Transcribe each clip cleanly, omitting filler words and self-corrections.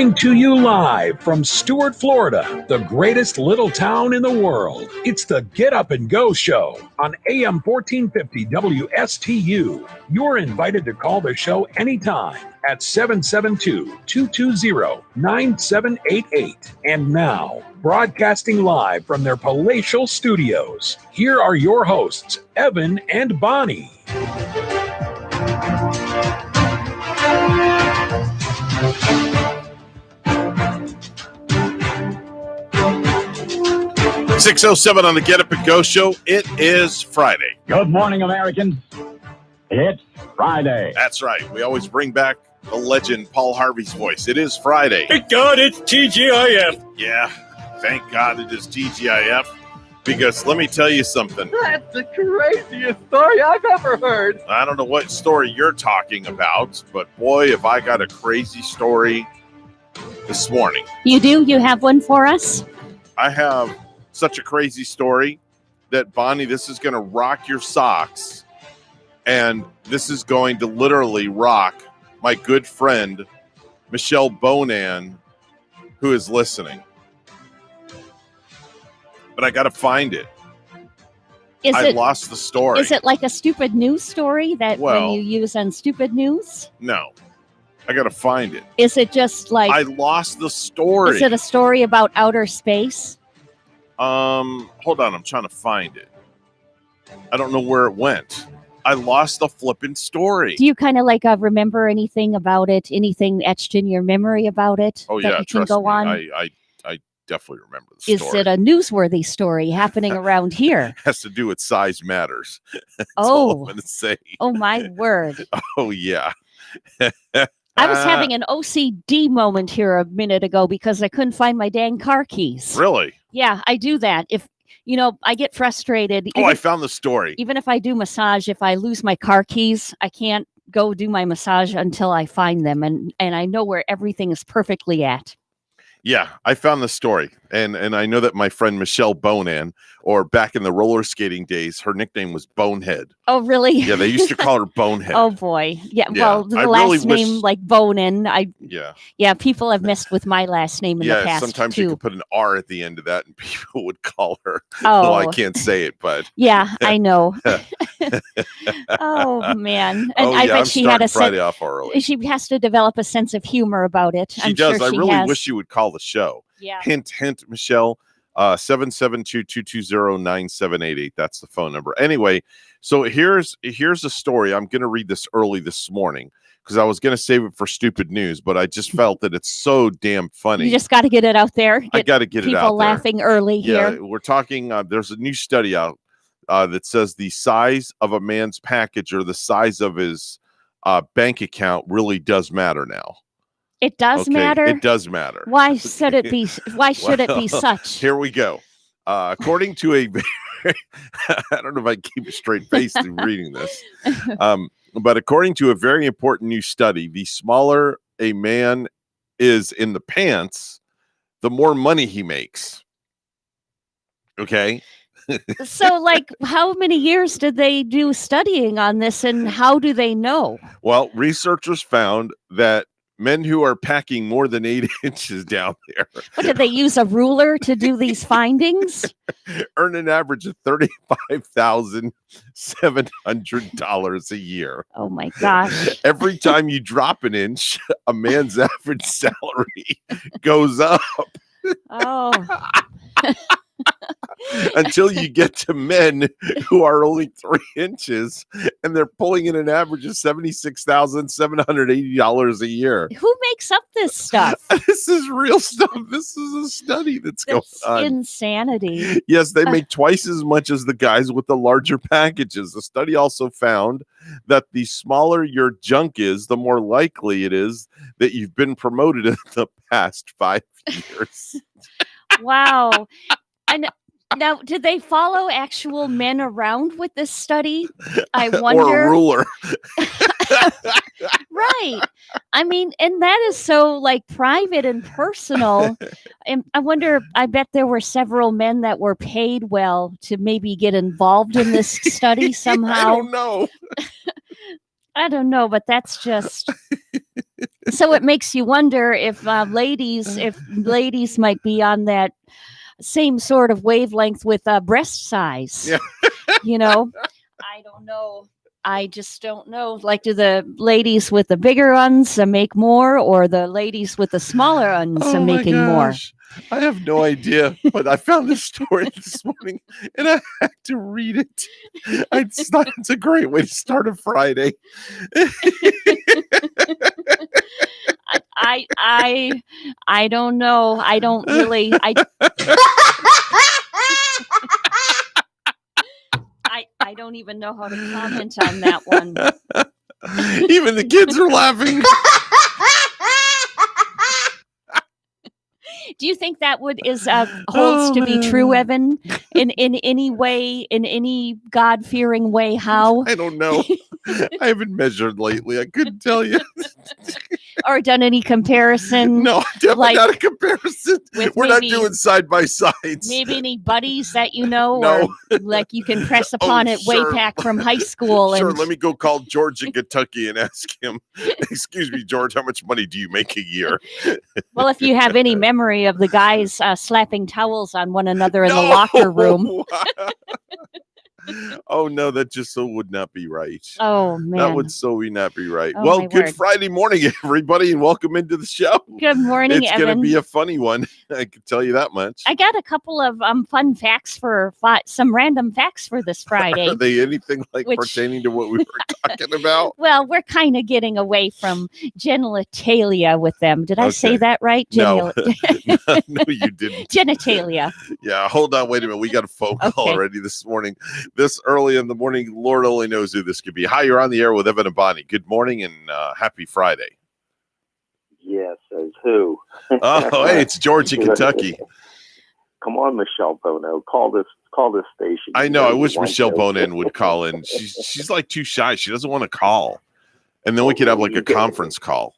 Coming to you live from Stuart, Florida, the greatest little town in the world. It's the Get Up and Go Show on AM 1450 WSTU. You're invited to call the show anytime at 772-220-9788. And now, broadcasting live from their palatial studios, here are your hosts, Evan and Bonnie. 6:07 on the Get Up and Go Show. It is Friday. Good morning, Americans. It's Friday. That's right. We always bring back the legend Paul Harvey's voice. It is Friday. Thank God it's TGIF. Yeah, thank God it is TGIF. Because let me tell you something. That's the craziest story I've ever heard. I don't know what story you're talking about, but boy, if I got a crazy story this morning. You do? You have one for us? I have such a crazy story that, Bonnie, this is going to rock your socks. And this is going to literally rock my good friend, Michelle Bonan, who is listening. But I got to find it. I lost the story. Is it like a stupid news story that when you use on stupid news? No. I got to find it. Is it just like... I lost the story. Is it a story about outer space? Hold on. I'm trying to find it. I don't know where it went. I lost the flipping story. Do you kind of like remember anything about it? Anything etched in your memory about it? Oh, yeah. That you can go me. on? I definitely remember the story. Is it a newsworthy story happening around here? Has to do with size matters. That's all I'm going to say. Oh, my word. Oh, yeah. I was having an OCD moment here a minute ago because I couldn't find my dang car keys. Really? Yeah, I do that. If, I get frustrated. I found the story. Even if I do massage, if I lose my car keys, I can't go do my massage until I find them. And I know where everything is perfectly at. Yeah, I found the story. And I know that my friend Michelle Bonan, or back in the roller skating days, her nickname was Bonehead. Oh, really? Yeah, they used to call her Bonehead. Oh, boy. Yeah, well, the last name, like Bonin, Yeah, people have messed with my last name in the past, sometimes too. you could put an R at the end of that, and people would call her. Oh. Though I can't say it, but... Yeah, I know. Oh, man. And I bet she had a Friday off early. She has to develop a sense of humor about it. She does. I really wish you would call the show. Yeah. Hint, Michelle, 772-220-9788. That's the phone number. Anyway, so here's a story. I'm going to read this early this morning because I was going to save it for stupid news, but I just felt that it's so damn funny. You just got to get it out there. I got to get it out there. People laughing early here. Yeah, we're talking, there's a new study out that says the size of a man's package or the size of his bank account really does matter now. It does matter? It does matter. Why should it be? Why should it be such? Here we go. According to a, I don't know if I can keep a straight face through reading this, but according to a very important new study, the smaller a man is in the pants, the more money he makes. Okay. So, like, how many years did they do studying on this, and how do they know? Well, researchers found that men who are packing more than 8 inches down there. What, did they use a ruler to do these findings? Earn an average of $35,700 a year. Oh, my gosh. Every time you drop an inch, a man's average salary goes up. Oh. Until you get to men who are only 3 inches and they're pulling in an average of $76,780 a year. Who makes up this stuff? This is real stuff. This is a study that's going on. Insanity. Yes, they make twice as much as the guys with the larger packages. The study also found that the smaller your junk is, the more likely it is that you've been promoted in the past 5 years. Wow. And now, did they follow actual men around with this study? I wonder. Or a ruler. Right. I mean, and that is so like private and personal. And I wonder, I bet there were several men that were paid well to maybe get involved in this study somehow. I don't know. I don't know, but that's just So it makes you wonder if ladies might be on that same sort of wavelength with breast size. Yeah. You know, I don't know. I just don't know. Like, do the ladies with the bigger ones make more, or the ladies with the smaller ones are making more? I have no idea, but I found this story this morning and I had to read it. It's a great way to start a Friday. I don't know. I don't really. I don't even know how to comment on that one. Even the kids are laughing. Do you think that holds to be true, Evan? In any way, in any God-fearing way? How? I don't know. I haven't measured lately. I couldn't tell you. Or done any comparison? No, definitely not a comparison. We're not doing side by sides. Maybe any buddies that you know, No. or like you can press upon it way back from high school. Sure, and let me go call George in Kentucky and ask him, excuse me, George, how much money do you make a year? Well, if you have any memory of the guys slapping towels on one another in the locker room. Oh, no, that just so would not be right. Oh, man. That would so not be right. Oh, well, my good word. Friday morning, everybody, and welcome into the show. Good morning, It's Evan. going to be a funny one. I can tell you that much. I got a couple of fun facts some random facts for this Friday. Are they anything like Which- pertaining to what we were talking about? Well, we're kind of getting away from genitalia with them. Did I say Okay. that right? No. No, you didn't. Genitalia. Yeah, hold on. Wait a minute. We got a phone call Okay. already this morning. This early in the morning, Lord only knows who this could be. Hi, you're on the air with Evan and Bonnie. Good morning and happy Friday. Yes, says who? Oh, hey, it's George in Kentucky. Come on, Michelle Bono. Call this station. I You know. I you wish want Michelle to. Bonin would call in. She's like too shy. She doesn't want to call. And then we could have like a conference call.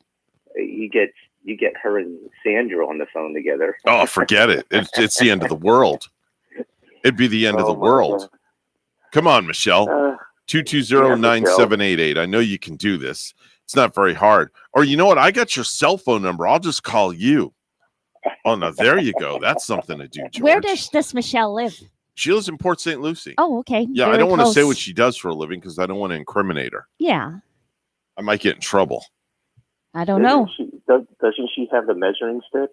You get her and Sandra on the phone together. Oh, forget it. It's the end of the world. It'd be the end of the Oh, my world. God. Come on, Michelle. Uh, 220-9788. I know you can do this. It's not very hard. Or you know what? I got your cell phone number. I'll just call you. Oh, no, there you go. That's something to do, George. Where does this Michelle live? She lives in Port St. Lucie. Oh, okay. Yeah, I Very don't want to say close. what she does for a living because I don't want to incriminate her. Yeah, I might get in trouble. I don't know. Doesn't she have the measuring stick?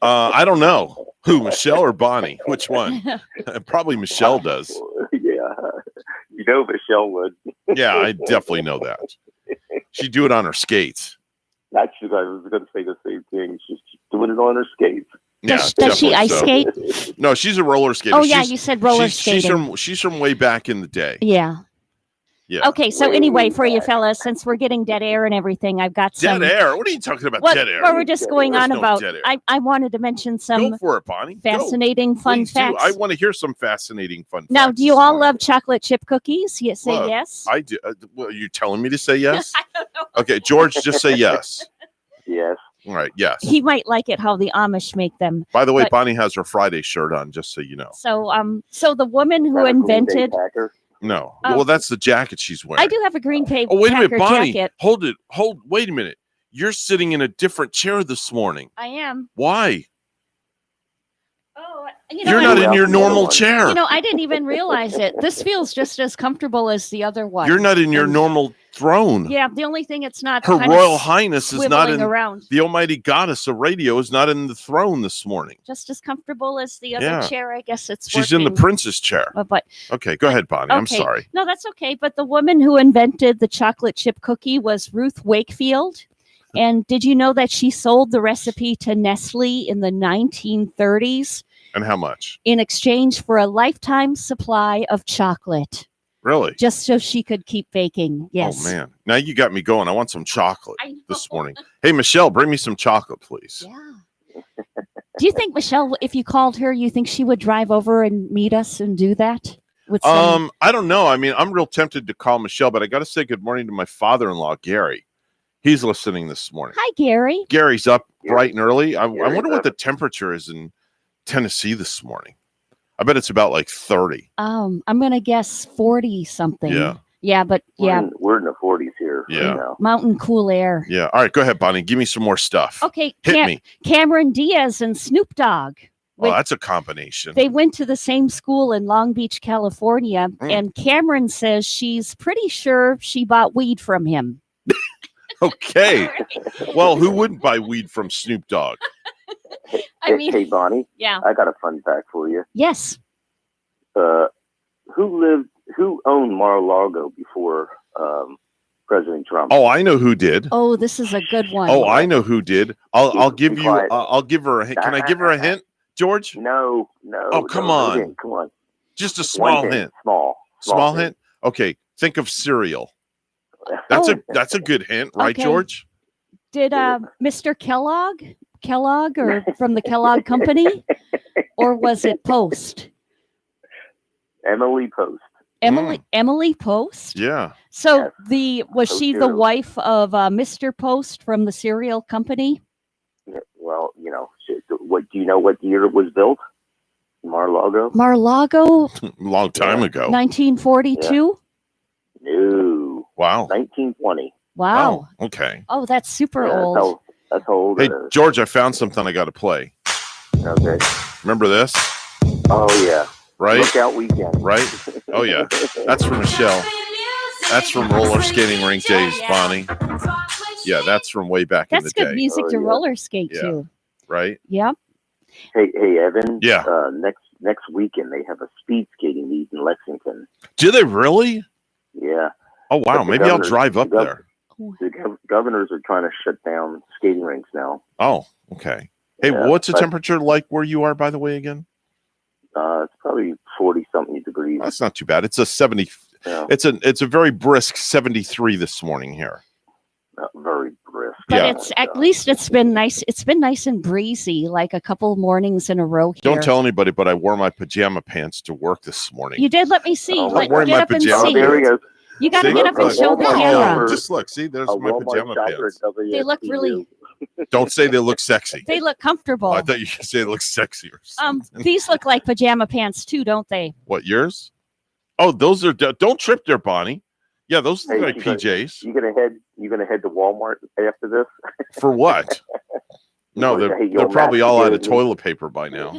I don't know. Who, Michelle or Bonnie? Which one? Probably Michelle does. Yeah, you know Michelle would. Yeah, I definitely know that. She'd do it on her skates. Actually, I was going to say the same thing. She's doing it on her skates. Yeah, Does she definitely ice so. skate? No, she's a roller skater. Oh, yeah, She's- you said roller skating. She's from way back in the day. Yeah. Yeah. Okay, so anyway, for you fellas, since we're getting dead air and everything, I've got some. Dead air? What are you talking about? What, Dead air? well, we're just going There's on no about. dead air. I wanted to mention some Go for it, Bonnie. Go. fascinating, fun Please do. facts. I want to hear some fascinating fun Now, facts do you this all morning. love chocolate chip cookies? You say Love. yes. I do. Well, are you telling me to say yes? I don't know. Okay, George, just say yes. Yes. All right, yes. He might like it how the Amish make them. By the way, but- Bonnie has her Friday shirt on, just so you know. So the woman who Not a Green Bay invented. Packer. No. Oh. Well, that's the jacket she's wearing. I do have a green Oh, wait a minute, Packer Bonnie. jacket. Hold it. Wait a minute. You're sitting in a different chair this morning. I am. Why? Oh, You're not in your the normal other one. chair. I didn't even realize it. This feels just as comfortable as the other one. You're not in your And- normal throne. Yeah, the only thing it's not. Her kind Royal of Highness is not swiveling in around. the Almighty Goddess of Radio is not in the throne this morning. Just as comfortable as the other Yeah. chair. I guess it's. She's in the working. princess chair. But Okay, go ahead, Bonnie. I'm Okay. sorry. no, that's okay. But the woman who invented the chocolate chip cookie was Ruth Wakefield. And did you know that she sold the recipe to Nestle in the 1930s And how much? in exchange for a lifetime supply of chocolate, Really? just so she could keep baking? Yes. Oh man. Now you got me going. I want some chocolate I know. this morning. Hey, Michelle, bring me some chocolate, please. Yeah. Do you think Michelle, if you called her, you think she would drive over and meet us and do that? With some, I don't know. I mean, I'm real tempted to call Michelle, but I got to say good morning to my father-in-law, Gary. He's listening this morning. Hi, Gary. Gary's up Gary- bright and early. I Gary's wonder what up. the temperature is in Tennessee this morning. I bet it's about like 30. I'm gonna guess 40 something. Yeah. Yeah, but yeah, We're in the 40s here. Yeah. Right now. mountain cool air. Yeah. All right, go ahead, Bonnie. Give me some more stuff. Okay, Hit me. Cameron Diaz and Snoop Dogg. Well, that's a combination. They went to the same school in Long Beach, California, Mm. and Cameron says she's pretty sure she bought weed from him. Okay. Well, who wouldn't buy weed from Snoop Dogg? I mean, hey, Bonnie, yeah. I got a fun fact for you. Yes. Who owned Mar-a-Lago before President Trump? Oh, I know who did. Oh, this is a good one. Oh, I know who did. I'll give Be you. quiet. I'll give her a hint. Can I give her a hint, George? No. Oh, come no on. hint. Come on. Just a small One hint. Small Hint. Okay. Think of cereal. That's a good hint, right, Okay. George? Did Mr. Kellogg or from the Kellogg Company, or was it Post? Emily Post. Emily Post. Yeah. So Yes. was Post she the cereal. wife of Mr. Post from the cereal company? Yeah, well, what do you know? What year it was built? Mar-a-Lago? Mar-a-Lago, Long time ago. 1942. No, Wow. 1920. Wow. Oh, okay. Oh, that's super Yeah, old. That's how old Hey, it is. George, I found something I got to play. Okay. Remember this? Oh yeah. Right? Lookout Weekend. Right? Oh, yeah. That's from Michelle. That's from roller skating rink days, yeah. Bonnie. Yeah, that's from way back in the That's good day. music Oh, to yeah. roller skate Yeah. to. Right? Yep. Hey, Evan. Yeah. Next weekend they have a speed skating meet in Lexington. Do they really? Yeah. Oh, wow. But the Maybe I'll governor- drive up the gov- there. The governors are trying to shut down skating rinks now. Oh, okay. Hey, Yeah, what's the but, temperature like where you are, by the way, again? It's probably 40-something degrees. That's not too bad. It's a 70. Yeah, It's a very brisk 73 this morning here. not very brisk. But Yeah. it's at least it's been nice. It's been nice and breezy, like a couple mornings in a row here. Don't tell anybody, but I wore my pajama pants to work this morning. You did. Let me see. Oh, Let, I'm wearing get my up and pajamas. Oh, see. there he goes. You got to See? get up and Look, show the Walmart camera. shopper. Just look. See, there's A my Walmart pajama shopper pants. at WSTU. They look really. Don't say they look sexy. They look comfortable. Oh, I thought you should say it looks sexy or something. These look like pajama pants too, don't they? What, yours? Oh, those are. Don't trip there, Bonnie. Yeah, those look Hey, like you gonna- PJs. You gonna head to Walmart after this? For what? No, Hey, they're yo, probably Matt, all you out of get it. toilet paper by now.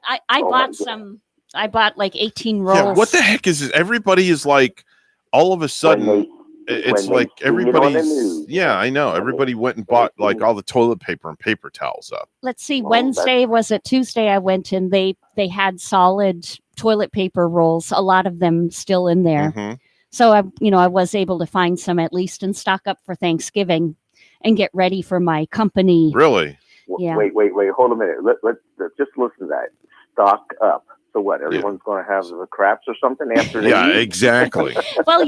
I Oh, my bought God. some. I bought like 18 rolls. Yeah, what the heck is this? Everybody is like, all of a sudden, it's when they like see it on the everybody's. news. Yeah, I know. When they- Everybody went and when they bought like see- all the toilet paper and paper towels up. Let's see. Oh, Wednesday was it Tuesday? I went and they had solid toilet paper rolls. A lot of them still in there. Mhm. So I was able to find some at least and stock up for Thanksgiving, and get ready for my company. Really? Yeah. Wait. Hold a minute. Let's just listen to that. Stock up. So what? Everyone's going to have the craps or something after they Yeah, eat? exactly. Well,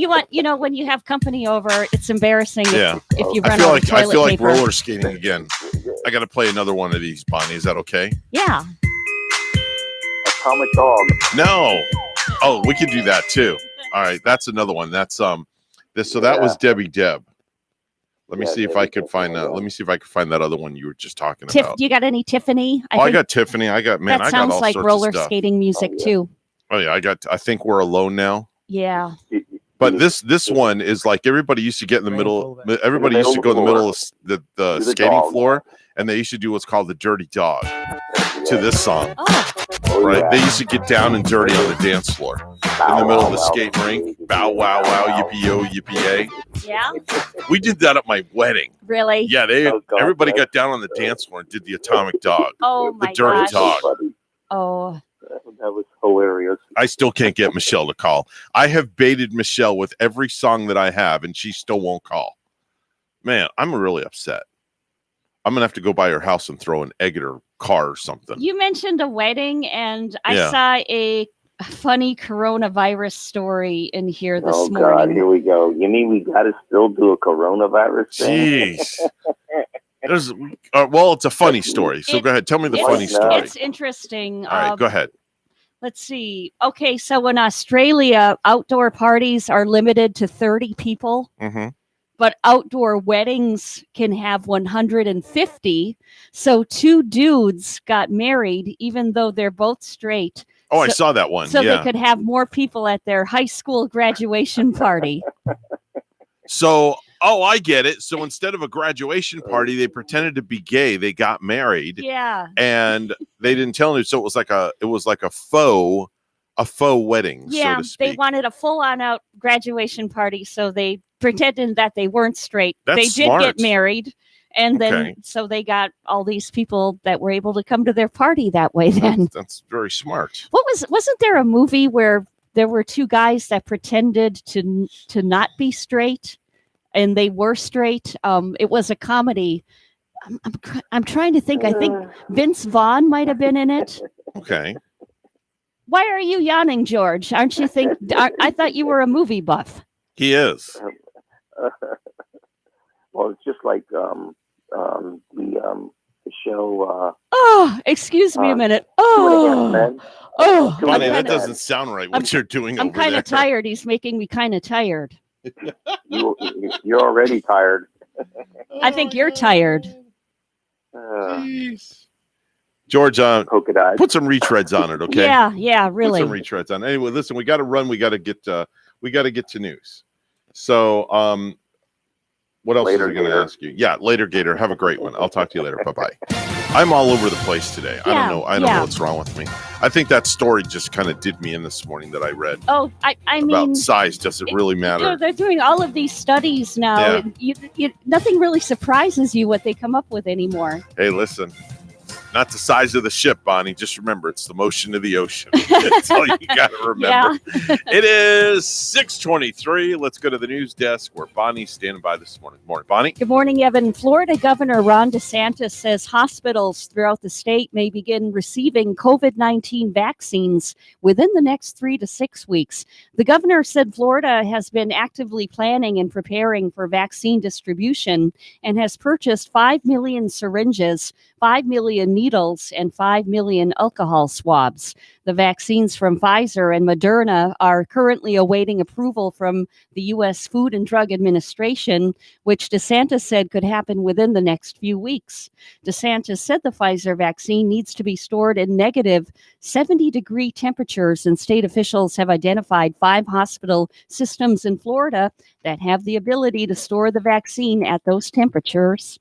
when you have company over, it's embarrassing Yeah. if you I run feel out like of toilet I feel like paper. roller skating again. I got to play another one of these, Bonnie. Is that okay? Yeah. Atomic Dog. No. Oh, we could do that too. All right, that's another one. That's this. So that was Debbie Deb. Let me Yeah, see if Debbie I could Deb. find that. Let me see if I can find that other one you were just talking Tiff, about. you got any Tiffany? I got Tiffany. I got that I got sounds all like sorts roller of stuff. skating music Oh, yeah. too. Oh yeah, I think we're alone now. Yeah. But this one is like everybody used to get in the middle. Everybody used to go in the middle of the the skating dog. floor, and they used to do what's called the dirty dog to this song. Oh, Right? yeah. They used to get down and dirty on the dance floor in the middle of the skating rink. Bow wow wow yippee yo yippee yay. yeah. We did that at my wedding. Really? Yeah, Oh, God, everybody that's- got down on the dance floor and did the atomic dog. Oh The my dirty gosh. dog. Buddy. Oh, That was hilarious. I still can't get Michelle to call. I have baited Michelle with every song that I have, and she still won't call. Man, I'm really upset. I'm gonna have to go by her house and throw an egg at her car or something. you mentioned a wedding, and I Yeah. saw a funny coronavirus story in here this Oh God, morning. here we go. You mean we got to still do a coronavirus thing? Jeez. There's well, it's a funny story. So go ahead, tell me the funny story. It's interesting. All right, go ahead. Let's see. Okay, so in Australia, outdoor parties are limited to 30 people, Mm-hmm. but outdoor weddings can have 150. So two dudes got married, even though they're both straight. Oh, I So- saw that one. So yeah. they could have more people at their high school graduation party. So, I get it. So instead of a graduation party, they pretended to be gay. They got married. Yeah. And they didn't tell him. So it was like a faux wedding, Yeah, so to speak. they wanted a full-on out graduation party, so they pretended that they weren't straight. That's they did smart. get married, and Okay. then so they got all these people that were able to come to their party that way. Then That's very smart. wasn't there a movie where there were two guys that pretended to not be straight, and they were straight? It was a comedy. I'm trying to think. I think Vince Vaughn might have been in it. Okay. Why are you yawning, George? Aren't you I thought you were a movie buff. He is. Well, it's just like the show. Oh, excuse me a minute. Man. Oh, Bonnie, I'm that kinda- doesn't sound right. What you're doing I'm over kind there. of tired. He's making me kind of tired. You're already tired. I think you're tired. George, Polka dots. put some retreads on it, okay? Yeah, really. Put some retreads on. Anyway, listen, we got to run. We got to get to news. So, what else Later, was I going to Gator. ask you? Yeah, later, Gator. Have a great one. I'll talk to you later. Bye-bye. I'm all over the place today. I don't know what's wrong with me. I think that story just kind of did me in this morning that I read. Oh, I About mean, size. Does it really matter? they're doing all of these studies now. Yeah. And nothing really surprises you what they come up with anymore. Hey, listen. Not the size of the ship, Bonnie. Just remember, it's the motion of the ocean. That's all you got to remember. It is 6:23. Let's go to the news desk where Bonnie's standing by this morning. Morning, Bonnie. Good morning, Evan. Florida Governor Ron DeSantis says hospitals throughout the state may begin receiving COVID-19 vaccines within the next 3 to 6 weeks. The governor said Florida has been actively planning and preparing for vaccine distribution and has purchased 5 million syringes, 5 million needles, and 5 million alcohol swabs. The vaccines from Pfizer and Moderna are currently awaiting approval from the U.S. Food and Drug Administration, which DeSantis said could happen within the next few weeks. DeSantis said the Pfizer vaccine needs to be stored in negative 70-degree temperatures, and state officials have identified 5 hospital systems in Florida that have the ability to store the vaccine at those temperatures.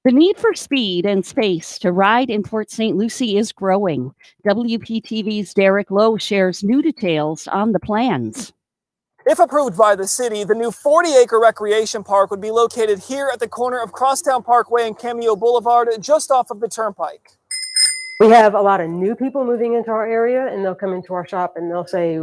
The need for speed and space to ride in Port St. Lucie is growing. WPTV's Derek Lowe shares new details on the plans. If approved by the city, the new 40-acre recreation park would be located here at the corner of Crosstown Parkway and Cameo Boulevard, just off of the Turnpike. We have a lot of new people moving into our area, and they'll come into our shop and they'll say,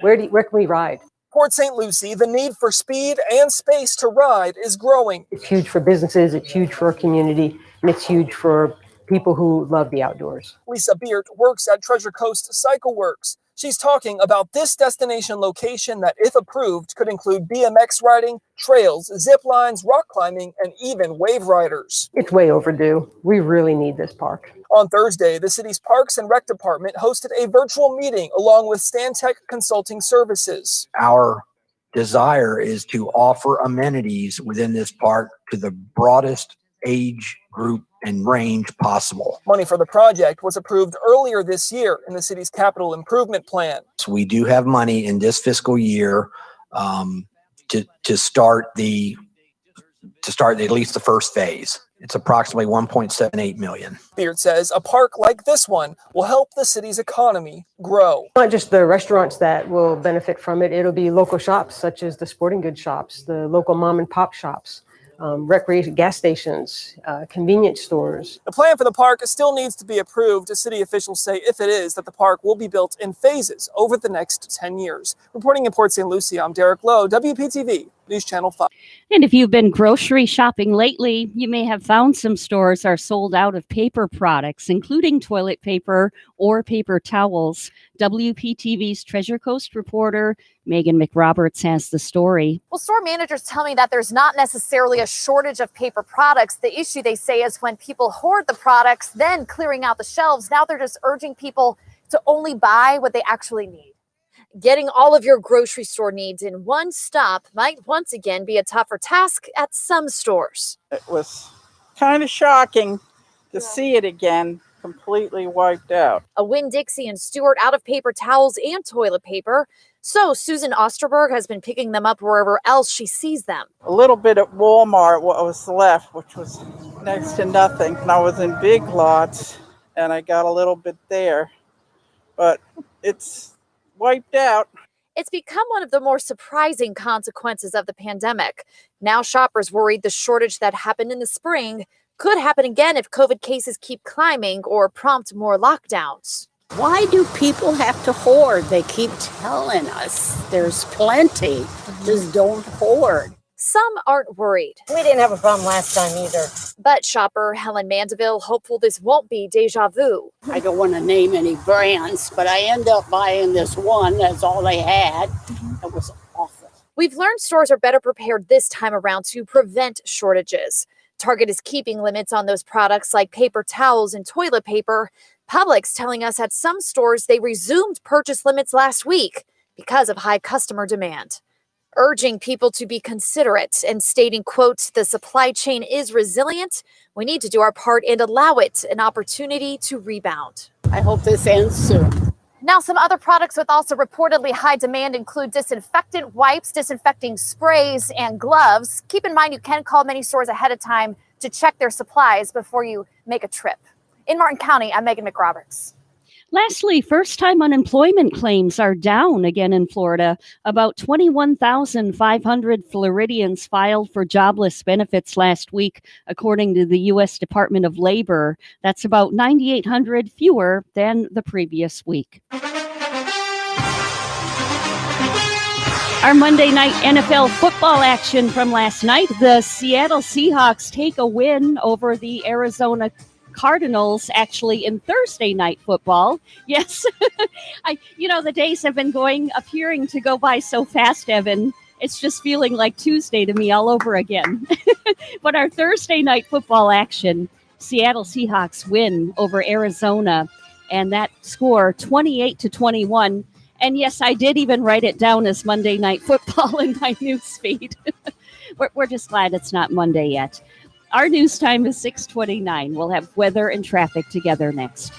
where can we ride? Port St. Lucie, the need for speed and space to ride is growing. It's huge for businesses, it's huge for our community, and it's huge for people who love the outdoors. Lisa Beard works at Treasure Coast Cycle Works. She's talking about this destination location that, if approved, could include BMX riding, trails, zip lines, rock climbing, and even wave riders. It's way overdue. We really need this park. On Thursday, the city's Parks and Rec Department hosted a virtual meeting along with Stantec Consulting Services. Our desire is to offer amenities within this park to the broadest age group and range possible. Money for the project was approved earlier this year in the city's capital improvement plan. So we do have money in this fiscal year to start at least the first phase. It's approximately $1.78 million. Beard says a park like this one will help the city's economy grow. Not just the restaurants that will benefit from it, it'll be local shops such as the sporting goods shops, the local mom and pop shops, recreation gas stations, convenience stores. The plan for the park still needs to be approved. City officials say if it is, that the park will be built in phases over the next 10 years. Reporting in Port St. Lucie, I'm Derek Lowe, WPTV, News Channel 5. And if you've been grocery shopping lately, you may have found some stores are sold out of paper products, including toilet paper or paper towels. WPTV's Treasure Coast reporter Megan McRoberts has the story. Well, store managers tell me that there's not necessarily a shortage of paper products. The issue, they say, is when people hoard the products, then clearing out the shelves. Now they're just urging people to only buy what they actually need. Getting all of your grocery store needs in one stop might once again be a tougher task at some stores. It was kind of shocking to see it again, completely wiped out. A Winn-Dixie and Stewart out of paper towels and toilet paper. So Susan Osterberg has been picking them up wherever else she sees them. A little bit at Walmart, what was left, which was next to nothing. And I was in Big Lots, and I got a little bit there. But it's wiped out. It's become one of the more surprising consequences of the pandemic. Now shoppers worried the shortage that happened in the spring could happen again if COVID cases keep climbing or prompt more lockdowns. Why do people have to hoard? They keep telling us there's plenty. Just don't hoard. Some aren't worried. We didn't have a problem last time either. But shopper Helen Mandeville hopeful this won't be deja vu. I don't want to name any brands, but I end up buying this one. That's all they had. It was awful. We've learned stores are better prepared this time around to prevent shortages. Target is keeping limits on those products like paper towels and toilet paper. Publix telling us at some stores they resumed purchase limits last week because of high customer demand. Urging people to be considerate and stating, quote, the supply chain is resilient. We need to do our part and allow it an opportunity to rebound. I hope this ends soon. Now, some other products with also reportedly high demand include disinfectant wipes, disinfecting sprays, and gloves. Keep in mind, you can call many stores ahead of time to check their supplies before you make a trip. In Martin County, I'm Megan McRoberts. Lastly, first-time unemployment claims are down again in Florida. About 21,500 Floridians filed for jobless benefits last week, according to the U.S. Department of Labor. That's about 9,800 fewer than the previous week. Our Monday night NFL football action from last night. The Seattle Seahawks take a win over the Arizona Cardinals, actually, in Thursday night football. Yes, the days have been appearing to go by so fast, Evan. It's just feeling like Tuesday to me all over again. But our Thursday night football action, Seattle Seahawks win over Arizona, and that score 28-21. And yes, I did even write it down as Monday Night Football in my news feed. We're just glad it's not Monday yet. Our news time is 6:29. We'll have weather and traffic together next.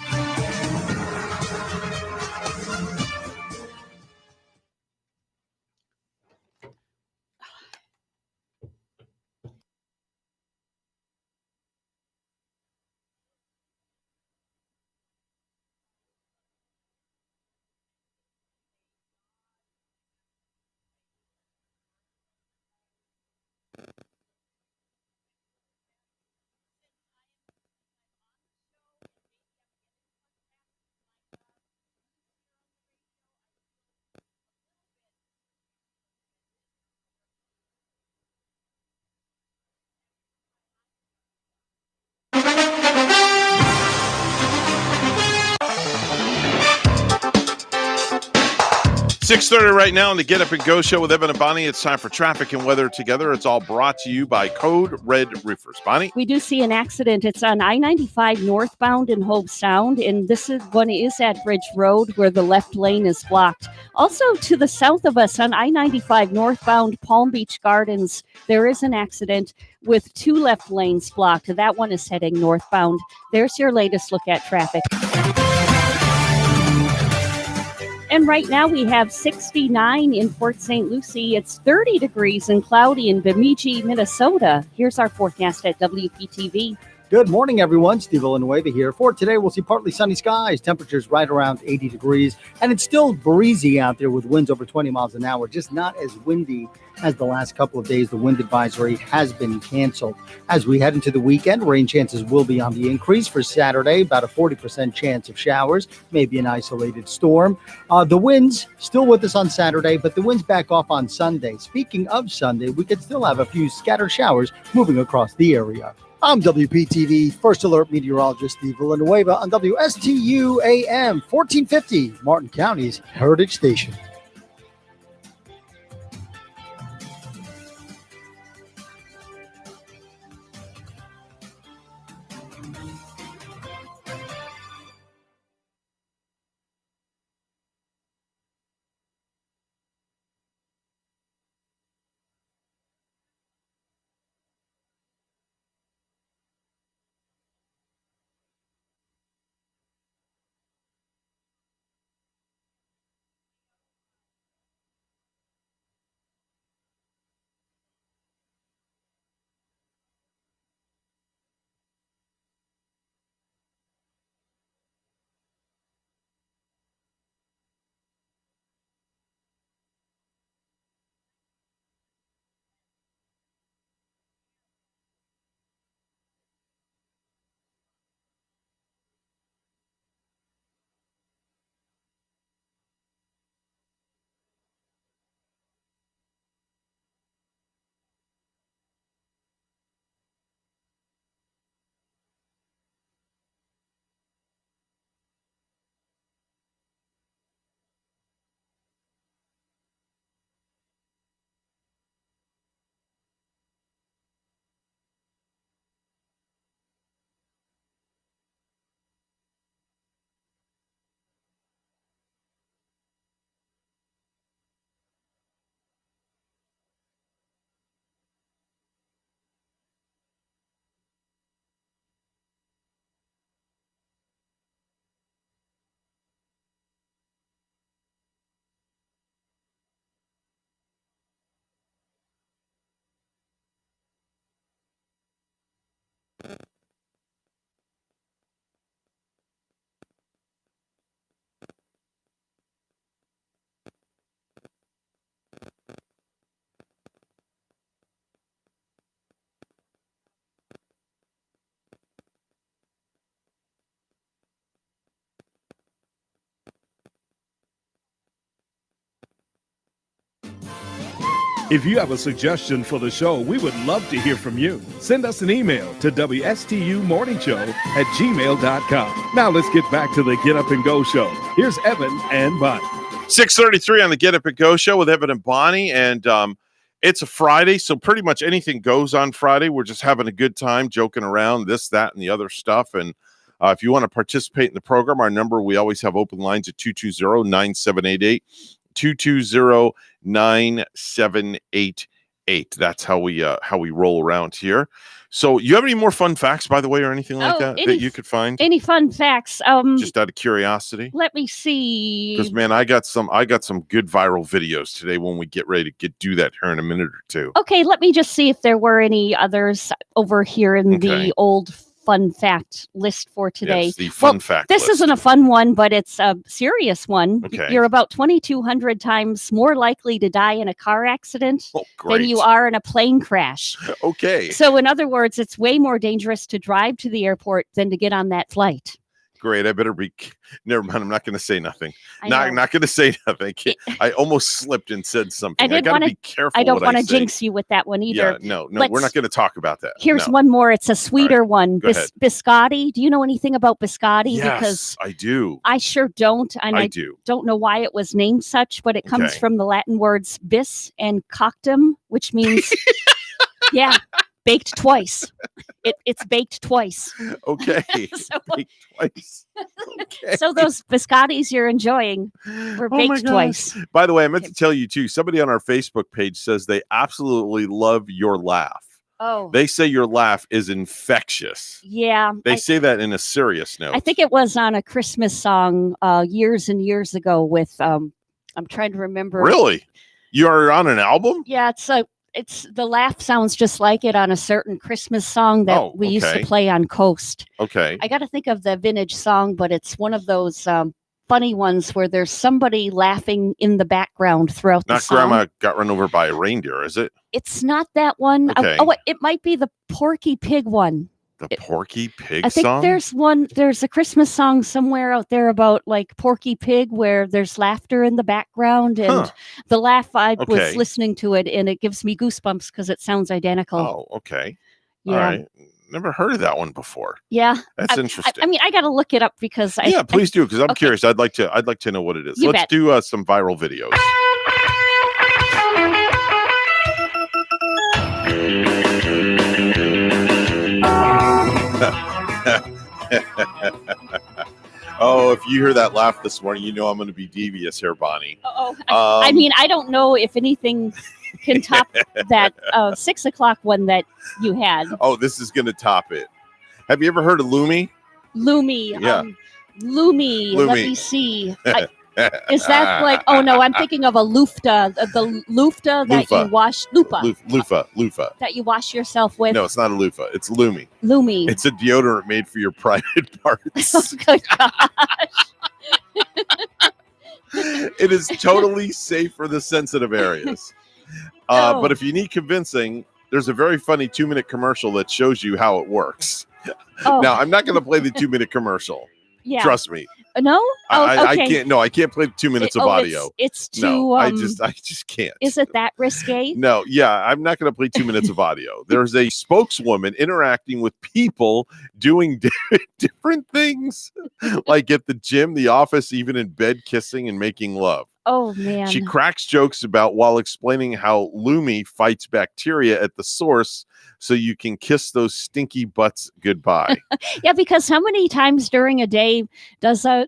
.30 right now on the Get Up and Go show with Evan and Bonnie. It's time for traffic and weather together. It's all brought to you by Code Red Roofers. Bonnie? We do see an accident. It's on I-95 northbound in Hobe Sound, and this one is at Bridge Road where the left lane is blocked. Also to the south of us on I-95 northbound Palm Beach Gardens, there is an accident with two left lanes blocked. That one is heading northbound. There's your latest look at traffic. And right now we have 69 in Port St. Lucie. It's 30 degrees and cloudy in Bemidji, Minnesota. Here's our forecast at WPTV. Good morning, everyone. Steve Villanueva here. For today, we'll see partly sunny skies. Temperatures right around 80 degrees. And it's still breezy out there with winds over 20 miles an hour. Just not as windy as the last couple of days. The wind advisory has been canceled. As we head into the weekend, rain chances will be on the increase. For Saturday, about a 40% chance of showers, maybe an isolated storm. The winds still with us on Saturday, but the winds back off on Sunday. Speaking of Sunday, we could still have a few scattered showers moving across the area. I'm WPTV First Alert Meteorologist Steve Villanueva on WSTU AM 1450, Martin County's Heritage Station. If you have a suggestion for the show, we would love to hear from you. Send us an email to WSTUmorningshow@gmail.com. Now let's get back to the Get Up and Go show. Here's Evan and Bonnie. 6:33 on the Get Up and Go show with Evan and Bonnie. And it's a Friday, so pretty much anything goes on Friday. We're just having a good time, joking around, this, that, and the other stuff. And if you want to participate in the program, our number, we always have open lines at 220-9788. 220-9788. That's how we roll around here. So you have any more fun facts, by the way, or anything like that you could find? Any fun facts? Just out of curiosity. Let me see. Because man, I got some good viral videos today when we get ready to do that here in a minute or two. Okay, let me just see if there were any others over here in the old fun fact list for today. Yes, the fun fact This list. isn't a fun one, but it's a serious one. Okay. You're about 2,200 times more likely to die in a car accident than great. you are in a plane crash. Okay. So in other words, it's way more dangerous to drive to the airport than to get on that flight. Great. I better be. Never mind. I'm not going to say nothing. I know. Not going to say nothing. I almost slipped and said something. I got to be careful. I don't want to jinx you with that one either. Yeah. No. We're not going to talk about that. Here's No. one more. It's a sweeter one. Go ahead. Biscotti. Do you know anything about biscotti? Yes, Because I do. I sure don't. And I do. Don't know why it was named such, but it comes Okay. from the Latin words bis and coctum, which means, baked twice. It's baked twice. Okay. So- Baked twice. Okay. So those biscottis you're enjoying were Oh my baked gosh. twice. By the way, I meant to tell you too, somebody on our Facebook page says they absolutely love your laugh. Oh, They say your laugh is infectious. yeah. They say that in a serious note. I think it was on a Christmas song years and years ago with I'm trying to remember. Really? You are on an album? Yeah, it's the laugh sounds just like it on a certain Christmas song that we used to okay. play on Coast. Okay. I got to think of the vintage song, but it's one of those funny ones where there's somebody laughing in the background throughout the Not song. Grandma Got Run Over by a Reindeer, is it? It's not that one. Okay. It might be the Porky Pig one. The Porky Pig I think song? there's a Christmas song somewhere out there about like Porky Pig where there's laughter in the background, and the laugh, I was Okay. listening to it and it gives me goosebumps because it sounds identical. Oh, okay. Yeah. All right. Never heard of that one before. Yeah. That's I interesting. I mean, I got to look it up because Yeah, please do, because I'm okay. curious. I'd like to know what it is. You Let's bet. do some viral videos. Oh, if you hear that laugh this morning, you know I'm going to be devious here, Bonnie. Oh, I mean, I don't know if anything can top that 6 o'clock one that you had. Oh, this is going to top it. Have you ever heard of Lumi? Lumi. Yeah. Lumi. Let Lumi. me see. Is that like? Oh no, I'm thinking of a loofah. The loofah that Loofah. you wash. Loofah. That you wash yourself with. No, it's not a loofah. It's Lumi. Lumi. It's a deodorant made for your private parts. Oh, good gosh. It is totally safe for the sensitive areas. Oh. But if you need convincing, there's a very funny 2-minute commercial that shows you how it works. Oh. Now, I'm not going to play the 2-minute commercial. Yeah. Trust me. No. Oh, I okay. can't. No, I can't play 2 minutes of audio. It's too. No, I just can't. Is it that risque? No, yeah, I'm not going to play 2 minutes of audio. There's a spokeswoman interacting with people doing different things, like at the gym, the office, even in bed, kissing and making love. Oh man. She cracks jokes about while explaining how Lumi fights bacteria at the source so you can kiss those stinky butts goodbye. Yeah, because how many times during a day does a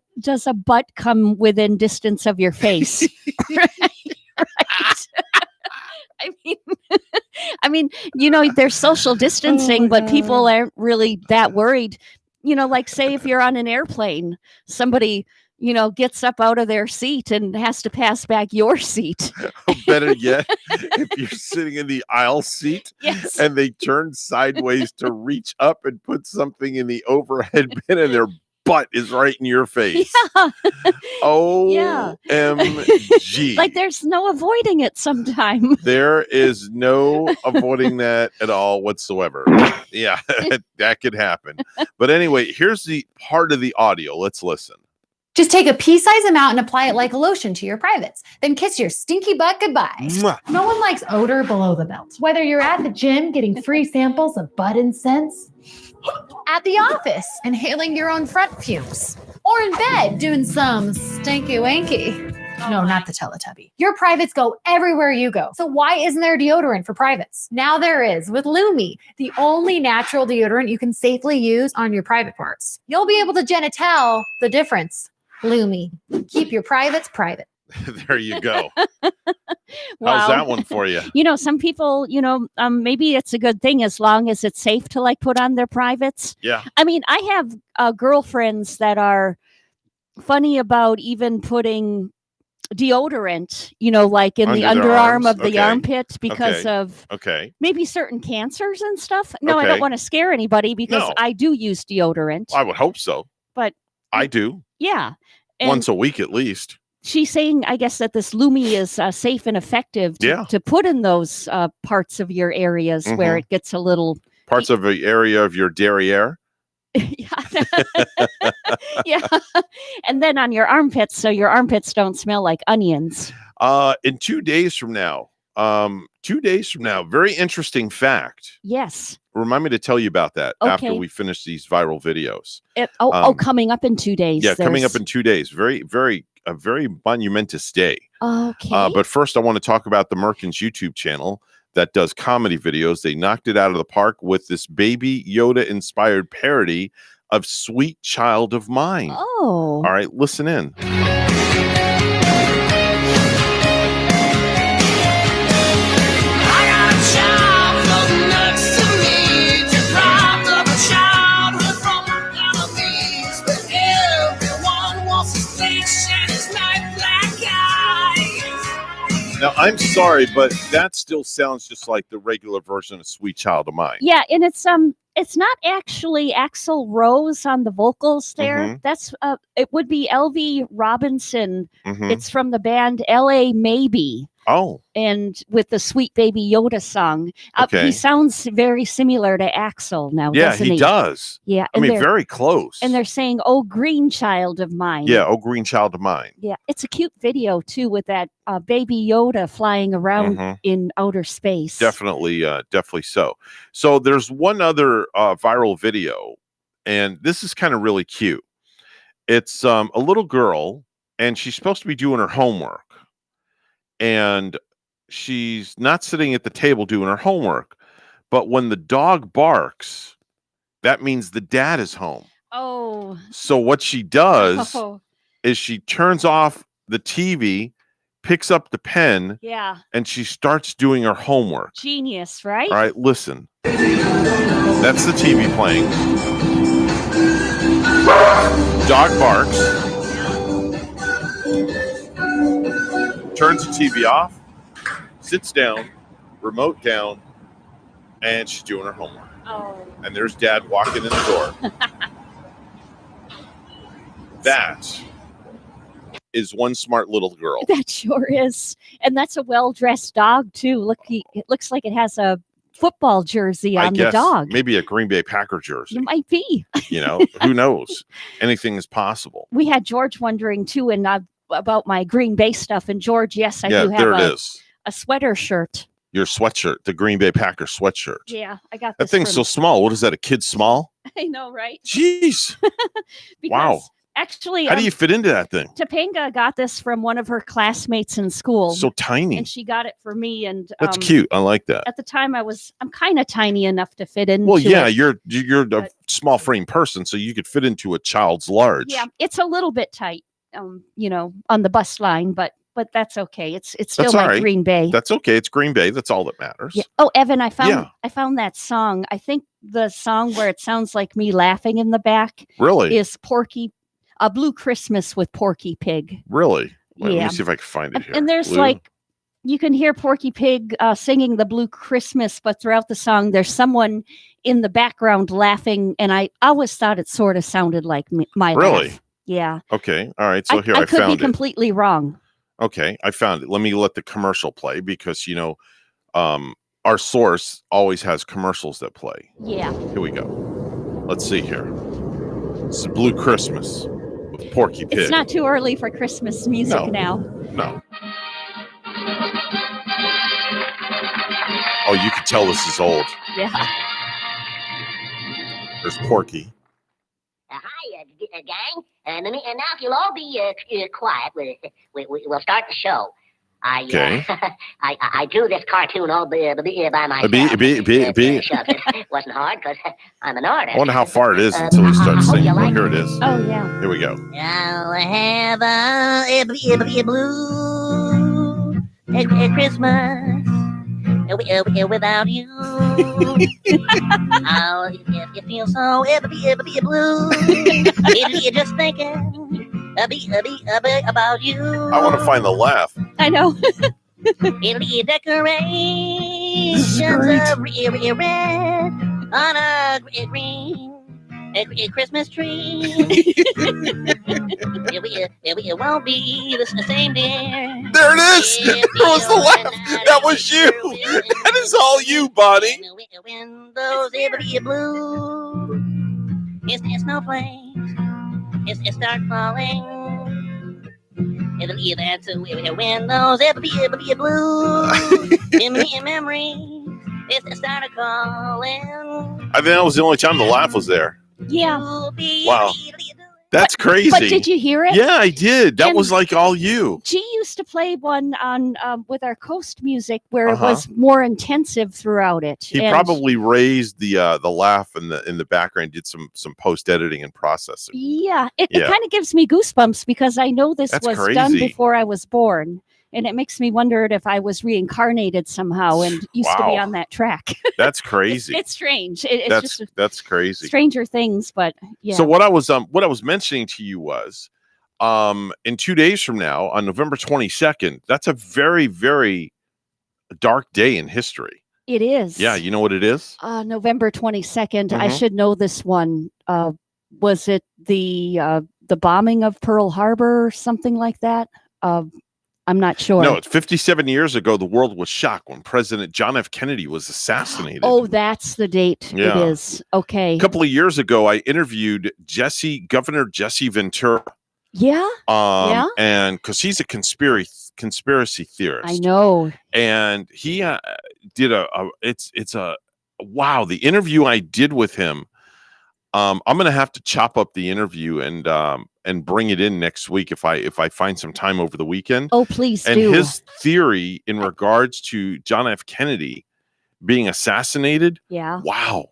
butt come within distance of your face? Right. I mean, you know, there's social distancing, but people aren't really that worried. You know, like say if you're on an airplane, somebody, you know, gets up out of their seat and has to pass back your seat. Better yet, if you're sitting in the aisle seat Yes. and they turn sideways to reach up and put something in the overhead bin and their butt is right in your face. Yeah. OMG. Like there's no avoiding it sometime. There is no avoiding that at all whatsoever. Yeah, that could happen. But anyway, here's the part of the audio. Let's listen. Just take a pea-sized amount and apply it like a lotion to your privates. Then kiss your stinky butt goodbye. Mwah. No one likes odor below the belt. Whether you're at the gym getting free samples of butt incense, at the office inhaling your own front fumes, or in bed doing some stinky wanky. No, not the Teletubby. Your privates go everywhere you go. So why isn't there deodorant for privates? Now there is with Lumi, the only natural deodorant you can safely use on your private parts. You'll be able to tell the difference. Lumi, keep your privates private. There you go. Wow. How's that one for you? Some people, maybe it's a good thing as long as it's safe to like put on their privates. Yeah. I mean, I have girlfriends that are funny about even putting deodorant, like in the Under their underarm arms? of the Okay. armpit because Okay. of Okay. maybe certain cancers and stuff. No, I Okay. don't want to scare anybody because No. I do use deodorant. I would hope so. But I do. yeah. And Once a week at least. she's saying, I guess, that this Lumi is safe and effective to put in those parts of your areas where Mhm. it gets a little. Parts of the area of your derriere. Yeah. And then on your armpits, so your armpits don't smell like onions. In 2 days from now, very interesting fact. Yes. Remind me to tell you about that after Okay. we finish these viral videos. Coming up in 2 days. Yeah, coming up there's- in 2 days. A very monumentous day. Okay. But first, I want to talk about the Merkins YouTube channel that does comedy videos. They knocked it out of the park with this Baby Yoda inspired parody of Sweet Child of Mine. Oh. All right, listen in. Now, I'm sorry, but that still sounds just like the regular version of Sweet Child of Mine. Yeah, and it's not actually Axl Rose on the vocals there. Mhm. That's it would be LV Robinson. Mhm. It's from the band LA Maybe. Oh. And with the Sweet Baby Yoda song. Okay. He sounds very similar to Axl now, Yeah, doesn't he does. Yeah. I mean, very close. And they're saying, "Oh, green child of mine." Yeah, Oh Green Child of Mine. Yeah, it's a cute video too with that baby Yoda flying around Mhm. in outer space. Definitely so. So there's one other viral video, and this is kind of really cute. It's a little girl, and she's supposed to be doing her homework, and she's not sitting at the table doing her homework. But when the dog barks, that means the dad is home. Oh. So what she does Oh. is she turns off the TV, picks up the pen, Yeah. and she starts doing her homework. Genius, right? All right, listen. That's the TV playing. Dog barks. Turns the TV off. Sits down. Remote down. And she's doing her homework. Oh. And there's dad walking in the door. That is one smart little girl. That sure is. And that's a well-dressed dog too. Look, it looks like it has a football jersey I on the guess dog. maybe a Green Bay Packer jersey. It might be. Who knows? Anything is possible. We had George wondering too, and about my Green Bay stuff. And George, yes, I Yeah, do have there it is. a sweater shirt. Your sweatshirt, the Green Bay Packer sweatshirt. Yeah, I got That this thing's so from- small. What is that? A kid small? I know, right? Jeez. Because Wow. Actually, How do you fit into that thing? Topanga got this from one of her classmates in school. So tiny. And she got it for me. And That's cute. I like that. At the time, I'm kind of tiny enough to fit into Well, yeah, it. you're a small frame person, so you could fit into a child's large. Yeah, it's a little bit tight, on the bus line, but that's okay. It's still That's all like right. Green Bay. That's okay. It's Green Bay. That's all that matters. Yeah. Oh, Evan, I found Yeah. that song. I think the song where it sounds like me laughing in the back. Really? Is Porky, a Blue Christmas with Porky Pig. Really? Let Yeah. me see if I can find it here. And there's Blue- like, you can hear Porky Pig singing the Blue Christmas, but throughout the song, there's someone in the background laughing. And I always thought it sort of sounded like my Really? laugh. Yeah. Okay. All right. So here I I could found be it. completely wrong. Okay, I found it. Let me let the commercial play because our source always has commercials that play. Yeah. Here we go. Let's see here. This is Blue Christmas. with Porky Pig. It's not too early for Christmas music No. now. No. Oh, you can tell this is old. Yeah. There's Porky. Hi, gang. And now if you'll all be quiet, we'll start the show. Okay. I drew this cartoon all by myself. It wasn't hard because I'm an artist. I wonder how far it is until we start singing. Well, here it is. Oh, yeah. Here we go. I'll have a blue Christmas without you. Oh, if you feel so blue, you're just thinking about you. I want to find the laugh. I know. Decorations of red on a green Christmas tree. It won't be the same, dear. There it is. There was the laugh. That was you. That is all you, Bonnie. When those blue, it's snowflakes. It start falling. It'll be that when those blue memories it started calling. I think that was the only time the laugh was there. Yeah. Wow. That's crazy. But did you hear it? Yeah, I did. That And- was like all you. G used to play one on with our Coast music where Uh-huh. it was more intensive throughout it. He And- probably raised the laugh in the background, did some post editing and processing. Yeah, it Yeah. kind of gives me goosebumps because I know this That's was done crazy. before I was born. And it makes me wonder if I was reincarnated somehow and used to be Wow. on that track. That's crazy. It's strange. It's just That's crazy. Stranger Things, but yeah. So what I was mentioning to you was in 2 days from now, on November 22nd, that's a very, very dark day in history. It is. Yeah, you know what it is? November 22nd. I Mhm. should know this one. Was it the bombing of Pearl Harbor or something like that? I'm not sure. No, it's 57 years ago. The world was shocked when President John F. Kennedy was assassinated. Oh, that's the date. Yeah. It is. Okay. A couple of years ago, I interviewed Governor Jesse Ventura. Yeah. Yeah. And because he's a conspiracy theorist. I know. And he did wow, the interview I did with him. I'm going to have to chop up the interview and bring it in next week if I find some time over the weekend. Oh, please and do. his theory in regards to John F. Kennedy being assassinated. Yeah. Wow.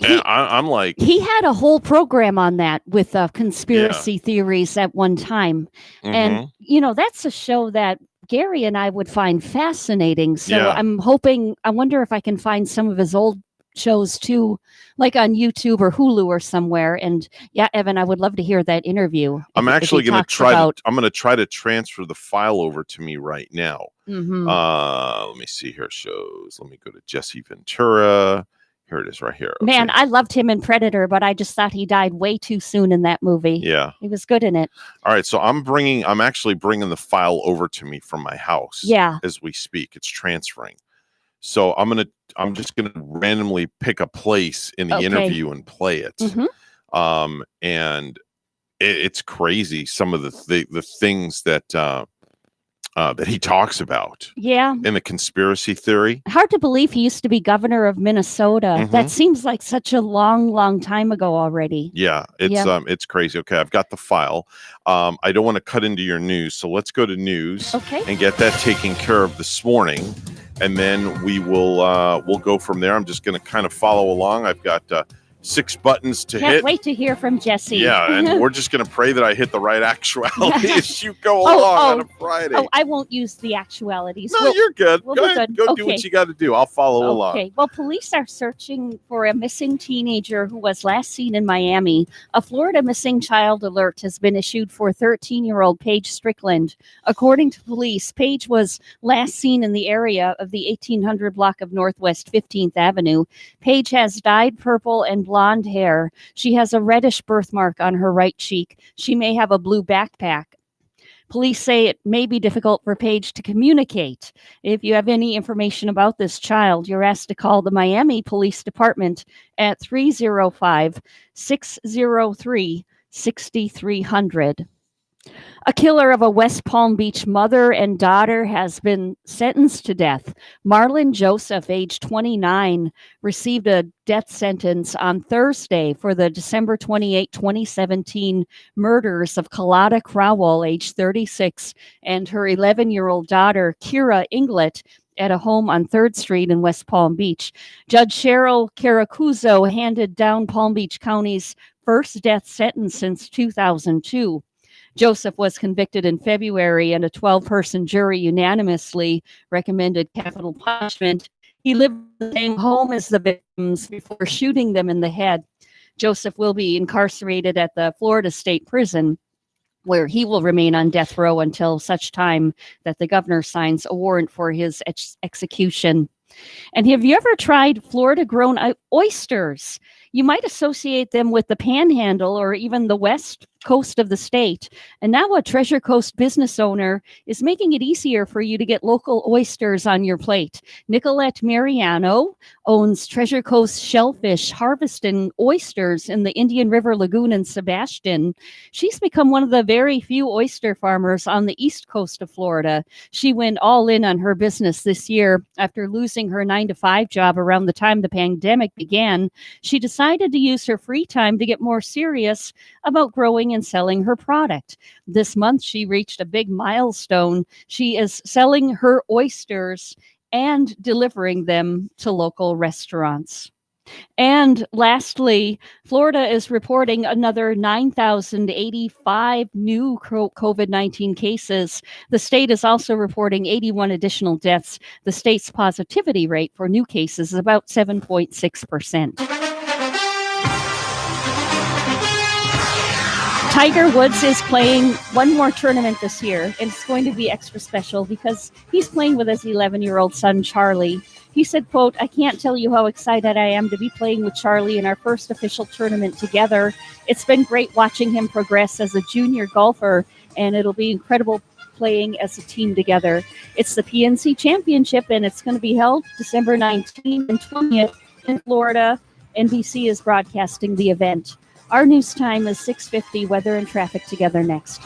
He- I'm like, He had a whole program on that with conspiracy theories at one time. And, that's a show that Gary and I would find fascinating. So Yeah. I wonder if I can find some of his old shows too, like on YouTube or Hulu or somewhere. And yeah, Evan, I would love to hear that interview. I'm if actually he going to talks try about- I'm going to try to transfer the file over to me right now. Mhm. Let me see here. Shows. Let me go to Jesse Ventura. Here it is right here. Okay. Man, I loved him in Predator, but I just thought he died way too soon in that movie. Yeah. He was good in it. All right. So I'm actually bringing the file over to me from my house. Yeah. As we speak, it's transferring. So I'm just gonna randomly pick a place in the Okay. interview and play it. Mhm. And it's crazy some of the things that he talks about Yeah. in the conspiracy theory. Hard to believe he used to be governor of Minnesota. Mhm. That seems like such a long, long time ago already. Yeah, it's crazy. Okay, I've got the file. I don't want to cut into your news, so let's go to news Okay. and get that taken care of this morning, and then we'll go from there. I'm just going to kind of follow along. I've got 6 buttons to Can't hit. wait to hear from Jesse. Yeah, and we're just going to pray that I hit the right actuality as you go along on a Friday. Oh, I won't use the actualities. No, you're good. we'll Go be ahead. good. Go do what Okay. you got to do. I'll follow along. Okay. Well, police are searching for a missing teenager who was last seen in Miami. A Florida missing child alert has been issued for 13-year-old Paige Strickland. According to police, Paige was last seen in the area of the 1800 block of Northwest 15th Avenue. Paige has dyed purple and blonde hair. She has a reddish birthmark on her right cheek. She may have a blue backpack. Police say it may be difficult for Paige to communicate. If you have any information about this child, you're asked to call the Miami Police Department at 305-603 6,300. A killer of a West Palm Beach mother and daughter has been sentenced to death. Marlon Joseph, age 29, received a death sentence on Thursday for the December 28, 2017 murders of Kalada Crowell, age 36, and her 11-year-old daughter, Kira Inglet, at a home on 3rd Street in West Palm Beach. Judge Cheryl Caracuzo handed down Palm Beach County's first death sentence since 2002. Joseph was convicted in February, and a 12-person jury unanimously recommended capital punishment. He lived in the same home as the victims before shooting them in the head. Joseph will be incarcerated at the Florida State Prison, where he will remain on death row until such time that the governor signs a warrant for his execution. And have you ever tried Florida-grown oysters? You might associate them with the Panhandle or even the west coast of the state. And now a Treasure Coast business owner is making it easier for you to get local oysters on your plate. Nicolette Mariano owns Treasure Coast Shellfish Harvesting Oysters in the Indian River Lagoon in Sebastian. She's become one of the very few oyster farmers on the east coast of Florida. She went all in on her business this year after losing her 9-to-5 job around the time the pandemic began. She decided to use her free time to get more serious about growing and selling her product. This month, she reached a big milestone. She is selling her oysters and delivering them to local restaurants. And lastly, Florida is reporting another 9,085 new COVID-19 cases. The state is also reporting 81 additional deaths. The state's positivity rate for new cases is about 7.6%. Tiger Woods is playing one more tournament this year, and it's going to be extra special because he's playing with his 11-year-old son, Charlie. He said, quote, "I can't tell you how excited I am to be playing with Charlie in our first official tournament together. It's been great watching him progress as a junior golfer, and it'll be incredible playing as a team together. It's the PNC Championship, and it's going to be held December 19th and 20th in Florida. NBC is broadcasting the event. Our news time is 6:50. Weather and traffic together next."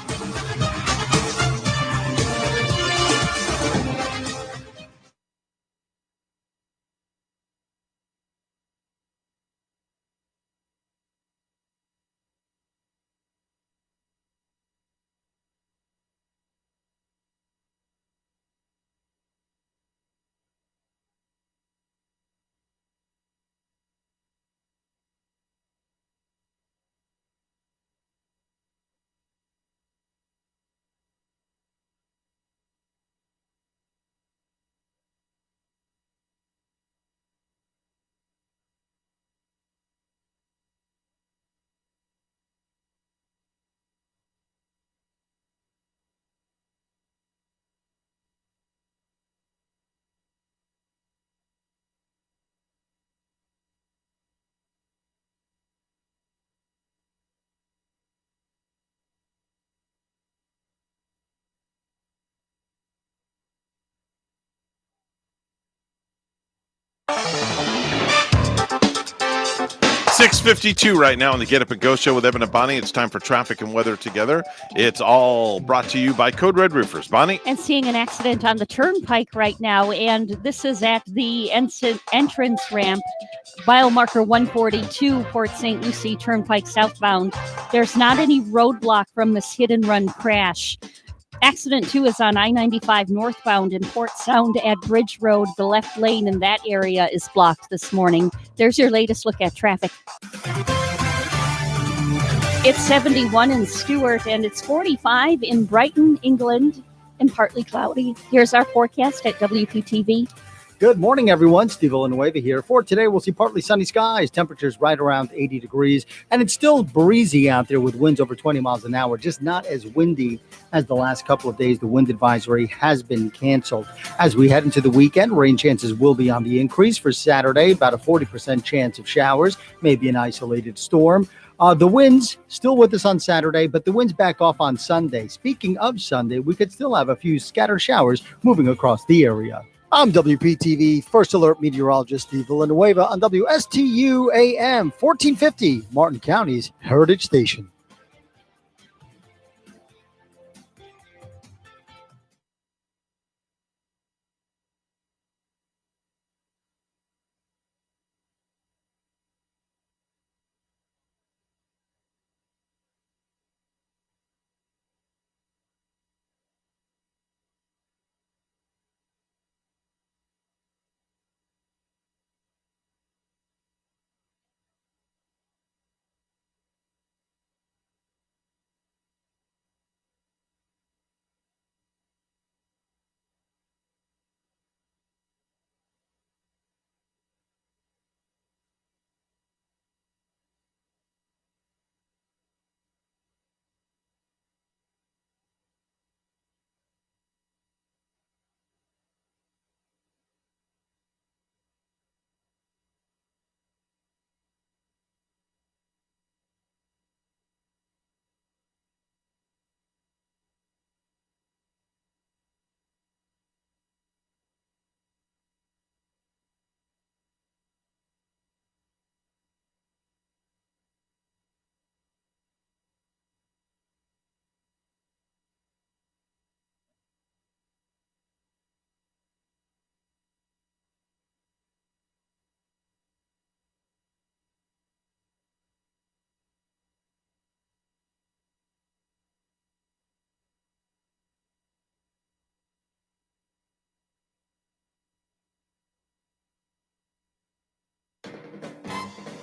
$6:52 right now on the Get Up and Go show with Evan and Bonnie. It's time for traffic and weather together. It's all brought to you by Code Red Roofers. Bonnie? And seeing an accident on the turnpike right now, and this is at the entrance ramp, mile marker 142, Port St. Lucie Turnpike southbound. There's not any roadblock from this hit and run crash. Accident 2 is on I-95 northbound in Port Sound at Bridge Road. The left lane in that area is blocked this morning. There's your latest look at traffic. It's 71 in Stewart, and it's 45 in Brighton, England, and partly cloudy. Here's our forecast at WPTV. Good morning, everyone. Steve Villanueva here. For today, we'll see partly sunny skies, temperatures right around 80 degrees, and it's still breezy out there with winds over 20 miles an hour, just not as windy as the last couple of days. The wind advisory has been canceled. As we head into the weekend, rain chances will be on the increase. For Saturday, about a 40% chance of showers, maybe an isolated storm. The winds still with us on Saturday, but the winds back off on Sunday. Speaking of Sunday, we could still have a few scattered showers moving across the area. I'm WPTV First Alert Meteorologist Steve Villanueva on WSTU AM 1450, Martin County's Heritage Station.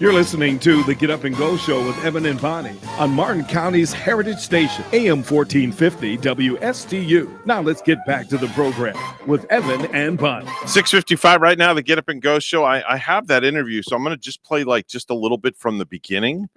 You're listening to the Get Up and Go Show with Evan and Bonnie on Martin County's Heritage Station, AM 1450 WSTU. Now let's get back to the program with Evan and Bonnie. 6:55 right now, the Get Up and Go Show. I have that interview, so I'm going to just play like just a little bit from the beginning.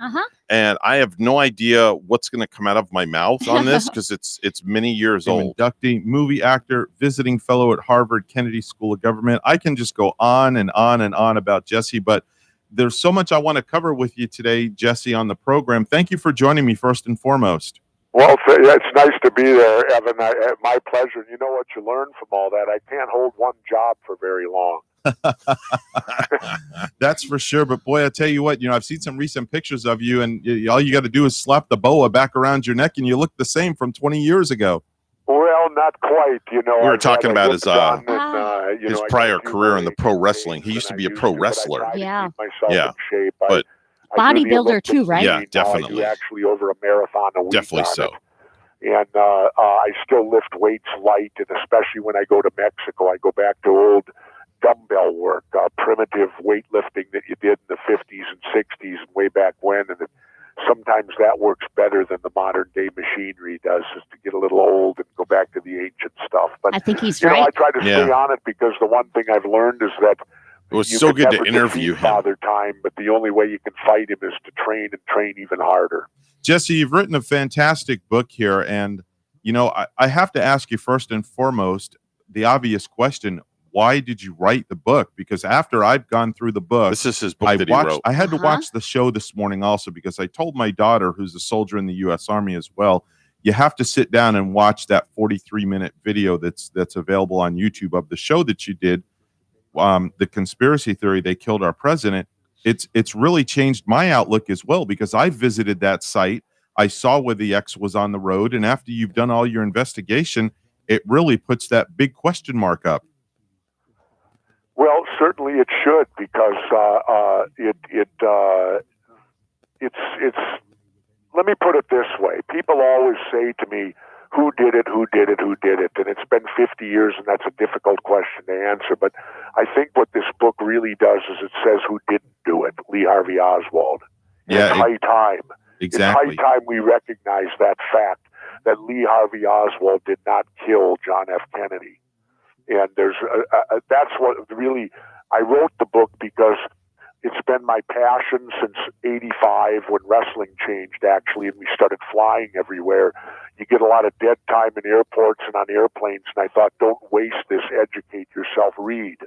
And I have no idea what's going to come out of my mouth on this because it's many years old. Inductee, movie actor, visiting fellow at Harvard Kennedy School of Government. I can just go on and on and on about Jesse, but there's so much I want to cover with you today, Jesse, on the program. Thank you for joining me first and foremost. Well, it's nice to be there, Evan. My pleasure. You know what you learn from all that? I can't hold one job for very long. That's for sure. But boy, I tell you what, I've seen some recent pictures of you, and all you got to do is slap the boa back around your neck, and you look the same from 20 years ago. Well, not quite. We were talking about his his prior career in the pro wrestling. He used to be a pro wrestler. Yeah. Yeah. In shape. But bodybuilder too, right? Yeah, definitely. Actually, over a marathon a week. Definitely so. And I still lift weights light, and especially when I go to Mexico, I go back to old dumbbell work, primitive weightlifting that you did in the 50s and 60s and way back when. And sometimes that works better than the modern day machinery does, just to get a little old and go back to the ancient stuff. But I think he's right. right. I try to stay on it because the one thing I've learned is that it was you so can good to never interview defeat him. Father Time, but the only way you can fight him is to train and train even harder. Jesse, you've written a fantastic book here, and I have to ask you first and foremost the obvious question: why did you write the book? Because after I've gone through the book, this is his book that he wrote. I had to watch the show this morning also because I told my daughter, who's a soldier in the U.S. Army as well, you have to sit down and watch that 43-minute video that's available on YouTube of the show that you did. The conspiracy theory they killed our president. It's really changed my outlook as well because I visited that site. I saw where the X was on the road, and after you've done all your investigation, it really puts that big question mark up. Well, certainly it should because it's. Let me put it this way: people always say to me, "Who did it? Who did it? Who did it?" And it's been 50 years, and that's a difficult question to answer. But I think what this book really does is it says who didn't do it: Lee Harvey Oswald. Yeah, it's high time. Exactly. It's high time we recognize that fact that Lee Harvey Oswald did not kill John F. Kennedy. And that's what really, I wrote the book because it's been my passion since '85 when wrestling changed, actually, and we started flying everywhere. You get a lot of dead time in airports and on airplanes, and I thought, don't waste this, educate yourself, read.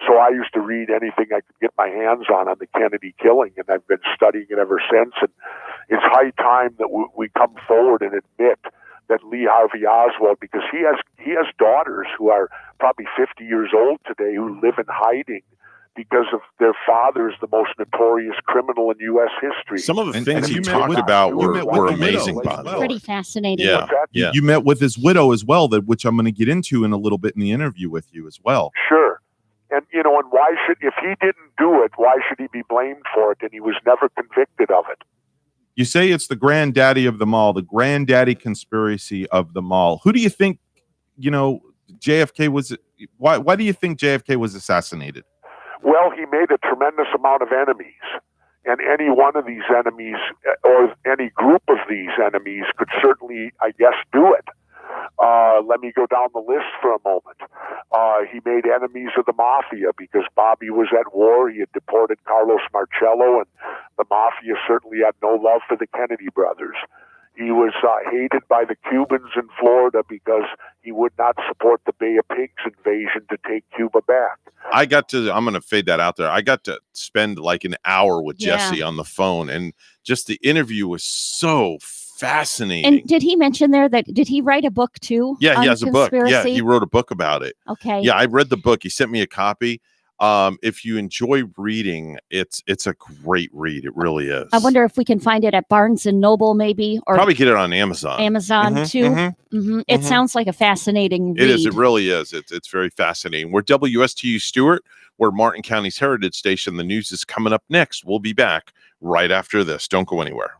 So I used to read anything I could get my hands on the Kennedy killing, and I've been studying it ever since. And it's high time that we come forward and admit that Lee Harvey Oswald, because he has daughters who are probably 50 years old today who live in hiding because of their father's the most notorious criminal in U.S. history. Some of the things he talked about were amazing, by the way. Pretty fascinating. Yeah. You met with his widow as well, which I'm going to get into in a little bit in the interview with you as well. Sure. And, and why if he didn't do it, why should he be blamed for it? And he was never convicted of it. You say it's the granddaddy of them all, the granddaddy conspiracy of them all. Who do you think, JFK was, why do you think JFK was assassinated? Well, he made a tremendous amount of enemies. And any one of these enemies or any group of these enemies could certainly, I guess, do it. Let me go down the list for a moment. He made enemies of the mafia because Bobby was at war. He had deported Carlos Marcello, and the mafia certainly had no love for the Kennedy brothers. He was hated by the Cubans in Florida because he would not support the Bay of Pigs invasion to take Cuba back. I'm going to fade that out there. I got to spend like an hour with Jesse on the phone, and just the interview was so fascinating. And did he mention there did he write a book too? Yeah, he has a book. Yeah, conspiracy? he wrote a book about it. Okay. Yeah, I read the book. He sent me a copy. If you enjoy reading, it's a great read. It really is. I wonder if we can find it at Barnes and Noble, maybe, or probably get it on Amazon. Too. It sounds like a fascinating read. It is. It really is. It's very fascinating. We're WSTU Stewart. We're Martin County's Heritage Station. The news is coming up next. We'll be back right after this. Don't go anywhere.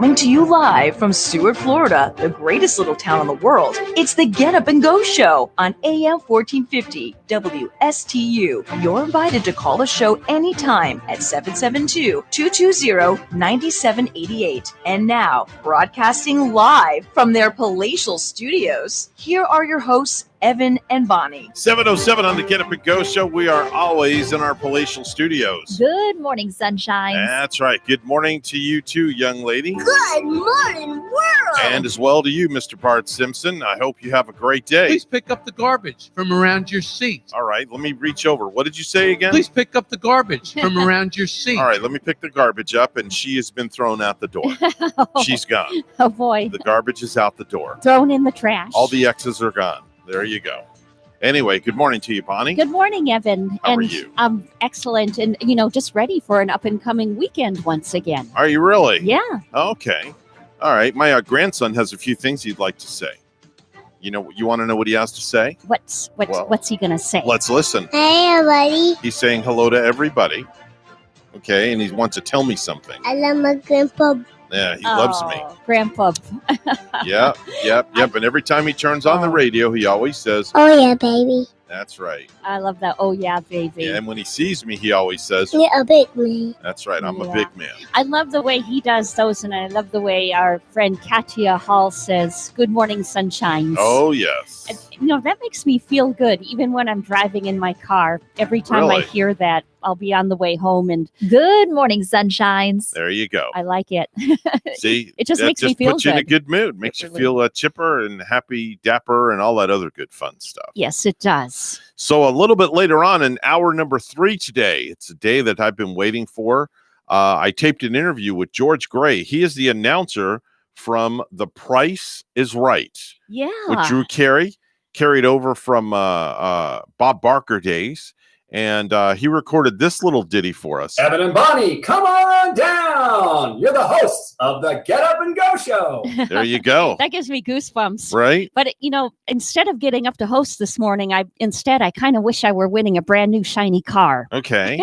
Coming to you live from Stewart, Florida, the greatest little town in the world, it's the Get Up and Go Show on AM 1450 WSTU. You're invited to call the show anytime at 772-220-9788. And now, broadcasting live from their palatial studios, here are your hosts, Evan and Bonnie. 7:07 on the Get Up and Go Show. We are always in our palatial studios. Good morning, sunshine. That's right. Good morning to you too, young lady. Good morning, world. And as well to you, Mr. Bart Simpson. I hope you have a great day. Please pick up the garbage from around your seat. All right, let me reach over. What did you say again? Please pick up the garbage from around your seat. All right, let me pick the garbage up, and she has been thrown out the door. She's gone. Oh, boy. The garbage is out the door. Thrown in the trash. All the X's are gone. There you go. Anyway, good morning to you, Bonnie. Good morning, Evan. How and are you? I'm excellent, and just ready for an up and coming weekend once again. Are you really? Yeah. Okay. All right. My grandson has a few things he'd like to say. You want to know what he has to say? What's he gonna say? Let's listen. Hey, everybody. He's saying hello to everybody. Okay, and he wants to tell me something. I love my grandpa. Yeah, he loves me. Grandpa. Yep. And every time he turns on the radio, he always says, Oh, yeah, baby. that's right. I love that. Oh, yeah, baby. Yeah, and when he sees me, he always says, You're a big man. that's right, I'm a Yeah. big man. I love the way he does those, and I love the way our friend Katia Hall says, "Good morning, sunshines." Oh, yes. And, that makes me feel good, even when I'm driving in my car. Every time I Really? hear that, I'll be on the way home, and Good morning, sunshines. There you go. I like it. See, It just that makes me feel puts you in a good. good mood, makes you really- feel chipper and happy, dapper, and all that other good fun stuff. Yes, it does. So a little bit later on in hour number 3 today, it's a day that I've been waiting for. I taped an interview with George Gray. He is the announcer from The Price is Right Yeah. with Drew Carey, carried over from Bob Barker days. And he recorded this little ditty for us. Evan and Bonnie, come on down. You're the hosts of the Get Up and Go Show. There you go. That gives me goosebumps. Right? But instead of getting up to host this morning, I kind of wish I were winning a brand new shiny car. Okay.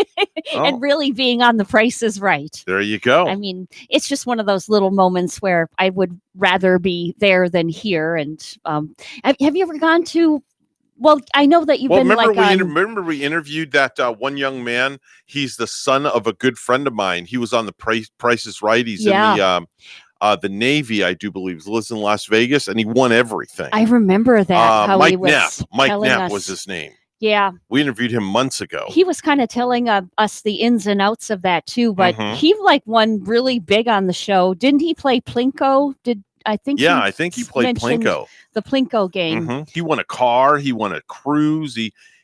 Oh, And really being on The Price is Right. there you go. I mean, it's just one of those little moments where I would rather be there than here. And have you ever gone to? Well, I know that you've been remember we interviewed that one young man. He's the son of a good friend of mine. He was on the Price is Right. He's in the Navy, I do believe. He lives in Las Vegas, and he won everything. I remember that. How he Mike was Knapp. Mike telling Knapp us- was his name. Yeah. We interviewed him months ago. He was kind of telling us the ins and outs of that too, but Mhm. he won really big on the show. Didn't he play Plinko? I think he played mentioned Plinko. The Plinko game. Mhm. He won a car. He won a cruise.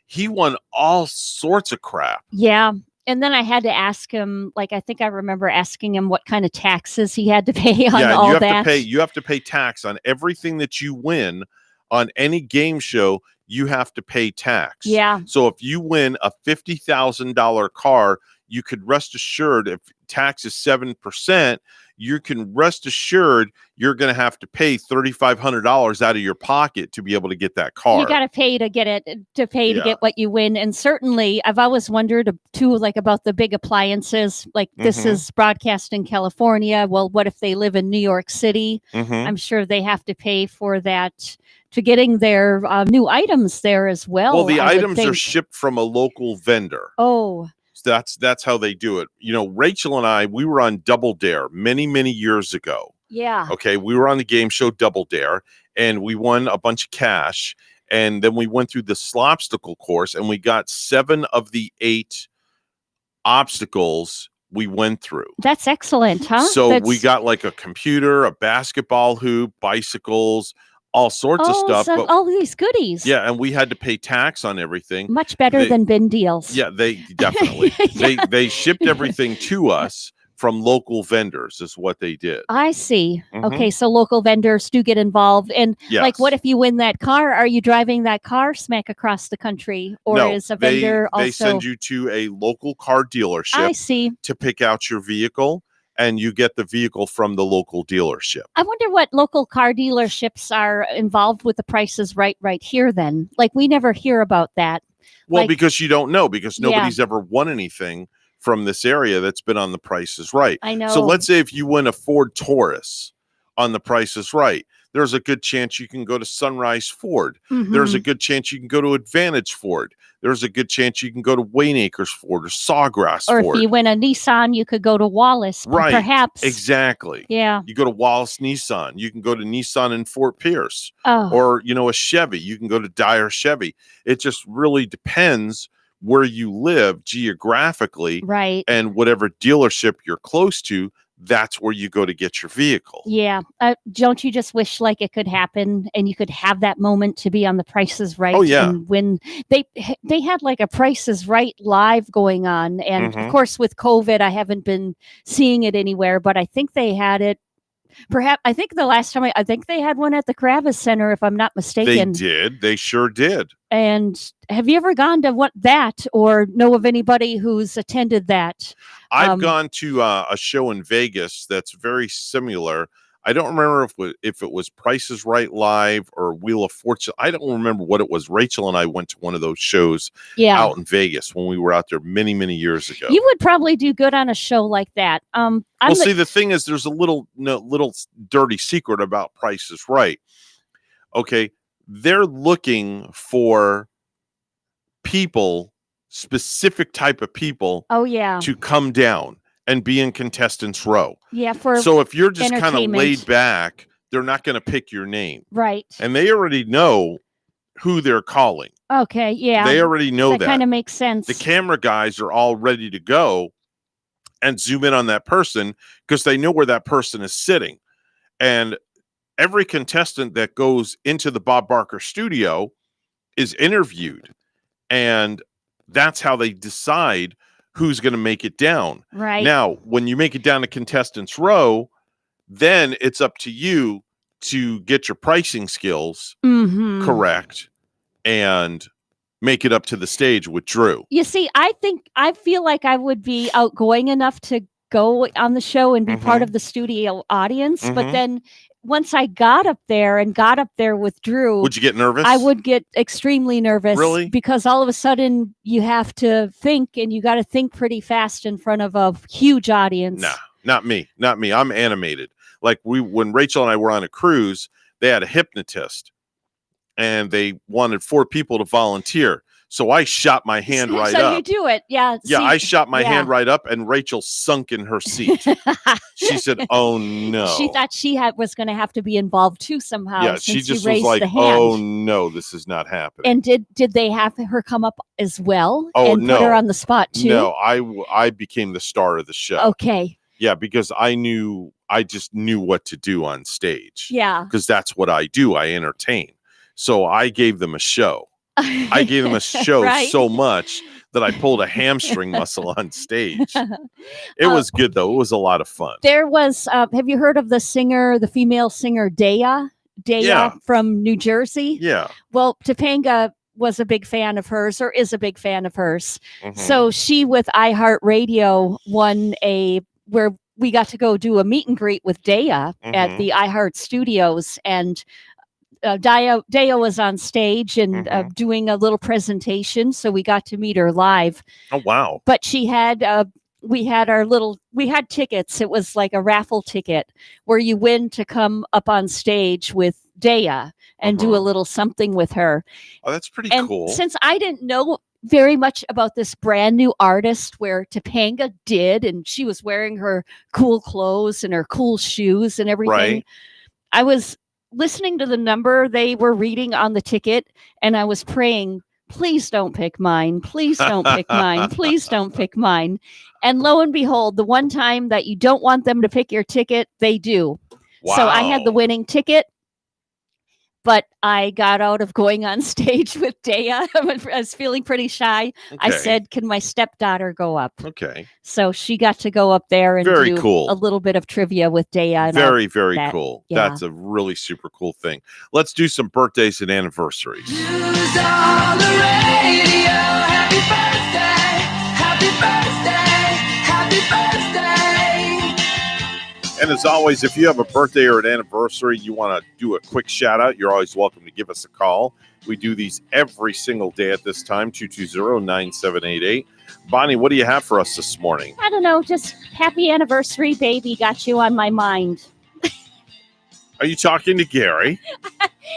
He won all sorts of crap. Yeah. And then I had to ask him, I think I remember asking him what kind of taxes he had to pay on all you have that. to pay. You have to pay tax on everything that you win on any game show. You have to pay tax. Yeah. So if you win a $50,000 car, you could rest assured if tax is 7%, you can rest assured you're going to have to pay $3,500 out of your pocket to be able to get that car. You got to pay to get it, to pay to Yeah. get what you win. And certainly, I've always wondered too, about the big appliances. This Mhm. is broadcast in California. Well, what if they live in New York City? Mhm. I'm sure they have to pay for that, to getting their new items there as well. Well, the I would items are think. shipped from a local vendor. Oh, So that's how they do it. Rachel and I, we were on Double Dare many, many years ago. yeah. Okay, we were on the game show Double Dare, and we won a bunch of cash. And then we went through the slopsticle course, and we got 7 of the 8 obstacles we went through. That's excellent, huh? So That's- we got a computer, a basketball hoop, bicycles, all sorts of stuff. so But all these goodies. yeah, and we had to pay tax on everything. Much better They- than bin deals. Yeah, they definitely they shipped everything to us from local vendors is what they did. I see. Mhm. Okay, so local vendors do get involved. And Yes. what if you win that car? Are you driving that car smack across the country? Or No, is a vendor they also send you to a local car dealership I see. to pick out your vehicle, and you get the vehicle from the local dealership. I wonder what local car dealerships are involved with the prices right here then. We never hear about that. Well, because you don't know, because Yeah. nobody's ever won anything from this area that's been on The Price is Right. I know. So let's say if you win a Ford Taurus on The Price is Right, there's a good chance you can go to Sunrise Ford. There's a good chance you can go to Advantage Ford. There's a good chance you can go to Wayne Acres Ford or Sawgrass Or Ford. if you win a Nissan, you could go to Wallace, Right. perhaps. Exactly. Yeah. You go to Wallace Nissan. You can go to Nissan in Fort Pierce. Oh. Or, a Chevy. You can go to Dyer Chevy. It just really depends where you live geographically. Right. And whatever dealership you're close to, that's where you go to get your vehicle. Yeah. Don't you just wish like it could happen and you could have that moment to be on The Price is Right? Oh, yeah. And when they had like a Price is Right live going on. And of course, with COVID, I haven't been seeing it anywhere, but I think they had it. Perhaps I think the last time I think they had one at the Kravis Center, if I'm not mistaken. They did. They sure did. And have you ever gone to that or know of anybody who's attended that? I've gone to a show in Vegas that's very similar. I don't remember if it was Price is Right live or Wheel of Fortune. I don't remember what it was. Rachel and I went to one of those shows out in Vegas when we were out there many, many years ago. You would probably do good on a show like that. See, the thing is, there's a little dirty secret about Price is Right. Okay, they're looking for people, specific type of people. Oh yeah. To come down and be in contestants row. Yeah, so if you're just kind of entertainment. laid back, they're not going to pick your name. Right. And they already know who they're calling. Okay, yeah. They already know that. That kind of makes sense. The camera guys are all ready to go and zoom in on that person because they know where that person is sitting. And every contestant that goes into the Bob Barker studio is interviewed. And that's how they decide who's going to make it down. Right. Now, when you make it down to contestants row, then it's up to you to get your pricing skills correct and make it up to the stage with Drew. You see, I feel like I would be outgoing enough to go on the show and be part of the studio audience. But then once I got up there with Drew, would you get nervous? I would get extremely nervous. Really? Because all of a sudden you have to think and you got to think pretty fast in front of a huge audience. Nah, not me. Not me. I'm animated. Like when Rachel and I were on a cruise, they had a hypnotist and they wanted 4 people to volunteer. So I shot my hand right up. So you do it. Yeah. Yeah, I shot my hand right up and Rachel sunk in her seat. She said, "Oh no." She thought she was going to have to be involved too somehow. Yeah, she since just you was raised like, the hand. "Oh no, this is not happening." And did they have her come up as well? Oh, and no. put her on the spot too? No, I became the star of the show. Okay. Yeah, because I just knew what to do on stage. Yeah. Because that's what I do. I entertain. So I gave them a show. I gave them a show Right. so much that I pulled a hamstring muscle on stage. It was good though. It was a lot of fun. There was, have you heard of the female singer Daya? Yeah. From New Jersey? Yeah. Well, Topanga was a big fan of hers or is a big fan of hers. Mhm. So she with iHeartRadio won where we got to go do a meet and greet with Daya at Mhm. the iHeart Studios. And Daya was on stage and doing a little presentation. So we got to meet her live. Oh, wow. But she had, we had tickets. It was like a raffle ticket where you win to come up on stage with Daya and do a little something with her. Oh, that's pretty And cool. since I didn't know very much about this brand new artist where Topanga did, and she was wearing her cool clothes and her cool shoes and everything, Right. I was listening to the number they were reading on the ticket and I was praying, please don't pick mine. Please don't pick mine. Please don't pick mine. And lo and behold, the one time that you don't want them to pick your ticket, they do. So I had the winning ticket, but I got out of going on stage with Daya. I was feeling pretty shy. I Okay. said, can my stepdaughter go up? Okay. So she got to go up there and Very do cool. a little bit of trivia with Daya. And all Very, very that. cool. Yeah. That's a really super cool thing. Let's do some birthdays and anniversaries. And as always, if you have a birthday or an anniversary, you want to do a quick shout out, you're always welcome to give us a call. We do these every single day at this time, 220-9788. Bonnie, what do you have for us this morning? I don't know, just happy anniversary, baby. Got you on my mind. Are you talking to Gary?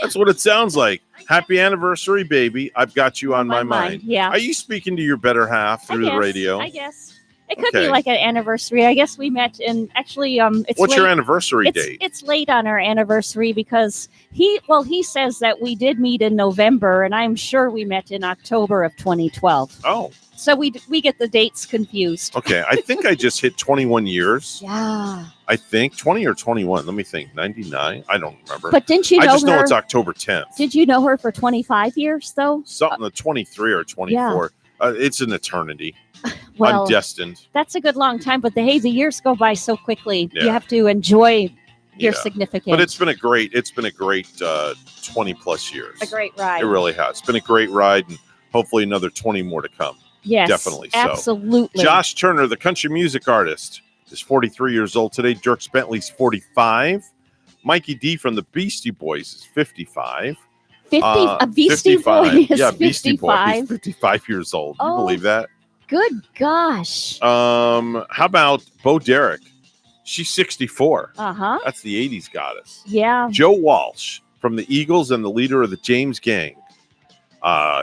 That's what it sounds like. Happy anniversary, baby. I've got you on my mind. Yeah. Are you speaking to your better half through the radio? I guess. It could Okay. be like an anniversary. I guess we met in actually it's What's your late. anniversary date? It's late on our anniversary because he says that we did meet in November, and I'm sure we met in October of 2012. Oh. So we get the dates confused. Okay. I think I just hit 21 years. Yeah. I think 20 or 21. Let me think. 99. I don't remember. But didn't you know I just know her- it's October 10th. Did you know her for 25 years though? Something the 23 or 24. It's an eternity. Well, I'm destined. That's a good long time, but the years go by so quickly. Yeah. You have to enjoy your Yeah. significant. But it's been a great 20 plus years. a great ride. It really has. It's been a great ride, and hopefully another 20 more to come. Yes, Definitely so. absolutely. Josh Turner, the country music artist, is 43 years old today. Dierks Bentley's 45. Mikey D from the Beastie Boys is 55. 50 a Beastie 55. Boy is Yeah, Beastie Boy. 55. He's 55 years old. You Oh. believe that? Good gosh. How about Bo Derek? She's 64. Uh-huh. That's the 80s goddess. Yeah. Joe Walsh from the Eagles and the leader of the James Gang.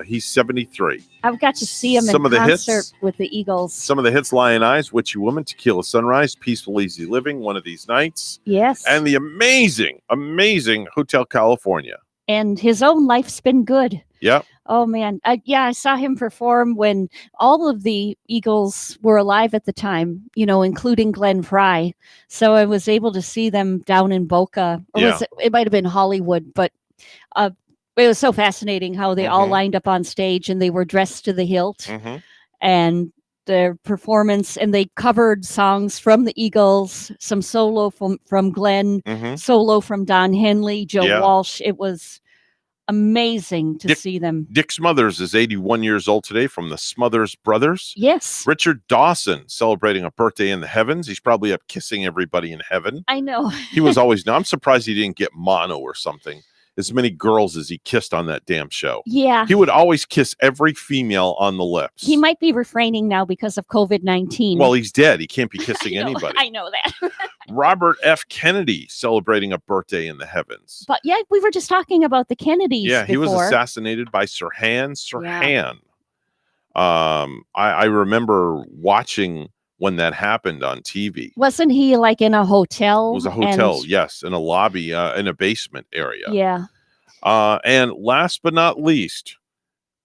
He's 73. I've got to see him Some in of the hits- concert with the Eagles. Some of the hits: Lion Eyes, Witchy Woman, Tequila Sunrise, Peaceful Easy Living, One of These Nights, Yes. and the amazing Hotel California. And his own life's been good. Yep. Oh man. I saw him perform when all of the Eagles were alive at the time, including Glenn Fry. So I was able to see them down in Boca. Or Yeah. it might have been Hollywood, but it was so fascinating how they all Mhm. lined up on stage and they were dressed to the hilt. Mhm. And their performance, and they covered songs from the Eagles, some solo from Glenn, Mhm. solo from Don Henley, Joe Yeah. Walsh. It was amazing to Dick- see them. Dick Smothers is 81 years old today from the Smothers Brothers. Yes, Richard Dawson celebrating a birthday in the heavens. He's probably up kissing everybody in heaven. I know. He was always. I'm surprised he didn't get mono or something. As many girls as he kissed on that damn show. Yeah. He would always kiss every female on the lips. He might be refraining now because of COVID-19. Well, he's dead. He can't be kissing anybody. I know that. Robert F. Kennedy celebrating a birthday in the heavens. But yeah, we were just talking about the Kennedys. Yeah, he was before. assassinated by Sirhan Sirhan. I remember watching when that happened on TV. Wasn't he like in a hotel? It was a hotel, and- yes, in a lobby, in a basement area. Yeah. And last but not least,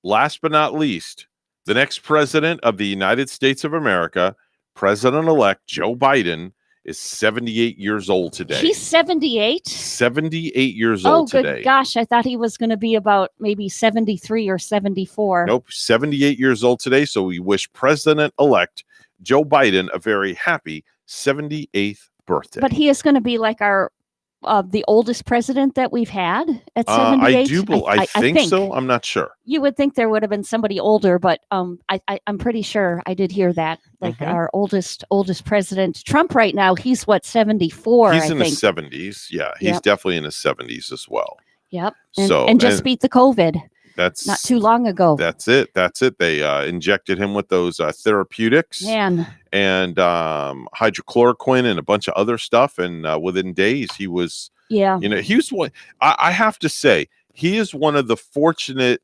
the next president of the United States of America, President-elect Joe Biden, is 78 years old today. He's 78. 78 years Oh, old good today. gosh. I thought he was going to be about maybe 73 or 74. Nope, 78 years old today. So we wish President-elect Joe Biden a very happy 78th birthday. But he is going to be like our the oldest president that we've had at 78. I think so. I'm not sure. You would think there would have been somebody older, but I'm pretty sure I did hear that. Like Mhm. our oldest president, Trump, right now, he's what, 74? He's I in think. his 70s. Yeah, he's Yep. definitely in his 70s as well. Yep. So- And just and- beat the COVID That's not too long ago. That's it. They injected him with those therapeutics Man. and hydrochloroquine and a bunch of other stuff. And within days, he was, Yeah. he was one. I have to say, he is one of the fortunate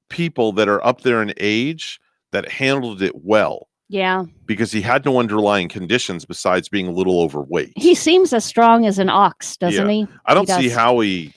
people that are up there in age that handled it well Yeah. because he had no underlying conditions besides being a little overweight. He seems as strong as an ox, doesn't Yeah. he? I don't see does. how I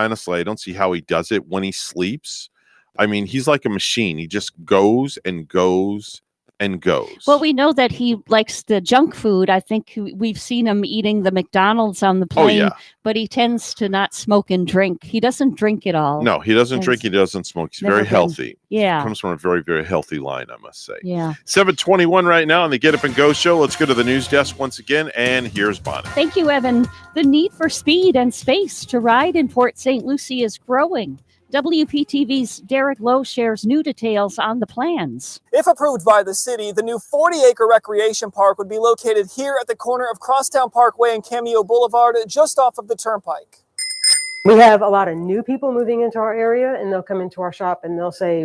honestly, I don't see how he does it when he sleeps. I mean, he's like a machine. He just goes and goes and goes. Well, we know that he likes the junk food. I think we've seen him eating the McDonald's on the Oh, plane, yeah. but he tends to not smoke and drink. He doesn't drink at all. No, he doesn't Has drink. He doesn't smoke. He's never very been. healthy. Yeah. Comes from a very, very healthy line, I must say. Yeah. 7:21 right now on the Get Up and Go show. Let's go to the news desk once again. And here's Bonnie. Thank you, Evan. The need for speed and space to ride in Port St. Lucie is growing. WPTV's Derek Lowe shares new details on the plans. If approved by the city, the new 40-acre recreation park would be located here at the corner of Crosstown Parkway and Cameo Boulevard, just off of the Turnpike. We have a lot of new people moving into our area, and they'll come into our shop and they'll say,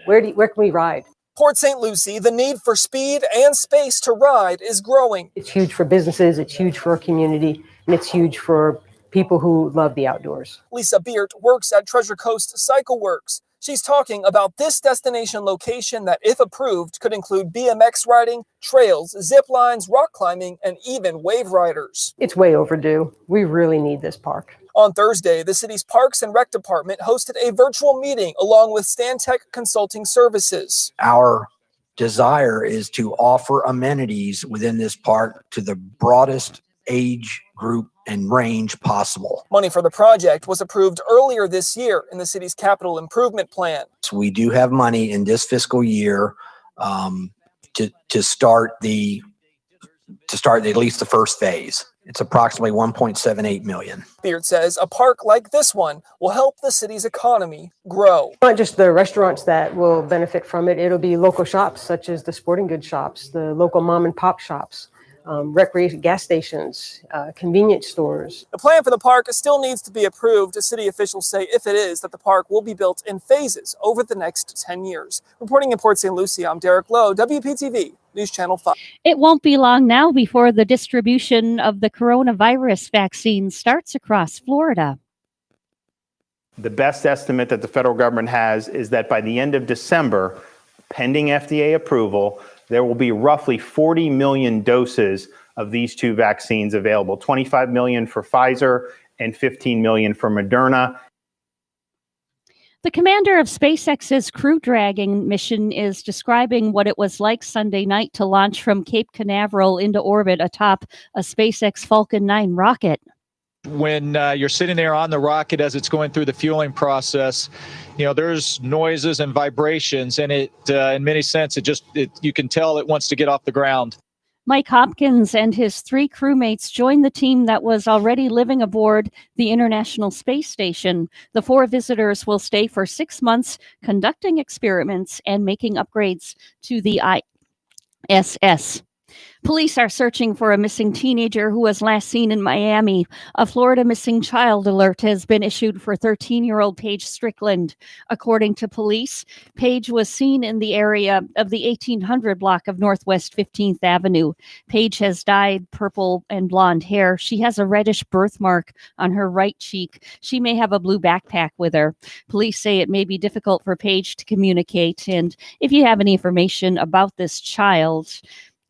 where can we ride? Port St. Lucie, the need for speed and space to ride is growing. It's huge for businesses, it's huge for our community, and it's huge for people who love the outdoors. Lisa Beert works at Treasure Coast Cycle Works. She's talking about this destination location that, if approved, could include BMX riding, trails, zip lines, rock climbing, and even wave riders. It's way overdue. We really need this park. On Thursday, the city's Parks and Rec Department hosted a virtual meeting along with Stantec Consulting Services. Our desire is to offer amenities within this park to the broadest age group and range possible. Money for the project was approved earlier this year in the city's capital improvement plan. So we do have money in this fiscal year to start at least the first phase. It's approximately 1.78 million. Beard says a park like this one will help the city's economy grow. Not just the restaurants that will benefit from it, it'll be local shops such as the sporting goods shops, the local mom and pop shops, recreation gas stations, convenience stores. The plan for the park still needs to be approved. City officials say if it is, that the park will be built in phases over the next 10 years. Reporting in Port St. Lucie, I'm Derek Lowe, WPTV, News Channel 5. It won't be long now before the distribution of the coronavirus vaccine starts across Florida. The best estimate that the federal government has is that by the end of December, pending FDA approval, there will be roughly 40 million doses of these two vaccines available, 25 million for Pfizer and 15 million for Moderna. The commander of SpaceX's Crew Dragon mission is describing what it was like Sunday night to launch from Cape Canaveral into orbit atop a SpaceX Falcon 9 rocket. When you're sitting there on the rocket as it's going through the fueling process, there's noises and vibrations, and it, in many sense, you can tell it wants to get off the ground. Mike Hopkins and his 3 crewmates joined the team that was already living aboard the International Space Station. The 4 visitors will stay for 6 months, conducting experiments and making upgrades to the ISS. Police are searching for a missing teenager who was last seen in Miami. A Florida missing child alert has been issued for 13-year-old Paige Strickland. According to police, Paige was seen in the area of the 1800 block of Northwest 15th Avenue. Paige has dyed purple and blonde hair. She has a reddish birthmark on her right cheek. She may have a blue backpack with her. Police say it may be difficult for Paige to communicate, and if you have any information about this child,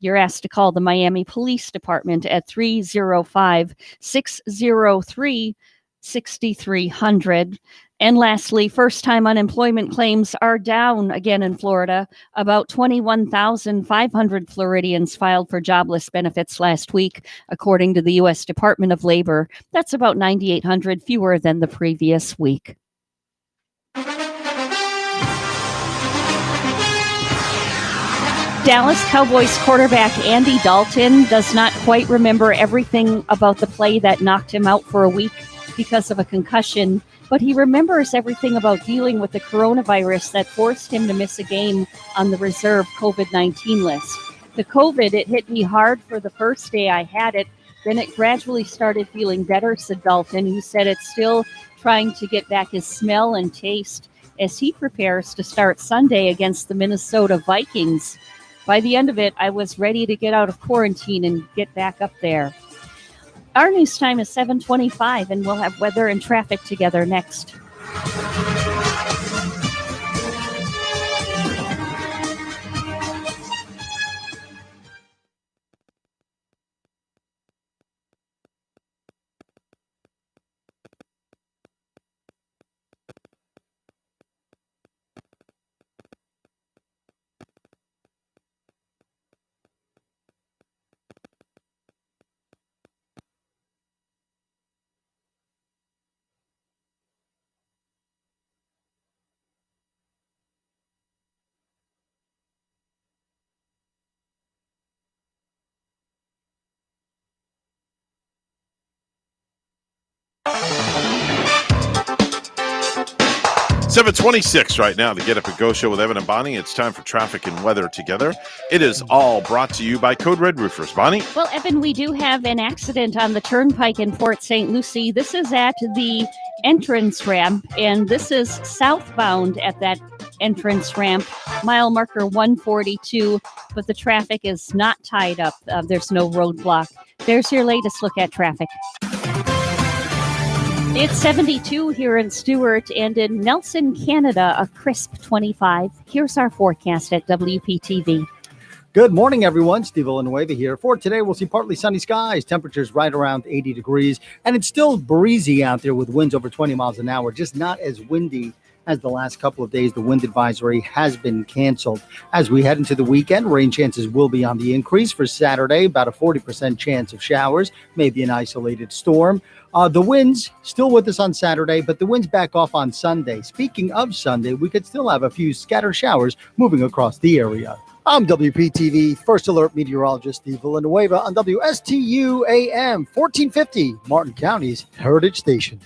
you're asked to call the Miami Police Department at 305-603-6300. And lastly, first-time unemployment claims are down again in Florida. About 21,500 Floridians filed for jobless benefits last week, according to the U.S. Department of Labor. That's about 9,800 fewer than the previous week. Dallas Cowboys quarterback Andy Dalton does not quite remember everything about the play that knocked him out for a week because of a concussion, but he remembers everything about dealing with the coronavirus that forced him to miss a game on the reserve COVID-19 list. The COVID, it hit me hard for the first day I had it, then it gradually started feeling better, said Dalton, who said it's still trying to get back his smell and taste as he prepares to start Sunday against the Minnesota Vikings. By the end of it, I was ready to get out of quarantine and get back up there. Our news time is 7:25, and we'll have weather and traffic together next. 7:26 right now, the Get Up and Go show with Evan and Bonnie. It's time for traffic and weather together. It is all brought to you by Code Red Roofers. Bonnie? Well, Evan, we do have an accident on the turnpike in Port St. Lucie. This is at the entrance ramp, and this is southbound at that entrance ramp, mile marker 142, but the traffic is not tied up. There's no roadblock. There's your latest look at traffic. It's 72 here in Stewart, and in Nelson, Canada, a crisp 25. Here's our forecast at WPTV. Good morning, everyone. Steve Villanueva here. For today, we'll see partly sunny skies, temperatures right around 80 degrees, and it's still breezy out there with winds over 20 miles an hour, just not as windy as the last couple of days. The wind advisory has been canceled. As we head into the weekend, rain chances will be on the increase. For Saturday, about a 40% chance of showers, maybe an isolated storm. The winds still with us on Saturday, but the winds back off on Sunday. Speaking of Sunday, we could still have a few scattered showers moving across the area. I'm WPTV First Alert Meteorologist Steve Villanueva on WSTU AM 1450, Martin County's Heritage Station.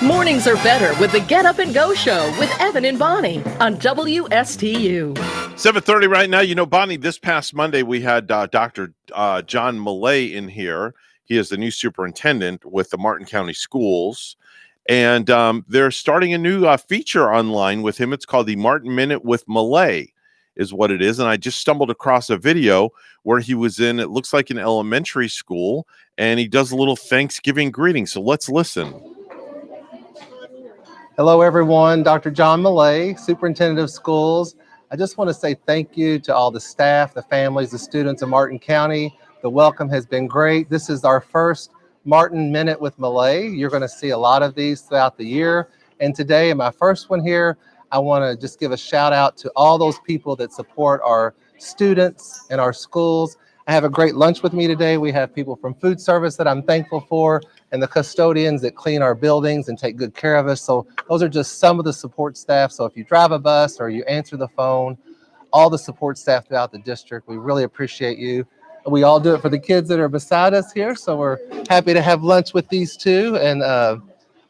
Mornings are better with the Get Up and Go show with Evan and Bonnie on WSTU. 7:30 right now. You know, Bonnie, this past Monday we had Dr. John Millay in here. He is the new superintendent with the Martin County Schools. And they're starting a new feature online with him. It's called the Martin Minute with Millay is what it is. And I just stumbled across a video where he was in, it looks like an elementary school, and he does a little Thanksgiving greeting. So let's listen. Hello, everyone. Dr. John Millay, Superintendent of Schools. I just want to say thank you to all the staff, the families, the students of Martin County. The welcome has been great. This is our first Martin Minute with Millay. You're going to see a lot of these throughout the year. And today, in my first one here, I want to just give a shout out to all those people that support our students and our schools. I have a great lunch with me today. We have people from food service that I'm thankful for, and the custodians that clean our buildings and take good care of us. So those are just some of the support staff. So if you drive a bus or you answer the phone, all the support staff throughout the district, we really appreciate you. We all do it for the kids that are beside us here. So we're happy to have lunch with these two and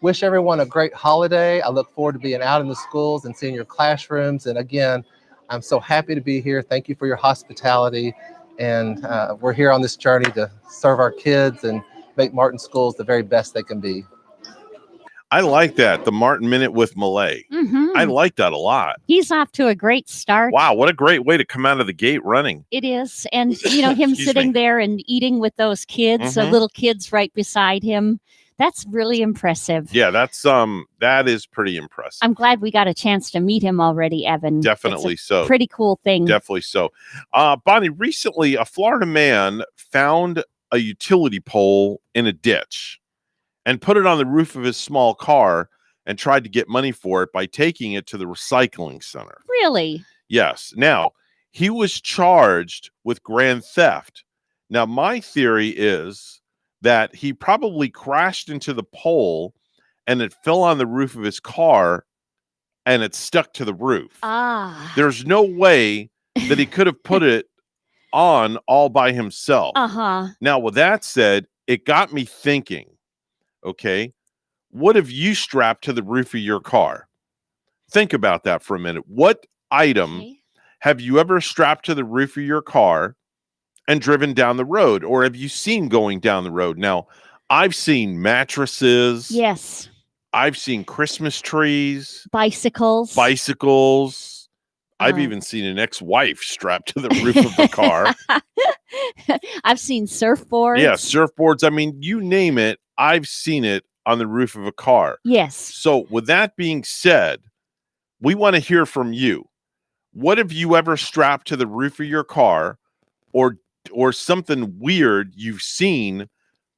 wish everyone a great holiday. I look forward to being out in the schools and seeing your classrooms. And again, I'm so happy to be here. Thank you for your hospitality. And we're here on this journey to serve our kids and make Martin Schools the very best they can be. I like that. The Martin Minute with Malay. I like that a lot. He's off to a great start. Wow, what a great way to come out of the gate running. It is. And, him Excuse sitting me. there and eating with those kids, the Mhm. little kids right beside him. That's really impressive. Yeah, that is pretty impressive. I'm glad we got a chance to meet him already, Evan. Definitely It's a so. Pretty cool thing. Definitely so. Bonnie, recently a Florida man found a utility pole in a ditch and put it on the roof of his small car and tried to get money for it by taking it to the recycling center. Really? Yes. Now, he was charged with grand theft. Now, my theory is that he probably crashed into the pole and it fell on the roof of his car and it stuck to the roof. Ah. There's no way that he could have put it on all by himself. Uh-huh. Now, with that said, it got me thinking, okay, what have you strapped to the roof of your car? Think about that for a minute. What item have you ever strapped to the roof of your car and driven down the road, or have you seen going down the road? Now, I've seen mattresses. Yes. I've seen Christmas trees, Bicycles. I've even seen an ex-wife strapped to the roof of the car. I've seen surfboards. Yeah, surfboards. I mean, you name it, I've seen it on the roof of a car. Yes. So with that being said, we want to hear from you. What have you ever strapped to the roof of your car or something weird you've seen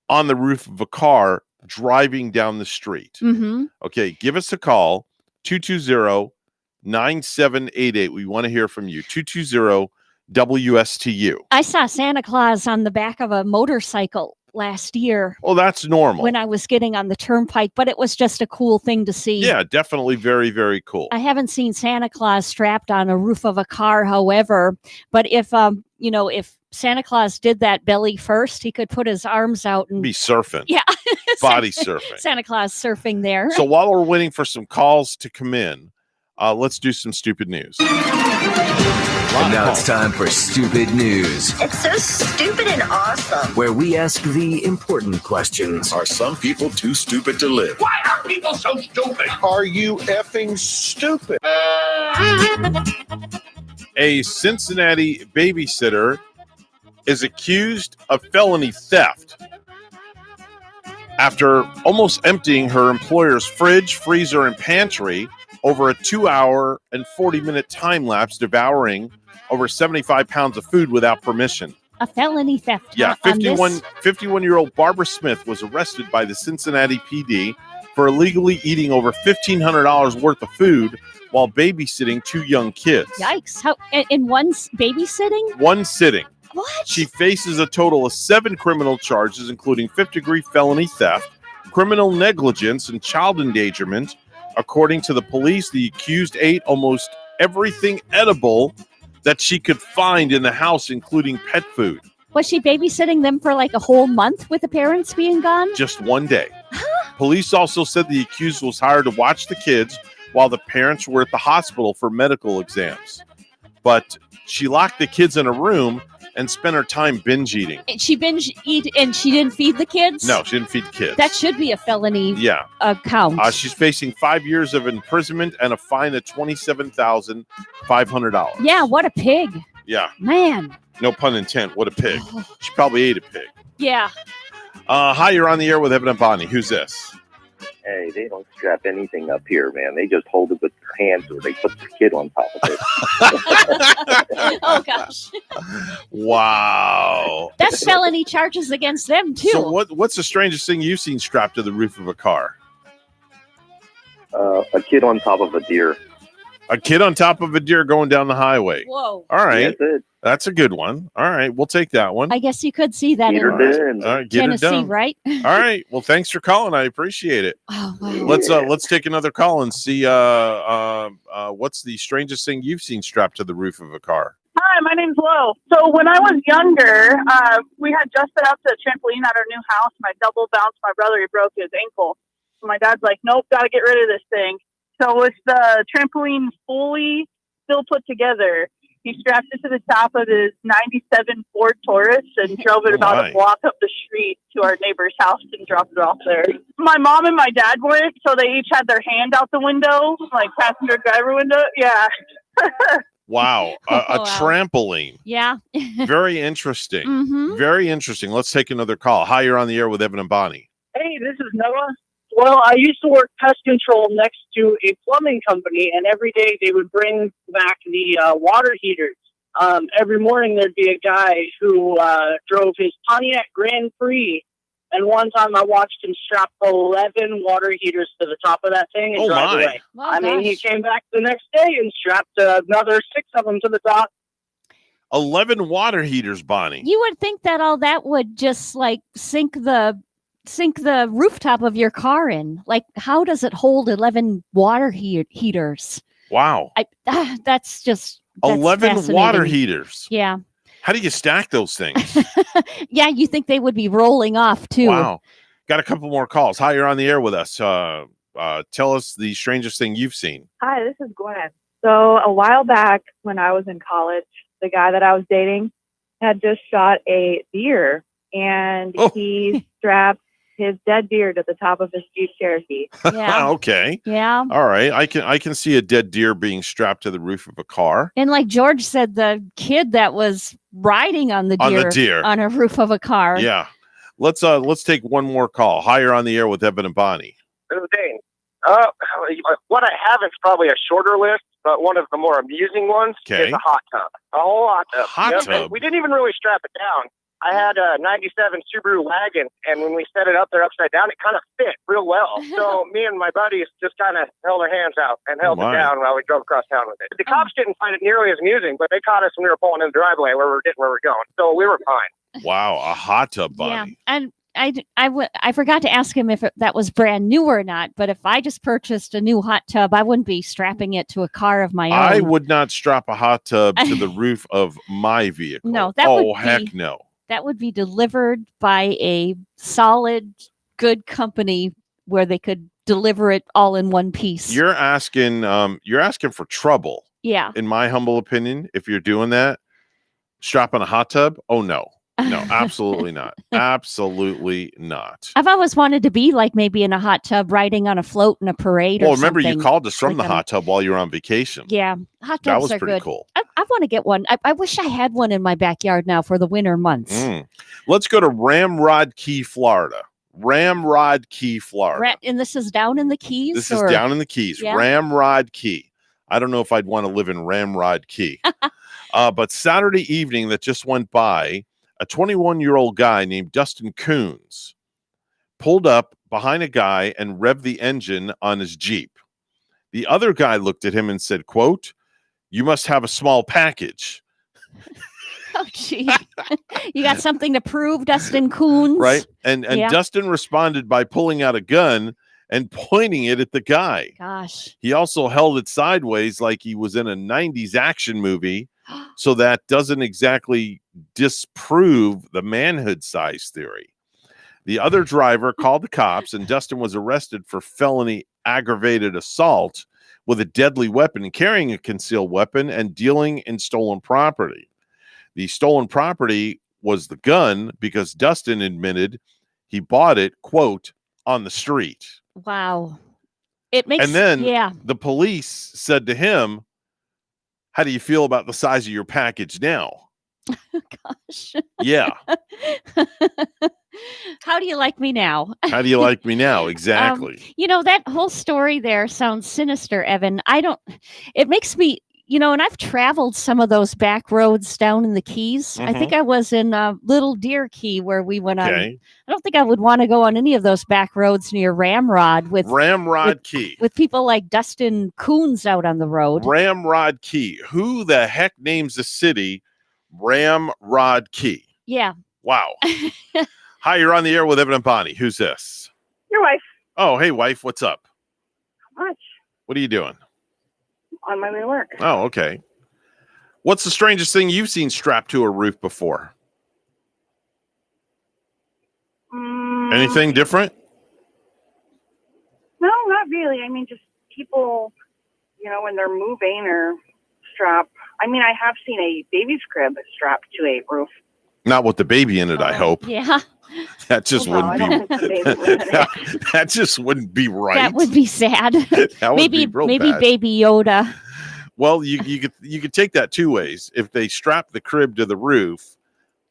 on the roof of a car driving down the street? Mm-hmm. Okay, give us a call, 220-9788. We want to hear from you. 220-WSTU. I saw Santa Claus on the back of a motorcycle last year Oh, that's normal. when I was getting on the turnpike, but it was just a cool thing to see. Yeah, definitely very, very cool. I haven't seen Santa Claus strapped on a roof of a car, however, but if Santa Claus did that belly first, he could put his arms out and Be surfing. yeah, Body surfing. Santa Claus surfing there. So while we're waiting for some calls to come in, let's do some stupid news. And now it's time for Stupid News, It's so stupid and awesome. where we ask the important questions. Are some people too stupid to live? Why are people so stupid? Are you effing stupid? A Cincinnati babysitter is accused of felony theft after almost emptying her employer's fridge, freezer, and pantry over a 2-hour and 40-minute time lapse, devouring over 75 pounds of food without permission. A felony theft. Yeah, on this? 51-year-old Barbara Smith was arrested by the Cincinnati PD for illegally eating over $1,500 worth of food while babysitting 2 young kids. Yikes! How in one babysitting? One sitting. What? She faces a total of 7 criminal charges, including 5th-degree felony theft, criminal negligence, and child endangerment. According to the police, the accused ate almost everything edible that she could find in the house, including pet food. Was she babysitting them for like a whole month with the parents being gone? Just one day. Police also said the accused was hired to watch the kids while the parents were at the hospital for medical exams. But she locked the kids in a room and spent her time binge eating. And she binge eat and she didn't feed the kids? No, she didn't feed the kids. That should be a felony Yeah. count. She's facing 5 years of imprisonment and a fine of $27,500. Yeah, what a pig. Yeah. Man. No pun intended. What a pig. She probably ate a pig. Yeah. Hi, you're on the air with Evan and Bonnie. Who's this? Hey, they don't strap anything up here, man. They just hold it with their hands or they put their kid on top of it. Oh, gosh. Wow. That's felony charges against them, too. So what's the strangest thing you've seen strapped to the roof of a car? A kid on top of a deer. A kid on top of a deer going down the highway. Whoa. All right. That's it. That's a good one. All right. We'll take that one. I guess you could see that Get her in done. All right, get her Tennessee, done. right? All right. Well, thanks for calling. I appreciate it. Oh, wow. Let's take another call and see what's the strangest thing you've seen strapped to the roof of a car. Hi, my name's Lo. So when I was younger, we had just set up to a trampoline at our new house, and I double bounced my brother. He broke his ankle. So my dad's like, nope, got to get rid of this thing. So with the trampoline fully still put together, he strapped it to the top of his 97 Ford Taurus and drove it about a block up the street to our neighbor's house and dropped it off there. My mom and my dad went, so they each had their hand out the window, like passenger driver window. Yeah. Wow. A Wow. trampoline. Yeah. Very interesting. Mhm. Very interesting. Let's take another call. Hi, you're on the air with Evan and Bonnie. Hey, this is Noah. Well, I used to work pest control next to a plumbing company, and every day they would bring back the water heaters. Every morning there'd be a guy who drove his Pontiac Grand Prix, and one time I watched him strap 11 water heaters to the top of that thing and Oh, drive my. away. Well, I mean, he gosh. came back the next day and strapped another 6 of them to the top. 11 water heaters, Bonnie. You would think that all that would just like sink the rooftop of your car in. Like, how does it hold 11 water heaters? Wow. That's 11 water fascinating. heaters. Yeah. How do you stack those things? Yeah, you think they would be rolling off too. Wow. Got a couple more calls. Hi, you're on the air with us. Tell us the strangest thing you've seen. Hi, this is Gwen. So a while back when I was in college, the guy that I was dating had just shot a deer, and he strapped his dead deer to the top of his Jeep Cherokee. Yeah. Okay. Yeah. All right. I can see a dead deer being strapped to the roof of a car. And like George said, the kid that was riding on the deer on a roof of a car. Yeah. Let's take one more call. Hi, you're on the air with Evan and Bonnie. This is Dane. What I have is probably a shorter list, but one of the more amusing ones Okay. is a hot tub. A whole hot tub. Hot And tub? we didn't even really strap it down. I had a 97 Subaru wagon, and when we set it up there upside down, it kind of fit real well. So me and my buddies just kind of held our hands out and held it my. down while we drove across town with it. The cops didn't find it nearly as amusing, but they caught us when we were pulling in the driveway where we were getting where we were going. So we were fine. Wow, a hot tub, Yeah. Bonnie. And I forgot to ask him if that was brand new or not, but if I just purchased a new hot tub, I wouldn't be strapping it to a car of my own. I would not strap a hot tub to the roof of my vehicle. No, that would heck be- no. That would be delivered by a solid, good company where they could deliver it all in one piece. You're asking for trouble. Yeah. In my humble opinion, if you're doing that, strapping a hot tub, oh no. No, absolutely not. Absolutely not. I've always wanted to be like maybe in a hot tub riding on a float in a parade Well, or remember something. you called us from Like the hot tub while you were on vacation. Yeah, hot tubs That was are pretty good. cool. I want to get one. I wish I had one in my backyard now for the winter months. Let's go to Ramrod Key, Florida. Ramrod Key, Florida. And this is down in the Keys? This or- is down in the Keys. Yeah. Ramrod Key. I don't know if I'd want to live in Ramrod Key. But Saturday evening that just went by, a 21-year-old guy named Dustin Coons pulled up behind a guy and revved the engine on his Jeep. The other guy looked at him and said, quote, "You must have a small package." Oh, gee. You got something to prove, Dustin Coons? Right? And Yeah. Dustin responded by pulling out a gun and pointing it at the guy. Gosh. He also held it sideways like he was in a 90s action movie. So that doesn't exactly disprove the manhood size theory. The other driver called the cops, and Dustin was arrested for felony aggravated assault with a deadly weapon, carrying a concealed weapon, and dealing in stolen property. The stolen property was the gun because Dustin admitted he bought it, quote, on the street. Wow. It makes And then yeah. the police said to him, "How do you feel about the size of your package now?" Gosh. Yeah. How do you like me now? How do you like me now? Exactly. You know, that whole story there sounds sinister, Evan. It makes me, and I've traveled some of those back roads down in the Keys. I think I was in Little Deer Key where we went on. Okay. I don't think I would want to go on any of those back roads near Ramrod with Ramrod Key. with people like Dustin Coons out on the road. Ramrod Key. Who the heck names the city Ramrod Key? Yeah. Wow. Hi, you're on the air with Evan and Bonnie. Who's this? Your wife. Oh, hey, wife. What's up? Much What are you doing? on my way to work. Oh, okay. What's the strangest thing you've seen strapped to a roof before? Anything different? No, not really. I mean, just people, when they're moving or strap. I mean, I have seen a baby's crib strapped to a roof. Not with the baby in it, I hope. Yeah. That just wouldn't be. That just wouldn't be right. That would be sad. That would be real maybe bad. Baby Yoda. Well, you could take that two ways. If they strap the crib to the roof,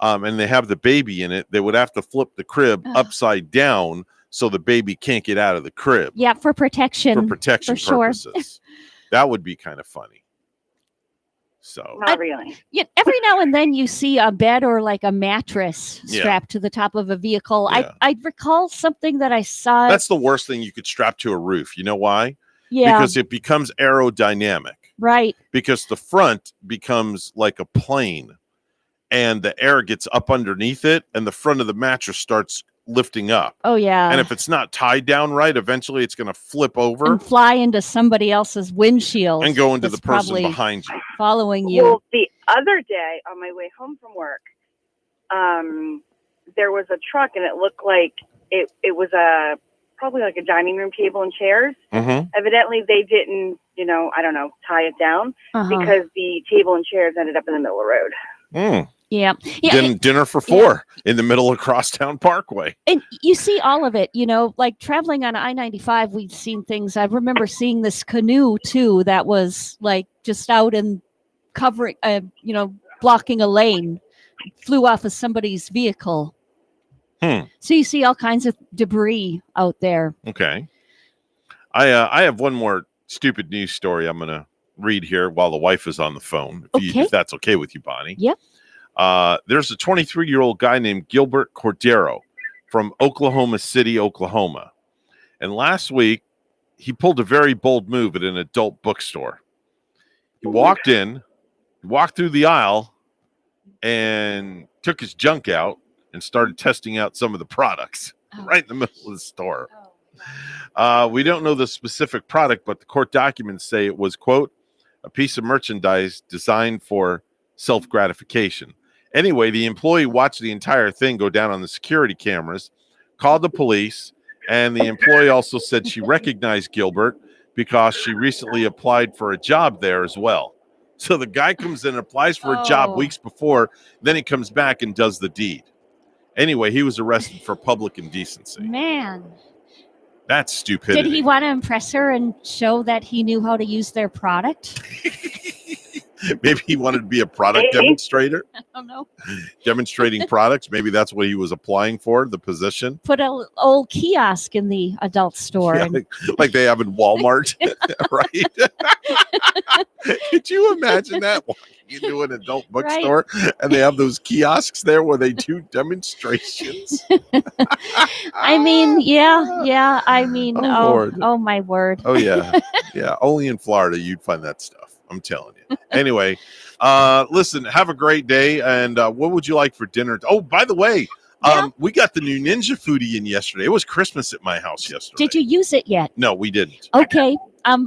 and they have the baby in it, they would have to flip the crib upside down so the baby can't get out of the crib. Yeah, for protection. For protection for sure. purposes. That would be kind of funny. So not really. Yeah, every now and then you see a bed or like a mattress Yeah. strapped to the top of a vehicle. Yeah. I recall something that I saw. that's the worst thing you could strap to a roof. You know why? Yeah. Because it becomes aerodynamic. Right. Because the front becomes like a plane and the air gets up underneath it and the front of the mattress starts lifting up. Oh yeah. And if it's not tied down right, eventually it's going to flip over and fly into somebody else's windshield and go into that's the person probably behind you. following you. Well, the other day on my way home from work, there was a truck and it looked like it was probably like a dining room table and chairs. Mm-hmm. Evidently, they didn't, I don't know, tie it down because the table and chairs ended up in the middle of the road. Mm. Yeah. Yeah. Dinner for four in the middle of Crosstown Parkway. And you see all of it, like traveling on I-95, we've seen things. I remember seeing this canoe too that was like just out and covering, blocking a lane, flew off of somebody's vehicle. So you see all kinds of debris out there. Okay. I have one more stupid news story I'm going to read here while the wife is on the phone, if that's okay with you, Bonnie. Yep. There's a 23-year-old guy named Gilbert Cordero from Oklahoma City, Oklahoma. And last week, he pulled a very bold move at an adult bookstore. He walked in, walked through the aisle, and took his junk out and started testing out some of the products right in the middle of the store. We don't know the specific product, but the court documents say it was, quote, a piece of merchandise designed for self-gratification. Anyway, the employee watched the entire thing go down on the security cameras, called the police, and the employee also said she recognized Gilbert because she recently applied for a job there as well. So the guy comes in and applies for a job weeks before, then he comes back and does the deed. Anyway, he was arrested for public indecency. Man. That's stupidity. Did he want to impress her and show that he knew how to use their product? Maybe he wanted to be a product demonstrator. I don't know. Demonstrating products. Maybe that's what he was applying for, the position. Put an old kiosk in the adult store. Yeah, like they have in Walmart, right? Could you imagine that? You do an adult bookstore and they have those kiosks there where they do demonstrations. I mean, yeah. I mean, Lord. oh my word. Oh yeah. Yeah. Only in Florida you'd find that stuff. I'm telling you. Anyway, listen, have a great day. And what would you like for dinner? Oh, by the way, we got the new Ninja Foodie in yesterday. It was Christmas at my house yesterday. Did you use it yet? No, we didn't. Okay.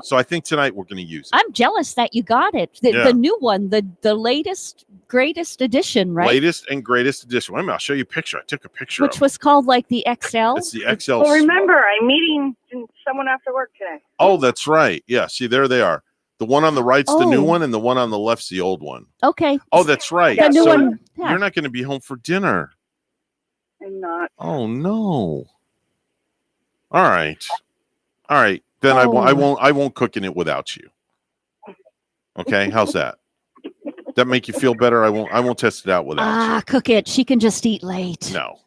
So I think tonight we're going to use it. I'm jealous that you got it. The new one, the latest, greatest edition, right? Latest and greatest edition. Wait a minute, I'll show you a picture. I took a picture Which of was called like the XL. It's the XL. Well, remember, I'm meeting someone after work today. Oh, that's right. Yeah, see, there they are. The one on the right's the new Oh. one, and the one on the left's the old one. Okay. Oh, that's right. The new So one. Yeah. You're not going to be home for dinner. I'm not. Oh no. All right. Then I won't cook in it without you. Okay, how's that? That make you feel better? I won't test it out without you. Cook it. She can just eat late. No.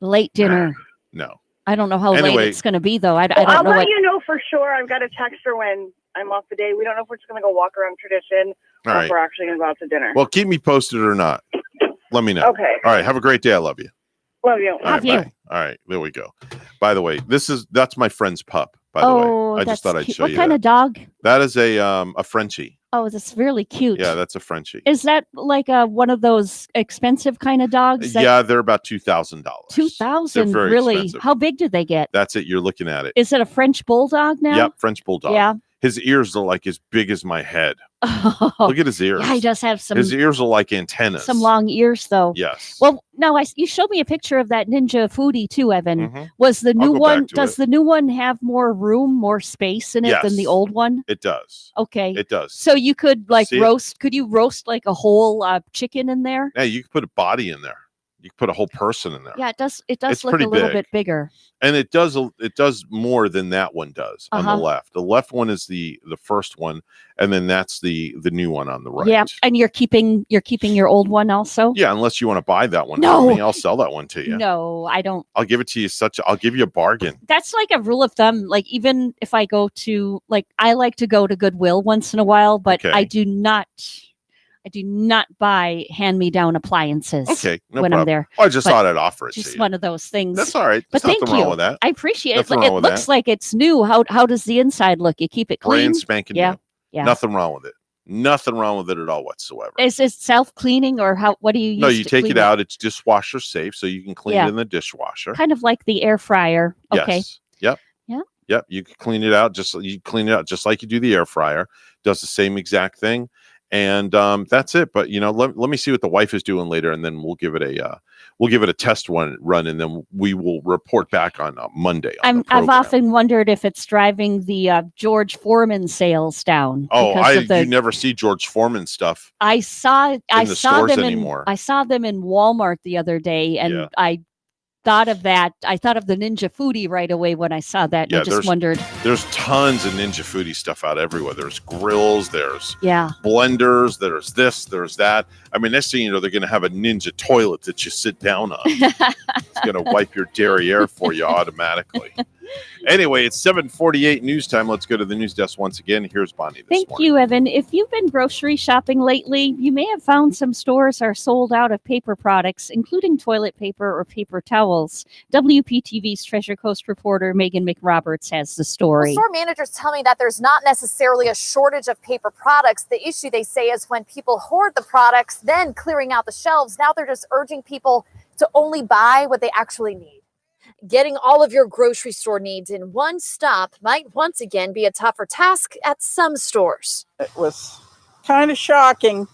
Late dinner. No. I don't know how Anyway. late it's going to be, though. I Well, don't I'll know let what. you know for sure. I've got a text her when I'm off the day. We don't know if we're just going to go walk around tradition All or right. if we're actually going to go out to dinner. Well, keep me posted or not. Let me know. Okay. All right. Have a great day. I love you. Love you. All right, bye. All right. There we go. By the way, that's my friend's pup. By the way, I just thought I'd cute. show What you. kind that. of dog? That is a Frenchie. Oh, that's really cute. Yeah, that's a Frenchie. Is that like one of those expensive kind of dogs? Yeah, they're about $2,000. $2,000. They're very Really? expensive. How big do they get? That's it. You're looking at it. Is it a French bulldog now? Yep, French bulldog. Yeah. His ears are like as big as my head. Look at his ears. Yeah, he does have some. His ears are like antennas. Some long ears, though. Yes. Well, no, you showed me a picture of that Ninja Foodie too, Evan. Mhm. Was the new go one? back to Does it. the new one have more room, more space in it than the Yes. old one? It does. Okay. It does. So you could like See it? roast. Could you roast like a whole chicken in there? Yeah, you can put a body in there. You can put a whole person in there. Yeah, it does. It does It's look pretty a little big. bit bigger. And it does more than that one does on the Uh-huh. left. The left one is the first one, and then that's the new one on the right. Yeah, and you're keeping your old one also. Yeah, unless you want to buy that one No. from me, I'll sell that one to you. No, I don't. I'll give it to you I'll give you a bargain. That's like a rule of thumb. Like even if I go to I like to go to Goodwill once in a while, but Okay. I do not buy hand-me-down appliances. Okay, no when problem. I'm there. Well, I just But thought I'd offer it to Just you. one of those things. That's all right. But There's thank nothing you. wrong with that. I appreciate it. Nothing It wrong with looks that. like it's new. How does the inside look? You keep it clean. Brand spanking Yeah. new. Yeah. Nothing wrong with it. Nothing wrong with it at all whatsoever. Is it self-cleaning or what do you use? No, you to take clean it out. It's dishwasher safe, so you can clean Yeah. it in the dishwasher. Kind of like the air fryer. Okay. Yes. Yep. Yeah. Yep. You can clean it out just like you do the air fryer. Does the same exact thing, and that's it. But let me see what the wife is doing later, and then we'll give it a test run, and then we will report back on Monday. I've often wondered if it's driving the George Foreman sales down. Oh, because of you never see George Foreman stuff. I saw the stores them anymore. I saw them in Walmart the other day, and Yeah. I thought of that. I thought of the Ninja Foodie right away when I saw that. And I just wondered. There's tons of Ninja Foodie stuff out everywhere. There's grills, there's Yeah. blenders, there's this, there's that. I mean, next thing you know, they're going to have a Ninja toilet that you sit down on. It's going to wipe your derriere for you automatically. Anyway, it's 7:48 news time. Let's go to the news desk once again. Here's Bonnie this Thank you, Evan. If you've been grocery shopping lately, you may have found some stores are sold out of paper products, including toilet paper or paper towels. WPTV's Treasure Coast reporter Megan McRoberts has the story. Store managers tell me that there's not necessarily a shortage of paper products. The issue, they say, is when people hoard the products, then clearing out the shelves. Now they're just urging people to only buy what they actually need. Getting all of your grocery store needs in one stop might once again be a tougher task at some stores. It was kind of shocking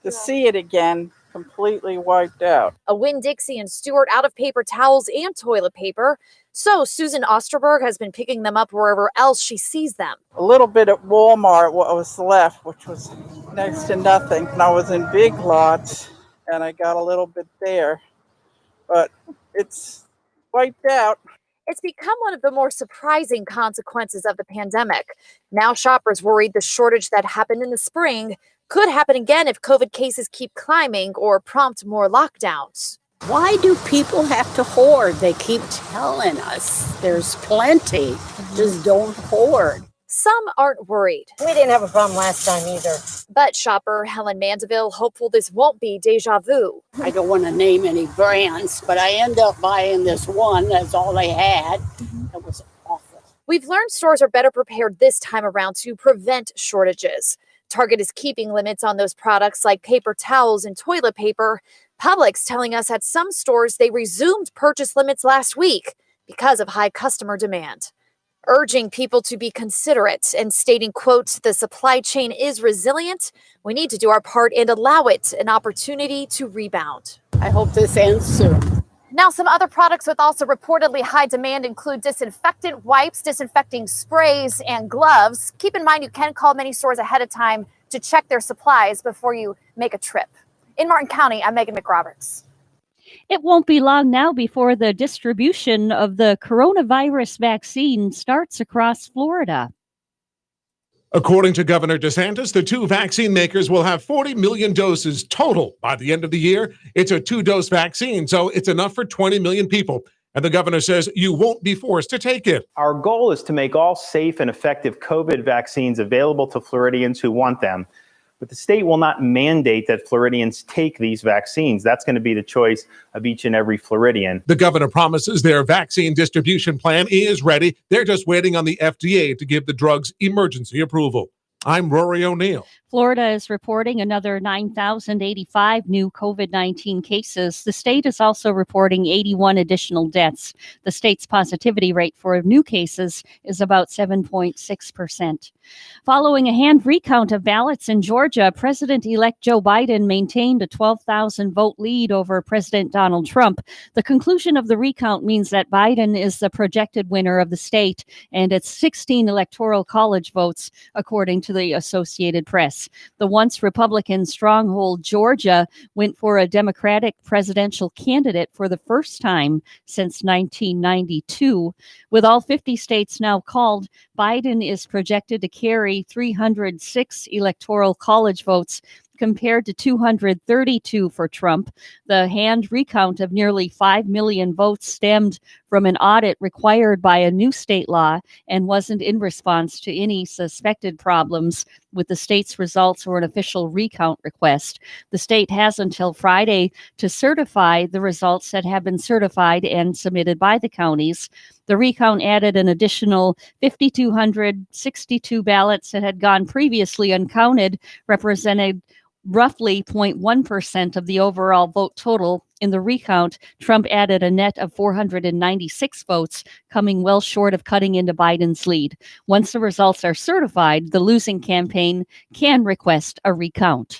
to see it again, completely wiped out. A Winn-Dixie and Stewart out of paper towels and toilet paper. So Susan Osterberg has been picking them up wherever else she sees them. A little bit at Walmart, what was left, which was next to nothing. And I was in Big Lots, and I got a little bit there. But it's wiped out. It's become one of the more surprising consequences of the pandemic. Now shoppers worried the shortage that happened in the spring could happen again if COVID cases keep climbing or prompt more lockdowns. Why do people have to hoard? They keep telling us there's plenty. Just don't hoard. Some aren't worried. We didn't have a problem last time either. But shopper Helen Mandeville hopeful this won't be deja vu. I don't want to name any brands, but I end up buying this one. That's all they had. It was awful. We've learned stores are better prepared this time around to prevent shortages. Target is keeping limits on those products like paper towels and toilet paper. Publix telling us at some stores they resumed purchase limits last week because of high customer demand. Urging people to be considerate and stating, quote, the supply chain is resilient. We need to do our part and allow it an opportunity to rebound. I hope this ends soon. Now, some other products with also reportedly high demand include disinfectant wipes, disinfecting sprays, and gloves. Keep in mind, you can call many stores ahead of time to check their supplies before you make a trip. In Martin County, I'm Megan McRoberts. It won't be long now before the distribution of the coronavirus vaccine starts across Florida. According to Governor DeSantis, the two vaccine makers will have 40 million doses total by the end of the year. It's a 2-dose vaccine, so it's enough for 20 million people. And the governor says you won't be forced to take it. Our goal is to make all safe and effective COVID vaccines available to Floridians who want them. But the state will not mandate that Floridians take these vaccines. That's going to be the choice of each and every Floridian. The governor promises their vaccine distribution plan is ready. They're just waiting on the FDA to give the drugs emergency approval. I'm Rory O'Neill. Florida is reporting another 9,085 new COVID-19 cases. The state is also reporting 81 additional deaths. The state's positivity rate for new cases is about 7.6%. Following a hand recount of ballots in Georgia, President-elect Joe Biden maintained a 12,000 vote lead over President Donald Trump. The conclusion of the recount means that Biden is the projected winner of the state and its 16 electoral college votes, according to the Associated Press. The once Republican stronghold Georgia went for a Democratic presidential candidate for the first time since 1992. With all 50 states now called, Biden is projected to carry 306 electoral college votes compared to 232 for Trump. The hand recount of nearly 5 million votes stemmed from an audit required by a new state law and wasn't in response to any suspected problems with the state's results or an official recount request. The state has until Friday to certify the results that have been certified and submitted by the counties. The recount added an additional 5,262 ballots that had gone previously uncounted, represented roughly 0.1% of the overall vote total. In the recount, Trump added a net of 496 votes, coming well short of cutting into Biden's lead. Once the results are certified, the losing campaign can request a recount.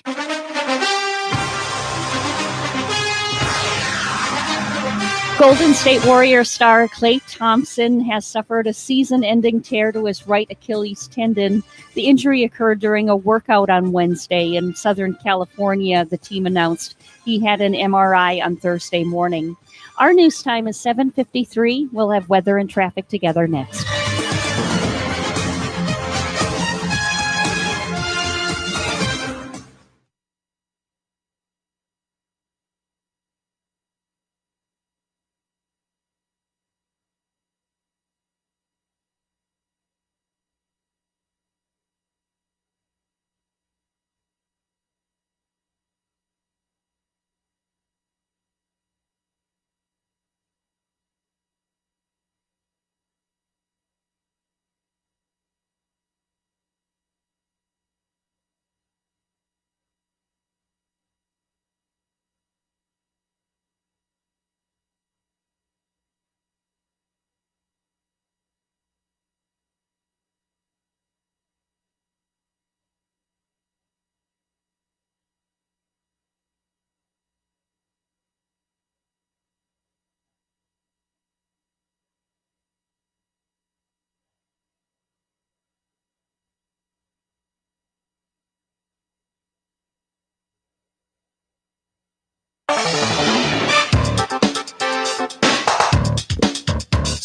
Golden State Warriors star Klay Thompson has suffered a season-ending tear to his right Achilles tendon. The injury occurred during a workout on Wednesday in Southern California, the team announced. He had an MRI on Thursday morning. Our news time is 7:53. We'll have weather and traffic together next.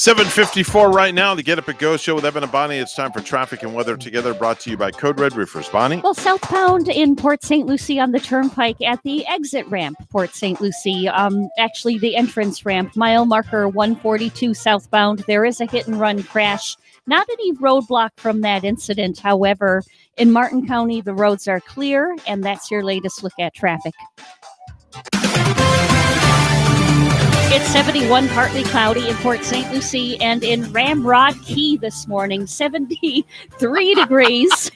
$7:54 right now, the Get Up and Go show with Evan and Bonnie. It's time for traffic and weather together, brought to you by Code Red Roofers. Bonnie? Well, southbound in Port St. Lucie on the Turnpike at the exit ramp, Port St. Lucie, actually the entrance ramp, mile marker 142 southbound. There is a hit and run crash. Not any roadblock from that incident. However, in Martin County, the roads are clear, and that's your latest look at traffic. It's 71, partly cloudy in Port St. Lucie, and in Ramrod Key this morning, 73 degrees.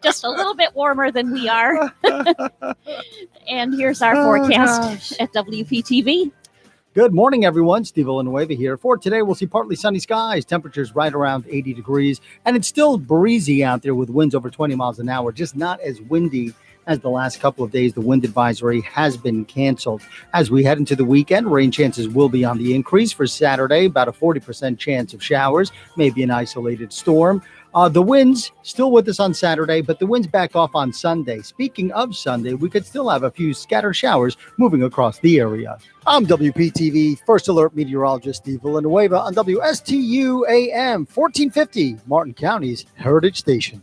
Just a little bit warmer than we are. And here's our forecast at WPTV. Good morning, everyone. Steve Villanueva here. For today, we'll see partly sunny skies, temperatures right around 80 degrees, and it's still breezy out there with winds over 20 miles an hour, just not as windy as the last couple of days. The wind advisory has been canceled. As we head into the weekend, rain chances will be on the increase. For Saturday, about a 40% chance of showers, maybe an isolated storm. The winds still with us on Saturday, but the winds back off on Sunday. Speaking of Sunday, we could still have a few scattered showers moving across the area. I'm WPTV First Alert Meteorologist Steve Villanueva on WSTU AM 1450, Martin County's Heritage Station.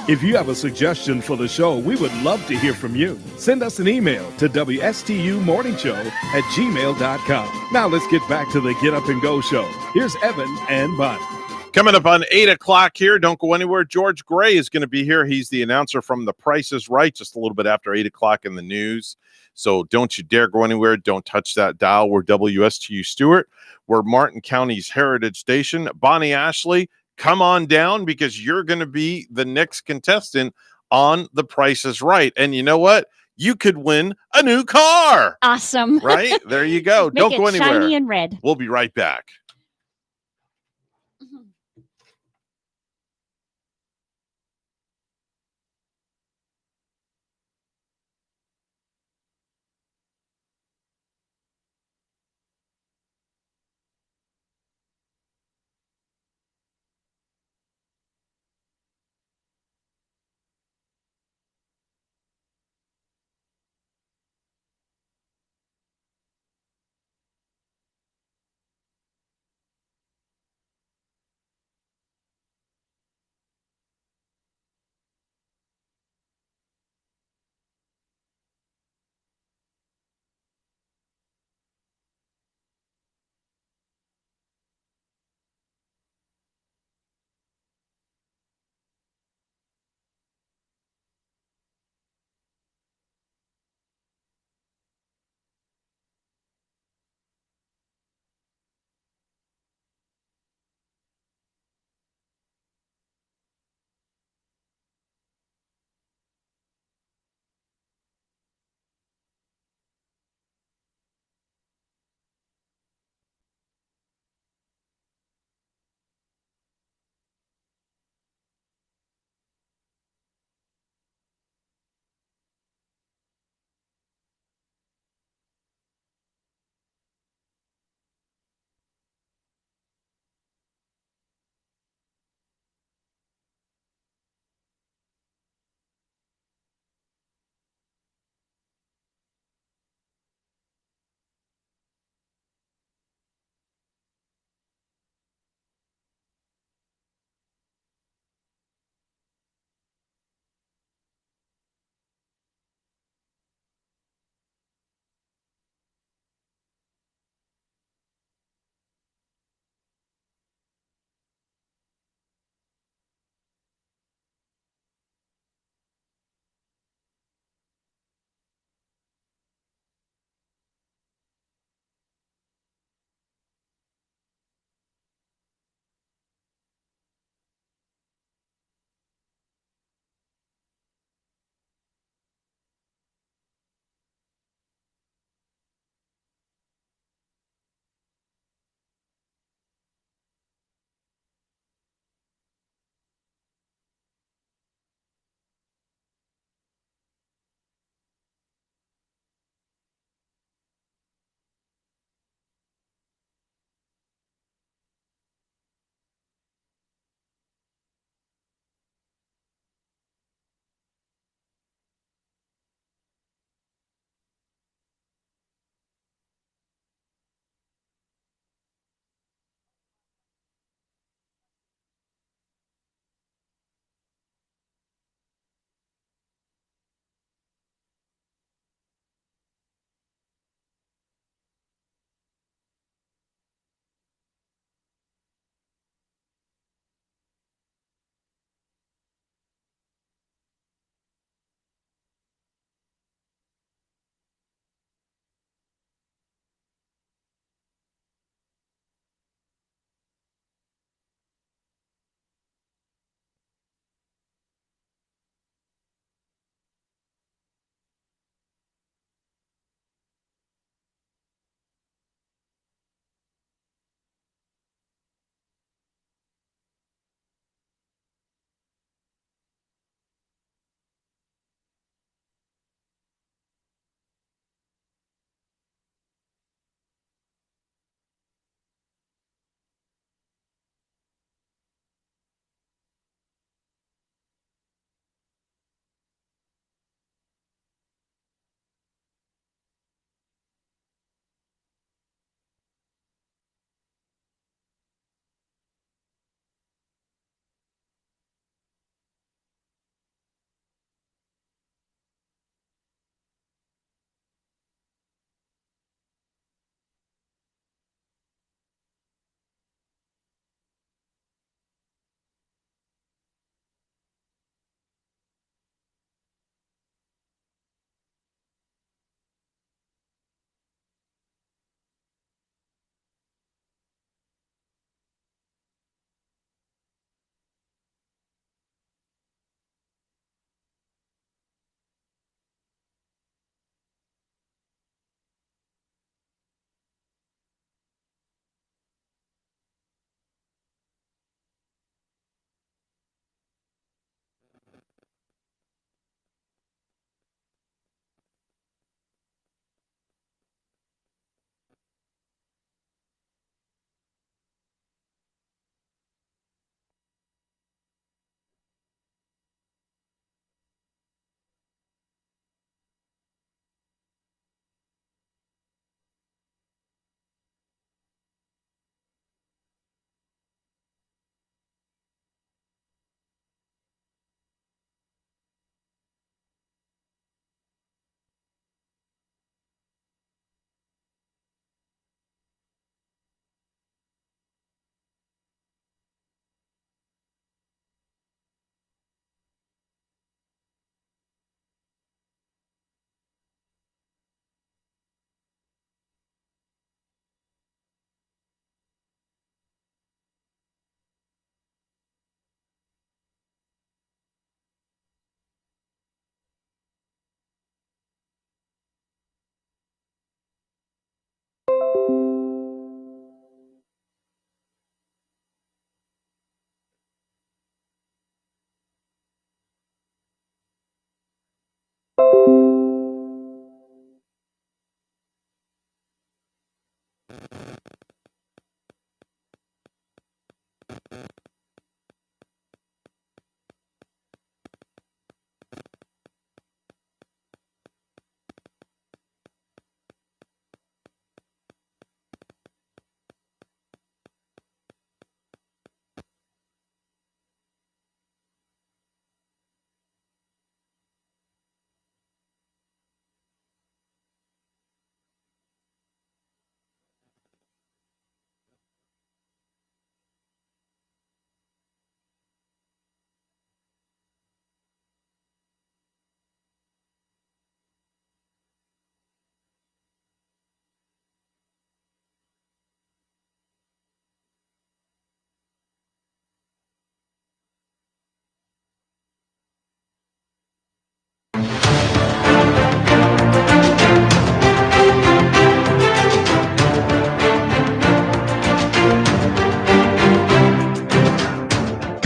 If you have a suggestion for the show, we would love to hear from you. Send us an email to WSTUmorningshow@gmail.com. Now let's get back to the Get Up and Go show. Here's Evan and Bonnie. Coming up on 8 o'clock here, don't go anywhere. George Gray is going to be here. He's the announcer from The Price is Right, just a little bit after 8 o'clock in the news. So don't you dare go anywhere. Don't touch that dial. We're WSTU Stewart. We're Martin County's Heritage Station. Bonnie Ashley, come on down because you're going to be the next contestant on The Price is Right. And you know what? You could win a new car. Awesome. Right? There you go. Make Don't it go anywhere. shiny and red. We'll be right back.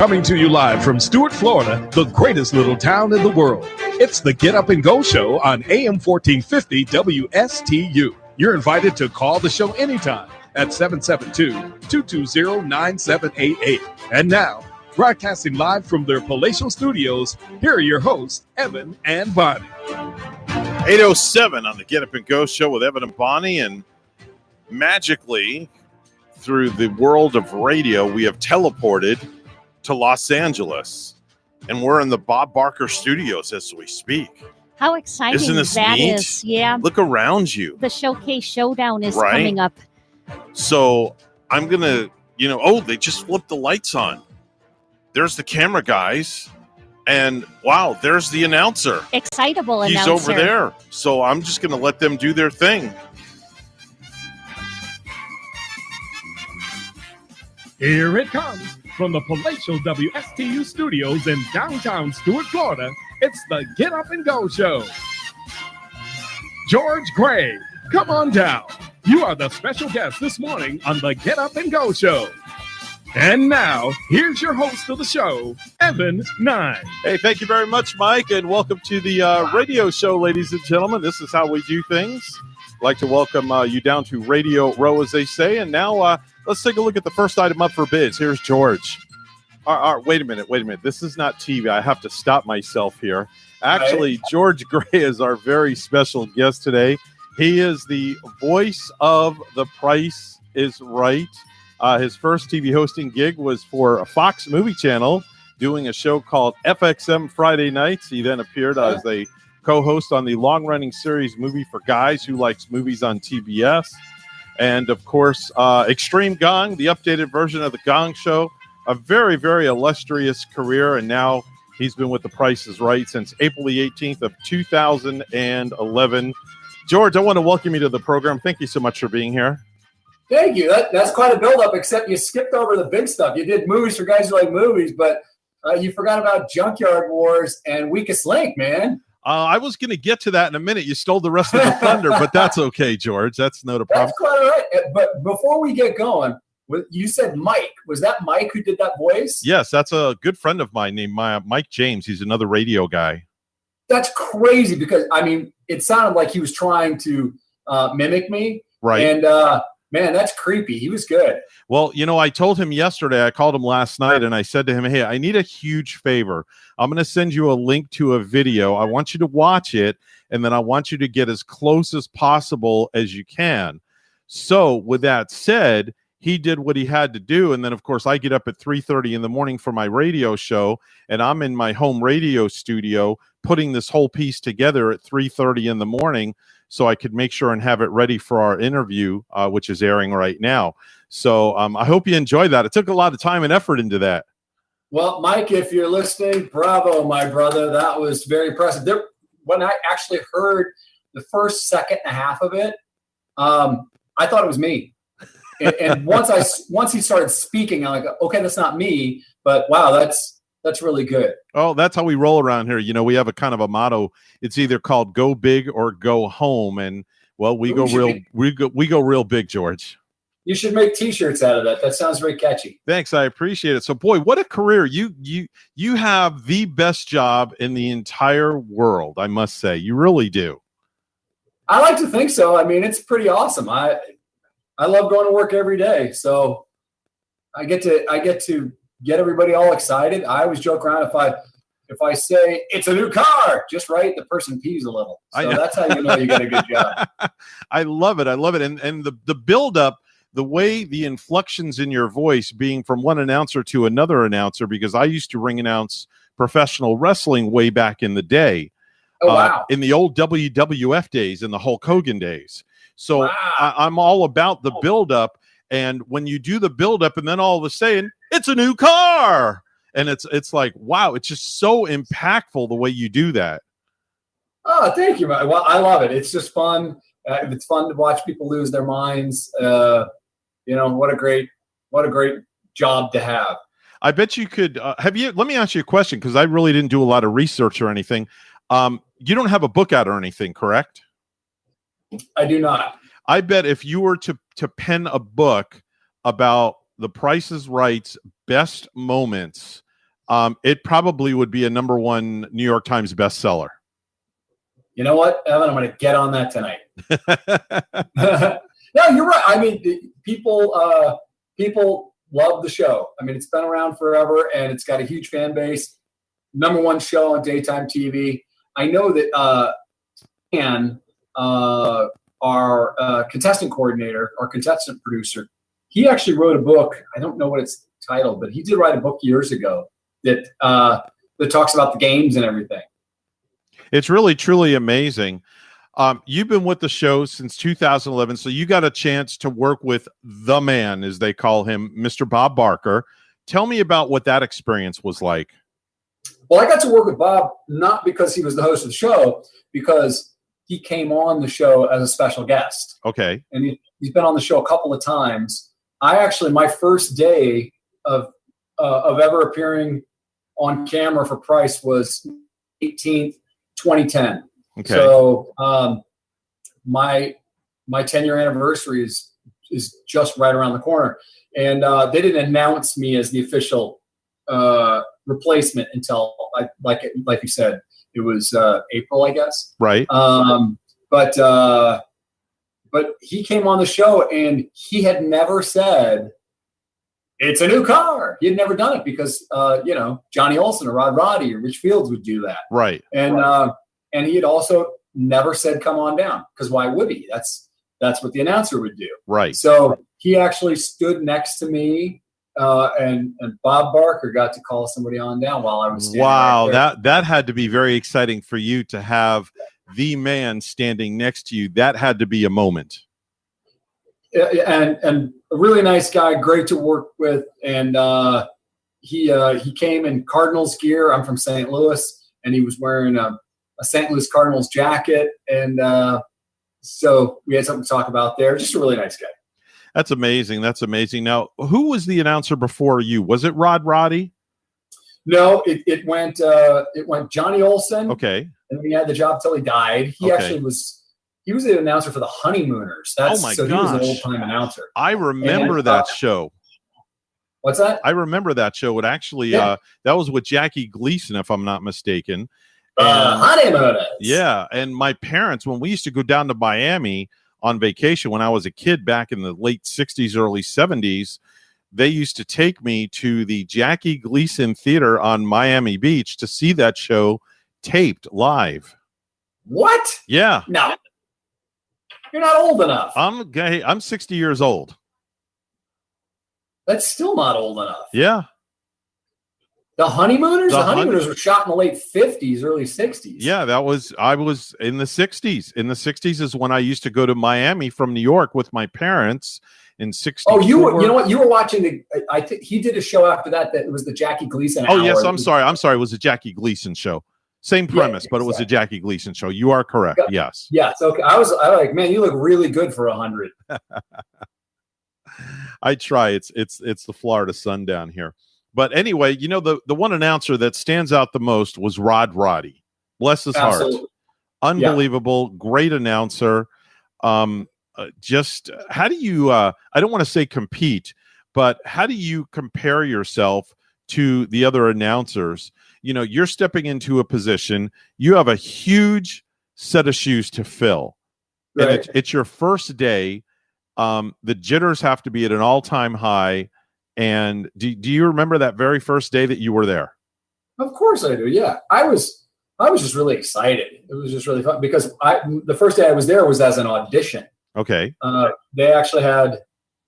Coming to you live from Stuart, Florida, the greatest little town in the world. It's the Get Up and Go Show on AM 1450 WSTU. You're invited to call the show anytime at 772-220-9788. And now, broadcasting live from their palatial studios, here are your hosts, Evan and Bonnie. 8:07 on the Get Up and Go Show with Evan and Bonnie, and magically, through the world of radio, we have teleported to Los Angeles, and we're in the Bob Barker Studios as we speak. How exciting Isn't this that neat? is. Yeah. Look around you. The Showcase Showdown is Right? coming up. So I'm going to, they just flipped the lights on. There's the camera guys, and wow, there's the announcer. Excitable He's announcer. over there. So I'm just going to let them do their thing. Here it comes from the palatial WSTU studios in downtown Stuart, Florida. It's the Get Up and Go Show. George Gray, come on down. You are the special guest this morning on the Get Up and Go Show. And now, here's your host of the show, Evan Nye. Hey, thank you very much, Mike, and welcome to the radio show, ladies and gentlemen. This is how we do things. I'd like to welcome you down to Radio Row, as they say. And now let's take a look at the first item up for bids. Here's George. Wait a minute. This is not TV. I have to stop myself here. Actually, George Gray is our very special guest today. He is the voice of The Price is Right. His first TV hosting gig was for a Fox movie channel doing a show called FXM Friday Nights. He then appeared as a co-host on the long-running series Movie for Guys Who Likes Movies on TBS. And, of course, Extreme Gong, the updated version of The Gong Show. A very, very illustrious career, and now he's been with The Price is Right since April the 18th of 2011. George, I want to welcome you to the program. Thank you so much for being here. Thank you. That's quite a build-up, except you skipped over the big stuff. You did movies for guys who like movies, but you forgot about Junkyard Wars and Weakest Link, man. I was going to get to that in a minute. You stole the rest of the thunder, but that's okay, George. That's not a problem. That's quite all right. But before we get going, you said Mike. Was that Mike who did that voice? Yes, that's a good friend of mine named Mike James. He's another radio guy. That's crazy because, it sounded like he was trying to mimic me. Right. And, man, that's creepy. He was good. Well, I told him yesterday, I called him last night, and I said to him, hey, I need a huge favor. I'm going to send you a link to a video. I want you to watch it, and then I want you to get as close as possible as you can. So with that said, he did what he had to do. And then, of course, I get up at 3:30 in the morning for my radio show, and I'm in my home radio studio putting this whole piece together at 3:30 in the morning so I could make sure and have it ready for our interview, which is airing right now. So I hope you enjoyed that. It took a lot of time and effort into that. Well, Mike, if you're listening, bravo, my brother. That was very impressive. When I actually heard the first second and a half of it, I thought it was me. And once he started speaking, I'm like, okay, that's not me, but wow, that's really good. Oh, that's how we roll around here. We have a kind of a motto. It's either called go big or go home. And well, we go real big, George. You should make T-shirts out of that. That sounds very catchy. Thanks. I appreciate it. So boy, what a career. You have the best job in the entire world. I must say, you really do. I like to think so. It's pretty awesome. I love going to work every day. So I get to get everybody all excited. I always joke around if I say it's a new car, just right, the person pees a little. So that's how you know you get a good job. I love it. And the build up, the way the inflections in your voice being from one announcer to another announcer, because I used to ring announce professional wrestling way back in the day. Oh, wow. In the old WWF days, in the Hulk Hogan days. So I'm all about the buildup. And when you do the buildup and then all of a sudden, it's a new car. And it's like, wow, it's just so impactful the way you do that. Oh, thank you. Well, I love it. It's just fun. It's fun to watch people lose their minds. What a great job to have. I bet you could let me ask you a question, because I really didn't do a lot of research or anything. You don't have a book out or anything, correct? I do not. I bet if you were to pen a book about The Price is Right's best moments, it probably would be a #1 New York Times bestseller. You know what, Evan? I'm going to get on that tonight. No, you're right. I mean, people love the show. I mean, it's been around forever, and it's got a huge fan base. #1 show on daytime TV. I know that Ann, our contestant coordinator, our contestant producer, he actually wrote a book. I don't know what it's titled, but he did write a book years ago that talks about the games and everything. It's really, truly amazing. You've been with the show since 2011, so you got a chance to work with the man, as they call him, Mr. Bob Barker. Tell me about what that experience was like. Well, I got to work with Bob not because he was the host of the show, because he came on the show as a special guest. Okay. And he's been on the show a couple of times. My first day of ever appearing on camera for Price was 18th, 2010. Okay. So my 10-year anniversary is just right around the corner, and they didn't announce me as the official replacement until like you said, it was April, I guess. Right. But he came on the show, and he had never said it's a new car. He had never done it because Johnny Olson or Rod Roddy or Rich Fields would do that. Right. And he had also never said, come on down, because why would he? That's what the announcer would do. Right. So he actually stood next to me, and Bob Barker got to call somebody on down while I was standing wow, right there. that had to be very exciting for you to have the man standing next to you. That had to be a moment. And a really nice guy, great to work with. And he came in Cardinals gear. I'm from St. Louis, and he was wearing a St. Louis Cardinals jacket. And so we had something to talk about there. Just a really nice guy. That's amazing. That's amazing. Now, who was the announcer before you? Was it Rod Roddy? No, it went Johnny Olson. Okay. And he had the job till he died. He actually was the announcer for the Honeymooners. Oh my gosh. He was an old-time announcer. I remember that show. What's that? I remember that show. It actually, that was with Jackie Gleason, if I'm not mistaken. Honeymooners. Yeah. And my parents, when we used to go down to Miami on vacation when I was a kid back in the late 60s, early 70s, they used to take me to the Jackie Gleason Theater on Miami Beach to see that show taped live. What? Yeah. No. You're not old enough. I'm 60 years old. That's still not old enough. Yeah. The Honeymooners? The Honeymooners were shot in the late 50s, early 60s. Yeah, I was in the 60s. In the 60s is when I used to go to Miami from New York with my parents in 64. Oh, you know what? You were watching I think he did a show after that it was the Jackie Gleason Oh, hour. yes, I'm sorry. It was a Jackie Gleason show. Same premise, but it was a Jackie Gleason show. You are correct. Yes. Yes. Okay. I was like, man, you look really good for 100. I try. It's the Florida sun down here. But anyway, the one announcer that stands out the most was Rod Roddy. Bless his heart. Unbelievable, great announcer. Just how do you? I don't want to say compete, but how do you compare yourself to the other announcers? You're stepping into a position. You have a huge set of shoes to fill, right. And it's your first day. The jitters have to be at an all-time high. And do you remember that very first day that you were there? Of course I do. Yeah, I was just really excited. It was just really fun because the first day I was there was as an audition. Okay. They actually had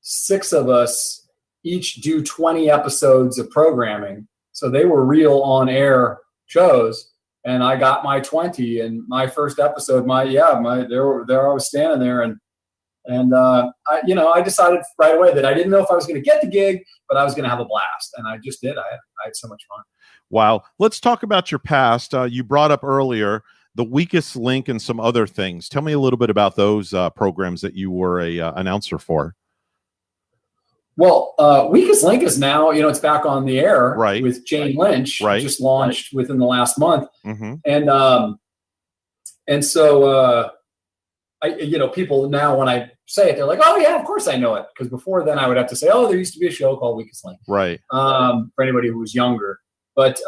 6 of us each do 20 episodes of programming. So they were real on-air shows, and I got my 20. And my first episode, there I was standing there, and I decided right away that I didn't know if I was going to get the gig, but I was going to have a blast, and I just did. I had so much fun. Wow. Let's talk about your past. You brought up earlier The Weakest Link and some other things. Tell me a little bit about those programs that you were a announcer for. Well, Weakest Link is now, it's back on the air, right, with Jane Lynch, right, just launched within the last month. Mm-hmm. And so people now, when I say it, they're like, oh yeah, of course I know it. Because before then I would have to say, oh, there used to be a show called Weakest Link. Right. For anybody who was younger. But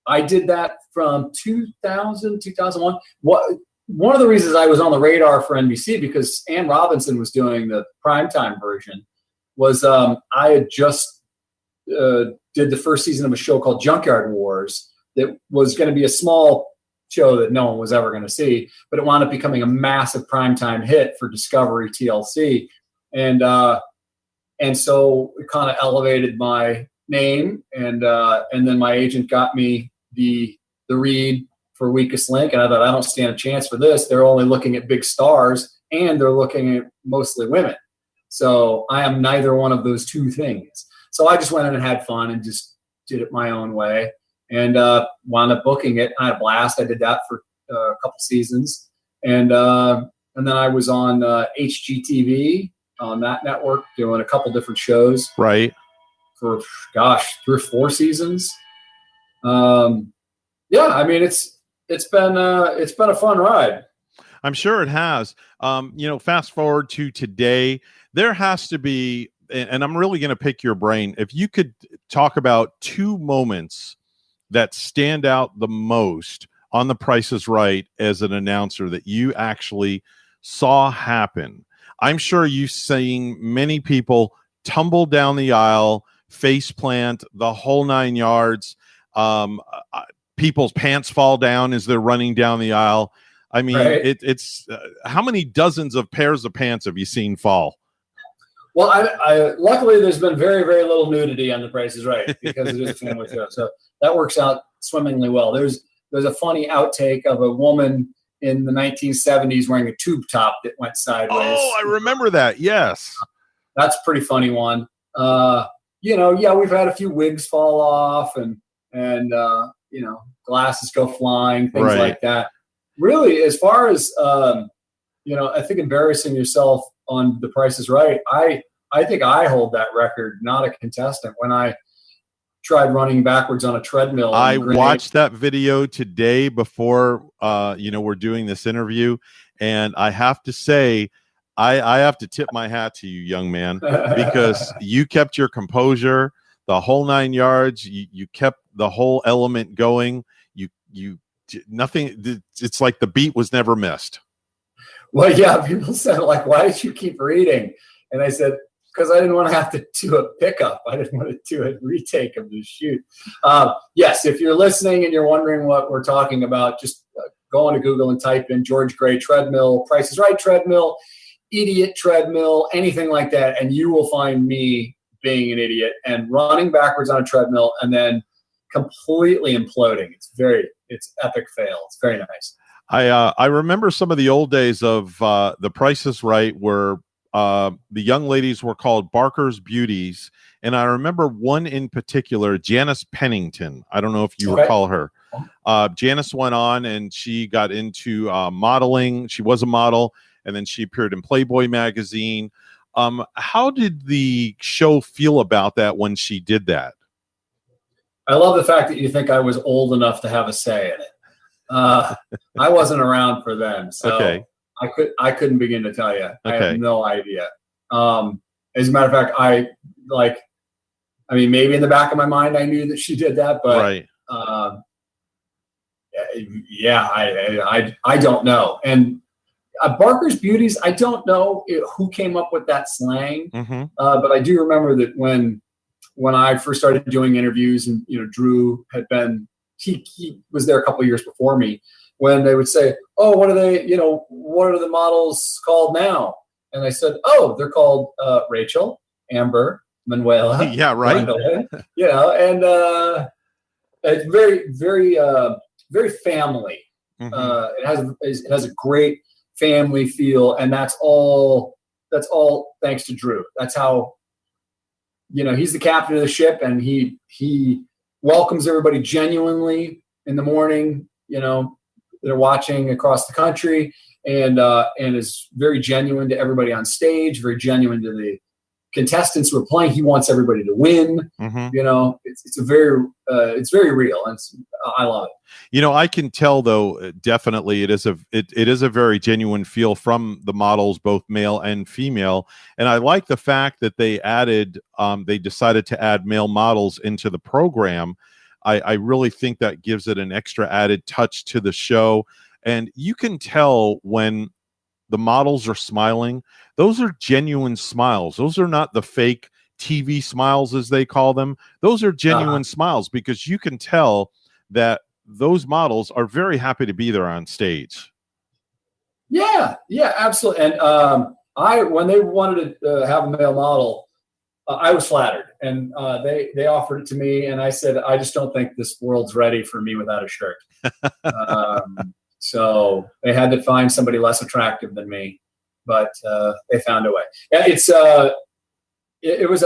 I did that from 2000, 2001. One of the reasons I was on the radar for NBC, because Ann Robinson was doing the primetime version, was I had just did the first season of a show called Junkyard Wars that was going to be a small show that no one was ever going to see, but it wound up becoming a massive primetime hit for Discovery TLC. And so it kind of elevated my name, and then my agent got me the read for Weakest Link, and I thought, I don't stand a chance for this. They're only looking at big stars, and they're looking at mostly women. So I am neither one of those two things. So I just went in and had fun and just did it my own way, and wound up booking it. I had a blast. I did that for a couple seasons, and then I was on HGTV on that network doing a couple different shows. Right. For 3 or 4 seasons. Yeah, I mean it's been a fun ride. I'm sure it has. Fast forward to today, there has to be, and I'm really going to pick your brain. If you could talk about 2 moments that stand out the most on The Price is Right as an announcer that you actually saw happen. I'm sure you've seen many people tumble down the aisle, face plant, the whole 9 yards. People's pants fall down as they're running down the aisle. I mean, right. It's how many dozens of pairs of pants have you seen fall? Well, I luckily there's been very, very little nudity on The Price is Right because it is a family show, so that works out swimmingly well. There's a funny outtake of a woman in the 1970s wearing a tube top that went sideways. Oh, I remember that. Yes, that's a pretty funny one. We've had a few wigs fall off and glasses go flying, things right. like that. Really, as far as I think embarrassing yourself on The Price is Right, I think I hold that record, not a contestant. When I tried running backwards on a treadmill. I watched that video today before we're doing this interview, and I have to say, I have to tip my hat to you, young man, because you kept your composure the whole 9 yards. You kept the whole element going. You nothing. It's like the beat was never missed. Well, yeah, people said, like, why did you keep reading? And I said, because I didn't want to have to do a pickup. I didn't want to do a retake of the shoot. Yes, if you're listening and you're wondering what we're talking about, just go on to Google and type in George Gray treadmill, Price is Right treadmill, idiot treadmill, anything like that, and you will find me being an idiot and running backwards on a treadmill and then completely imploding. It's epic fail. It's very nice. I remember some of the old days of The Price is Right where the young ladies were called Barker's Beauties. And I remember one in particular, Janice Pennington. I don't know if you recall her. Janice went on and she got into modeling. She was a model, and then she appeared in Playboy magazine. How did the show feel about that when she did that? I love the fact that you think I was old enough to have a say in it. I wasn't around for them, so okay. I couldn't begin to tell you. I Okay. have no idea. As a matter of fact, maybe in the back of my mind, I knew that she did that, but right. I don't know. And Barker's Beauties, I don't know who came up with that slang, Mm-hmm. but I do remember that when I first started doing interviews, and Drew had been, he was there a couple of years before me, when they would say, "Oh, what are the models called now?" And I said, "Oh, they're called Rachel, Amber, Manuela." Yeah, right. And it's very, very, very family. Mm-hmm. It has a great family feel, and that's all thanks to Drew. That's how, he's the captain of the ship, and he welcomes everybody genuinely in the morning. They're watching across the country, and is very genuine to everybody on stage, very genuine to contestants who are playing, he wants everybody to win. Mhm. You know, it's very real, and I love it. You know, I can tell though, definitely it is a very genuine feel from the models, both male and female. And I like the fact that they decided to add male models into the program. I really think that gives it an extra added touch to the show. And you can tell when the models are smiling, those are genuine smiles. Those are not the fake TV smiles, as they call them. Those are genuine smiles, because you can tell that those models are very happy to be there on stage. Yeah, absolutely. And when they wanted to have a male model, I was flattered, and they offered it to me, and I said, I just don't think this world's ready for me without a shirt. So they had to find somebody less attractive than me, but they found a way. Yeah, it was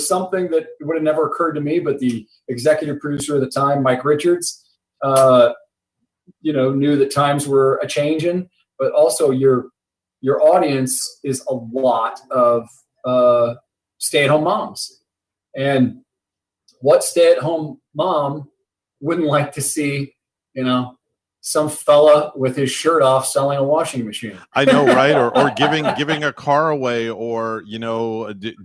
something that would have never occurred to me, but the executive producer at the time, Mike Richards, knew that times were a changing, but also your audience is a lot of stay-at-home moms, and what stay-at-home mom wouldn't like to see, some fella with his shirt off selling a washing machine? I know, right? Or giving a car away, or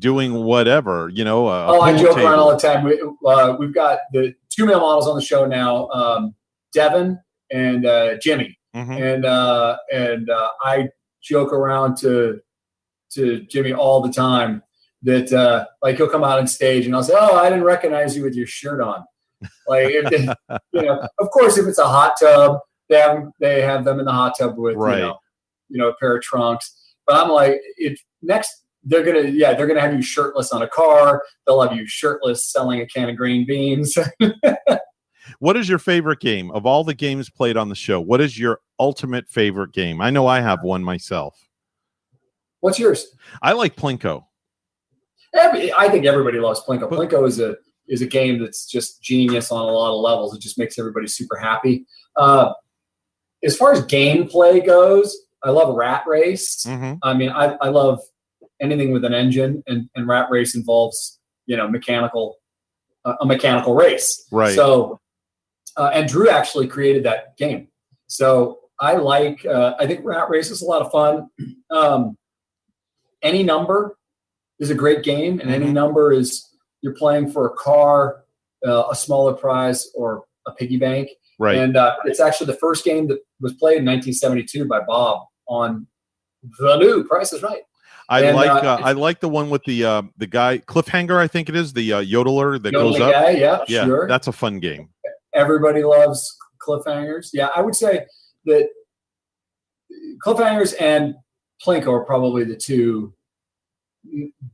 doing whatever. I joke around all the time. We've got the 2 male models on the show now, Devin and Jimmy, and I joke around to Jimmy all the time that like he'll come out on stage and I'll say, "Oh, I didn't recognize you with your shirt on." Like, if they, of course, if it's a hot tub, they have them in the hot tub with a pair of trunks. But I'm like, they're gonna have you shirtless on a car. They'll have you shirtless selling a can of green beans. What is your favorite game of all the games played on the show? What is your ultimate favorite game? I know I have one myself. What's yours? I like Plinko. I think everybody loves Plinko. Plinko is a game that's just genius on a lot of levels. It just makes everybody super happy. As far as gameplay goes, I love Rat Race. I mean, I love anything with an engine, and Rat Race involves a mechanical race. Right. So, and Drew actually created that game. So I think Rat Race is a lot of fun. Any Number is a great game, and Any Number is you're playing for a car, a smaller prize, or a piggy bank. Right. And it's actually the first game that was played in 1972 by Bob on the new Price is Right. I like the one with the guy Cliffhanger, I think it is, the yodeler that goes up. Guy, yeah, sure. That's a fun game. Everybody loves Cliffhangers. Yeah, I would say that Cliffhangers and Plinko are probably the 2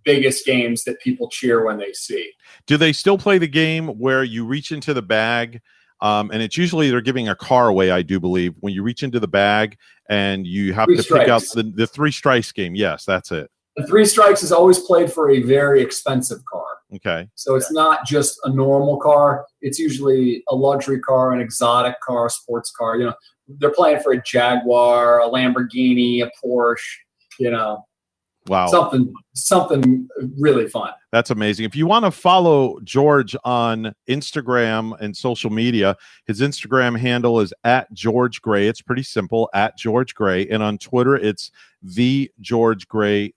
biggest games that people cheer when they see. Do they still play the game where you reach into the bag, and it's usually they're giving a car away, I do believe, when you reach into the bag and you have to pick out the 3 strikes game? Yes, that's it. The 3 strikes is always played for a very expensive car. Okay. So it's not just a normal car. It's usually a luxury car, an exotic car, a sports car. They're playing for a Jaguar, a Lamborghini, a Porsche, Wow. Something really fun. That's amazing. If you want to follow George on Instagram and social media, his Instagram handle is @GeorgeGray. It's pretty simple, @GeorgeGray. And on Twitter, it's @TheGeorgeGray.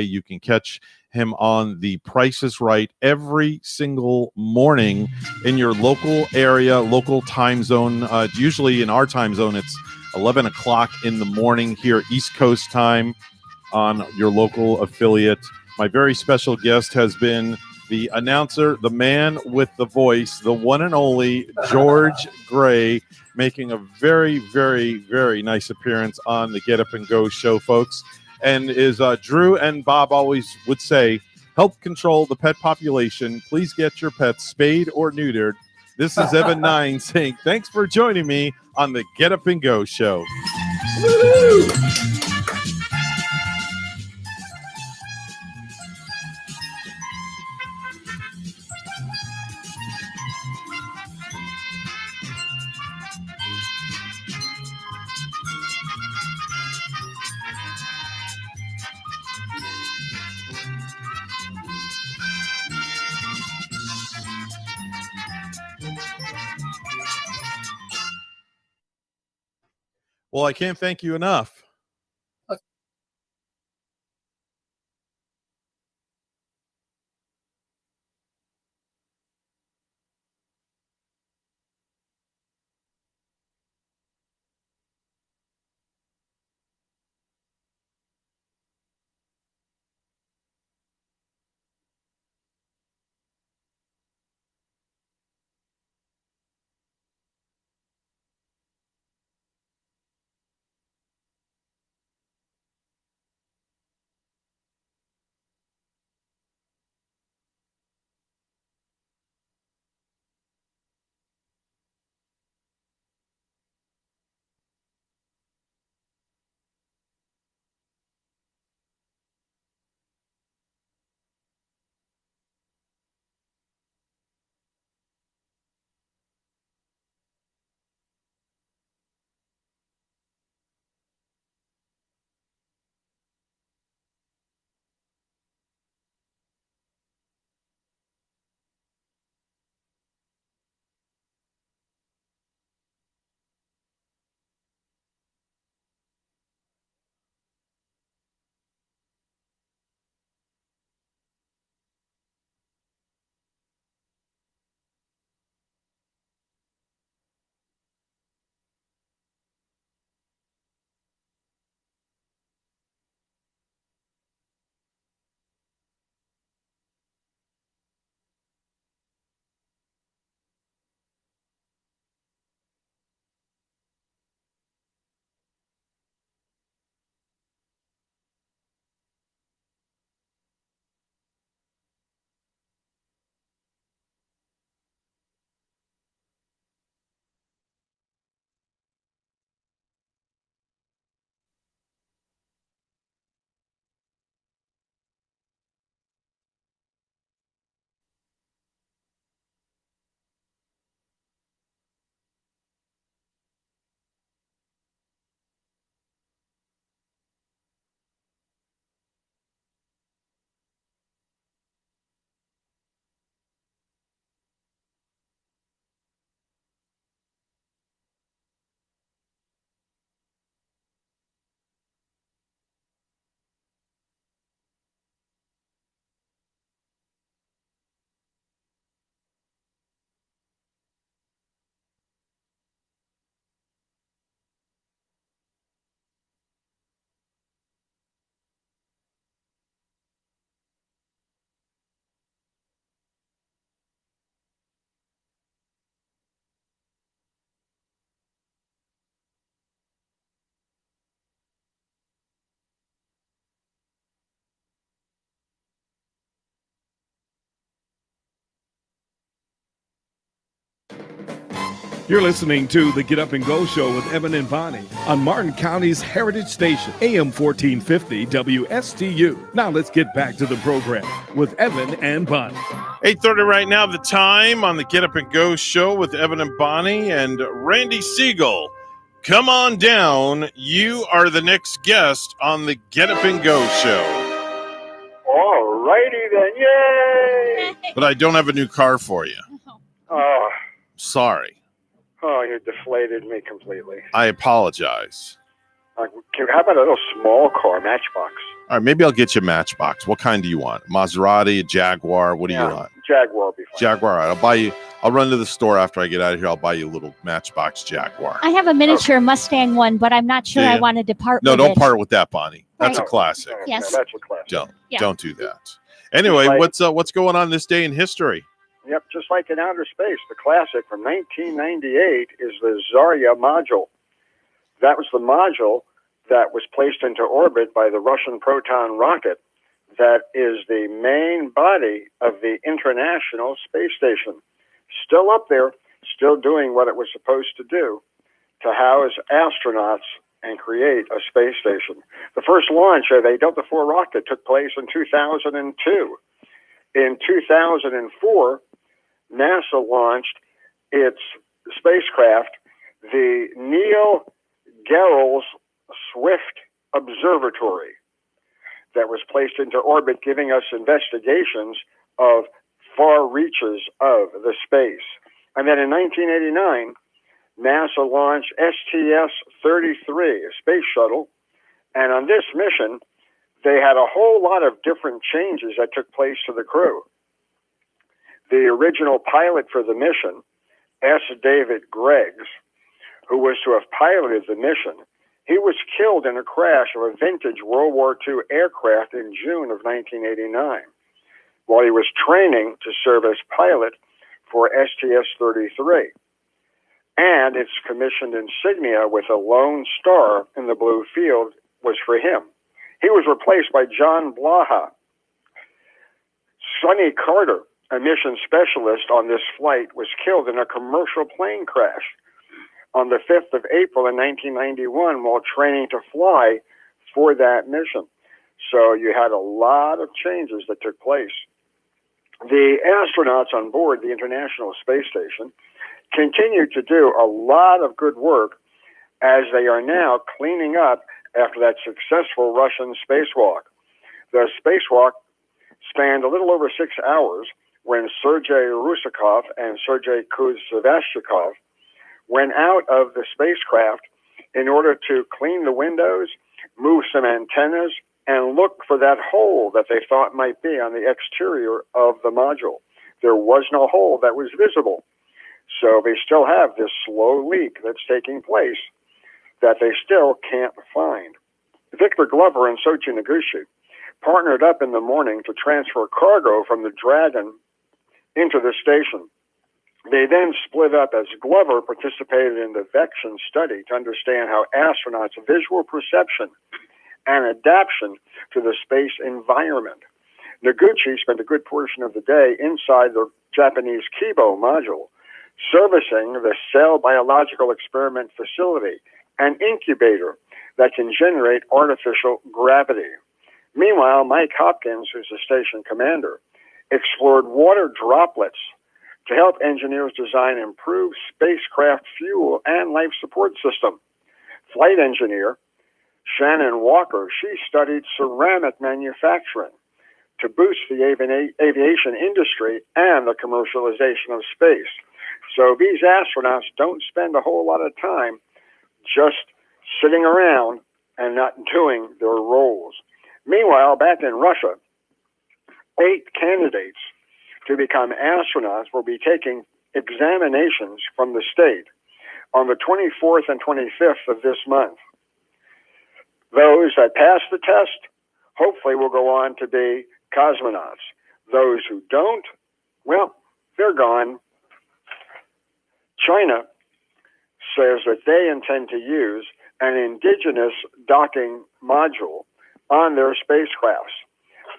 You can catch him on The Price is Right every single morning in your local area, local time zone. Usually in our time zone, it's 11 o'clock in the morning here, East Coast time, on your local affiliate. My very special guest has been the announcer, the man with the voice, the one and only George Gray, making a very, very, very nice appearance on the Get Up and Go show, folks. And as Drew and Bob always would say, help control the pet population. Please get your pets spayed or neutered. This is Evan Nine saying thanks for joining me on the Get Up and Go show. Woo-hoo! Well, I can't thank you enough. You're listening to the Get Up and Go Show with Evan and Bonnie on Martin County's Heritage Station, AM 1450 WSTU. Now let's get back to the program with Evan and Bonnie. 8:30 right now, the time on the Get Up and Go Show with Evan and Bonnie and Randy Siegel. Come on down. You are the next guest on the Get Up and Go Show. All righty then. Yay! But I don't have a new car for you. Oh, Sorry. you deflated me completely. I apologize. How about a little small car, Matchbox? All right, maybe I'll get you a Matchbox. What kind do you want? Maserati, a Jaguar? What do you want? Jaguar will be fine. Jaguar. All right, I'll buy you. I'll run to the store after I get out of here. I'll buy you a little Matchbox Jaguar. I have a miniature Mustang one, but I'm not sure Yeah. I want to depart No, with don't it. part with that, Bonnie. That's Right. a classic. Yes. That's a classic. Don't do that. Anyway, what's going on this day in history? Yep, just like in outer space, the classic from 1998 is the Zarya module. That was the module that was placed into orbit by the Russian Proton rocket that is the main body of the International Space Station. Still up there, still doing what it was supposed to do, to house astronauts and create a space station. The first launch of a Delta IV rocket took place in 2002. In 2004, NASA launched its spacecraft, the Neil Gehrels Swift Observatory, that was placed into orbit, giving us investigations of far reaches of the space. And then in 1989, NASA launched STS-33, a space shuttle. And on this mission, they had a whole lot of different changes that took place to the crew. The original pilot for the mission, S. David Greggs, who was to have piloted the mission, he was killed in a crash of a vintage World War II aircraft in June of 1989, while he was training to serve as pilot for STS-33. And its commissioned insignia with a lone star in the blue field was for him. He was replaced by John Blaha. Sonny Carter, a mission specialist on this flight, was killed in a commercial plane crash on the 5th of April in 1991 while training to fly for that mission. So you had a lot of changes that took place. The astronauts on board the International Space Station continued to do a lot of good work as they are now cleaning up after that successful Russian spacewalk. The spacewalk spanned a little over 6 hours when Sergei Rusakov and Sergei Kuzvashchikov went out of the spacecraft in order to clean the windows, move some antennas, and look for that hole that they thought might be on the exterior of the module. There was no hole that was visible. So they still have this slow leak that's taking place that they still can't find. Victor Glover and Soichi Noguchi partnered up in the morning to transfer cargo from the Dragon into the station. They then split up as Glover participated in the Vection study to understand how astronauts' visual perception and adaptation to the space environment. Noguchi spent a good portion of the day inside the Japanese Kibo module, servicing the Cell Biological Experiment Facility, an incubator that can generate artificial gravity. Meanwhile, Mike Hopkins, who's the station commander, explored water droplets to help engineers design improved spacecraft fuel and life support system. Flight engineer Shannon Walker, she studied ceramic manufacturing to boost the aviation industry and the commercialization of space. So these astronauts don't spend a whole lot of time just sitting around and not doing their roles. Meanwhile, back in Russia, 8 candidates to become astronauts will be taking examinations from the state on the 24th and 25th of this month. Those that pass the test hopefully will go on to be cosmonauts. Those who don't, well, they're gone. China says that they intend to use an indigenous docking module on their spacecrafts.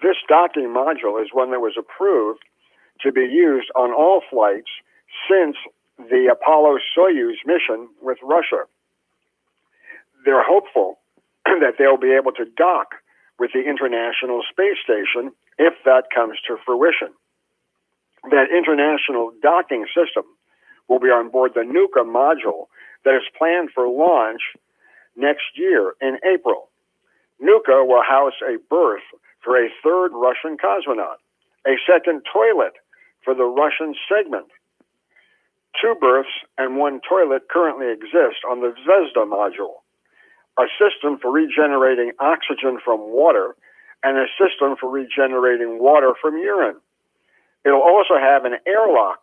This docking module is one that was approved to be used on all flights since the Apollo-Soyuz mission with Russia. They're hopeful that they'll be able to dock with the International Space Station if that comes to fruition. That international docking system will be on board the Nuka module that is planned for launch next year in April. Nuka will house a berth for a third Russian cosmonaut, a second toilet for the Russian segment. 2 berths and 1 toilet currently exist on the Zvezda module, a system for regenerating oxygen from water and a system for regenerating water from urine. It'll also have an airlock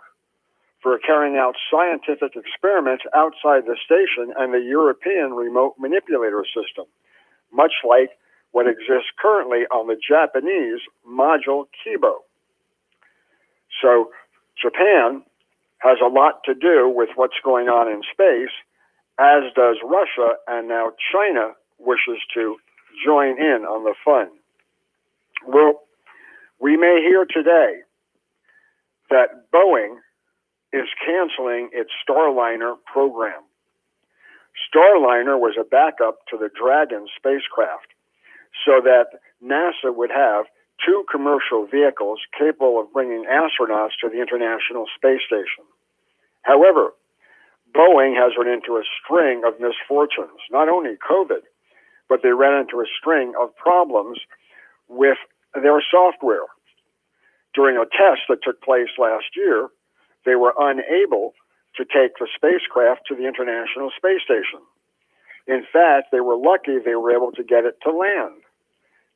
for carrying out scientific experiments outside the station and the European remote manipulator system, much like what exists currently on the Japanese module Kibo. So Japan has a lot to do with what's going on in space, as does Russia, and now China wishes to join in on the fun. Well, we may hear today that Boeing is canceling its Starliner program. Starliner was a backup to the Dragon spacecraft so that NASA would have 2 commercial vehicles capable of bringing astronauts to the International Space Station. However, Boeing has run into a string of misfortunes, not only COVID, but they ran into a string of problems with their software. During a test that took place last year, they were unable to take the spacecraft to the International Space Station. In fact, they were lucky they were able to get it to land.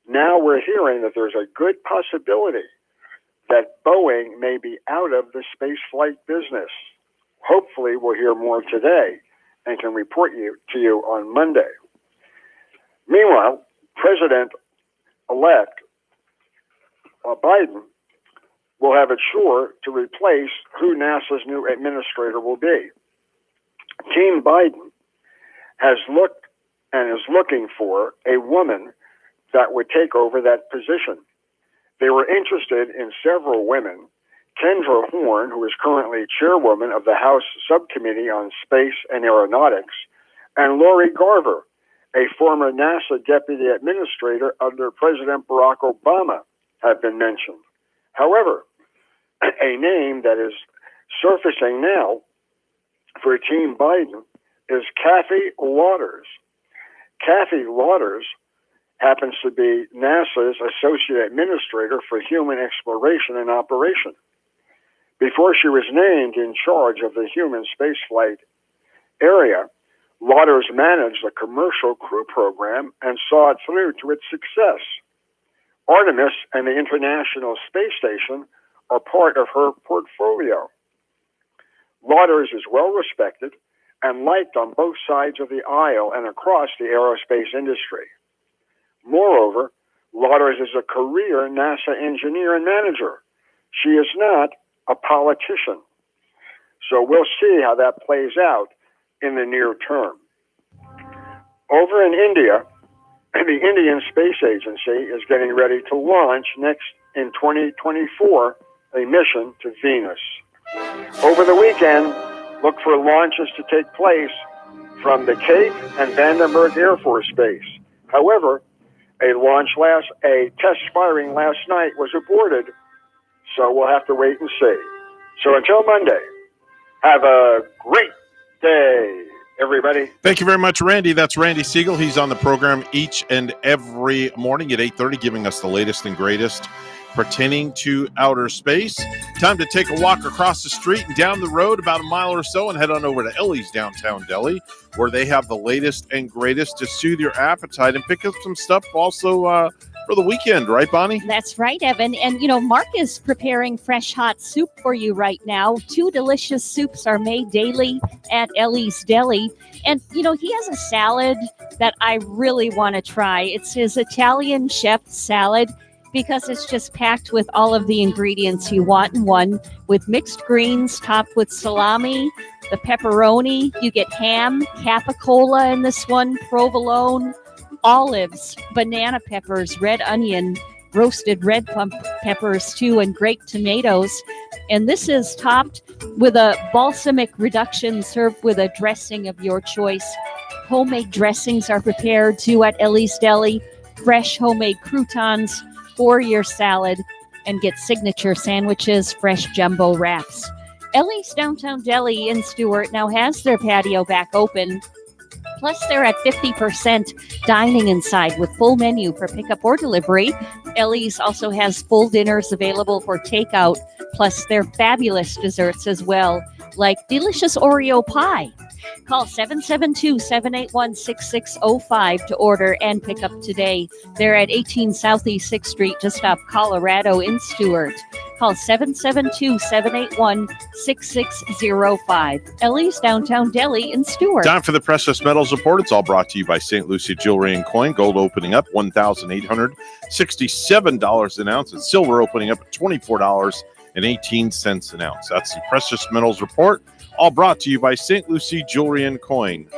Now we're hearing that there's a good possibility that Boeing may be out of the space flight business. Hopefully, we'll hear more today and can report to you on Monday. Meanwhile, President-elect Biden will have it sure to replace who NASA's new administrator will be. Team Biden has looked and is looking for a woman that would take over that position. They were interested in several women. Kendra Horn, who is currently chairwoman of the House Subcommittee on Space and Aeronautics, and Lori Garver, a former NASA deputy administrator under President Barack Obama, have been mentioned. However, a name that is surfacing now for Team Biden is Kathy Waters. Kathy Waters happens to be NASA's Associate Administrator for Human Exploration and Operation. Before she was named in charge of the human spaceflight area, Waters managed a commercial crew program and saw it through to its success. Artemis and the International Space Station are part of her portfolio. Waters is well respected and liked on both sides of the aisle and across the aerospace industry. Moreover, Waters is a career NASA engineer and manager. She is not a politician. So we'll see how that plays out in the near term. Over in India, the Indian Space Agency is getting ready to launch next in 2024 a mission to Venus. Over the weekend, look for launches to take place from the Cape and Vandenberg Air Force Base. However, a test firing last night was aborted, so we'll have to wait and see. So until Monday, have a great day, everybody. Thank you very much, Randy. That's Randy Siegel. He's on the program each and every morning at 8:30, giving us the latest and greatest pertaining to outer space. Time to take a walk across the street and down the road about a mile or so and head on over to Ellie's Downtown Deli, where they have the latest and greatest to soothe your appetite and pick up some stuff also for the weekend, right, Bonnie? That's right, Evan. And, Mark is preparing fresh hot soup for you right now. 2 delicious soups are made daily at Ellie's Deli. And, he has a salad that I really want to try. It's his Italian chef salad, because it's just packed with all of the ingredients you want in one, with mixed greens topped with salami, the pepperoni. You get ham, capicola in this one, provolone, olives, banana peppers, red onion, roasted red peppers too, and grape tomatoes. And this is topped with a balsamic reduction served with a dressing of your choice. Homemade dressings are prepared too at Ellie's Deli. Fresh homemade croutons for your salad, and get signature sandwiches, fresh jumbo wraps. Ellie's Downtown Deli in Stewart now has their patio back open. Plus, they're at 50% dining inside with full menu for pickup or delivery. Ellie's also has full dinners available for takeout, plus their fabulous desserts as well, like delicious Oreo pie. Call 772-781-6605 to order and pick up today. They're at 18 Southeast 6th Street, just off Colorado in Stewart. Call 772-781-6605. Ellie's Downtown Deli in Stewart. Time for the Precious Metals Report. It's all brought to you by St. Lucie Jewelry and Coin. Gold opening up $1,867 an ounce, and silver opening up at $24.18 an ounce. That's the Precious Metals Report, all brought to you by St. Lucie Jewelry and Coin.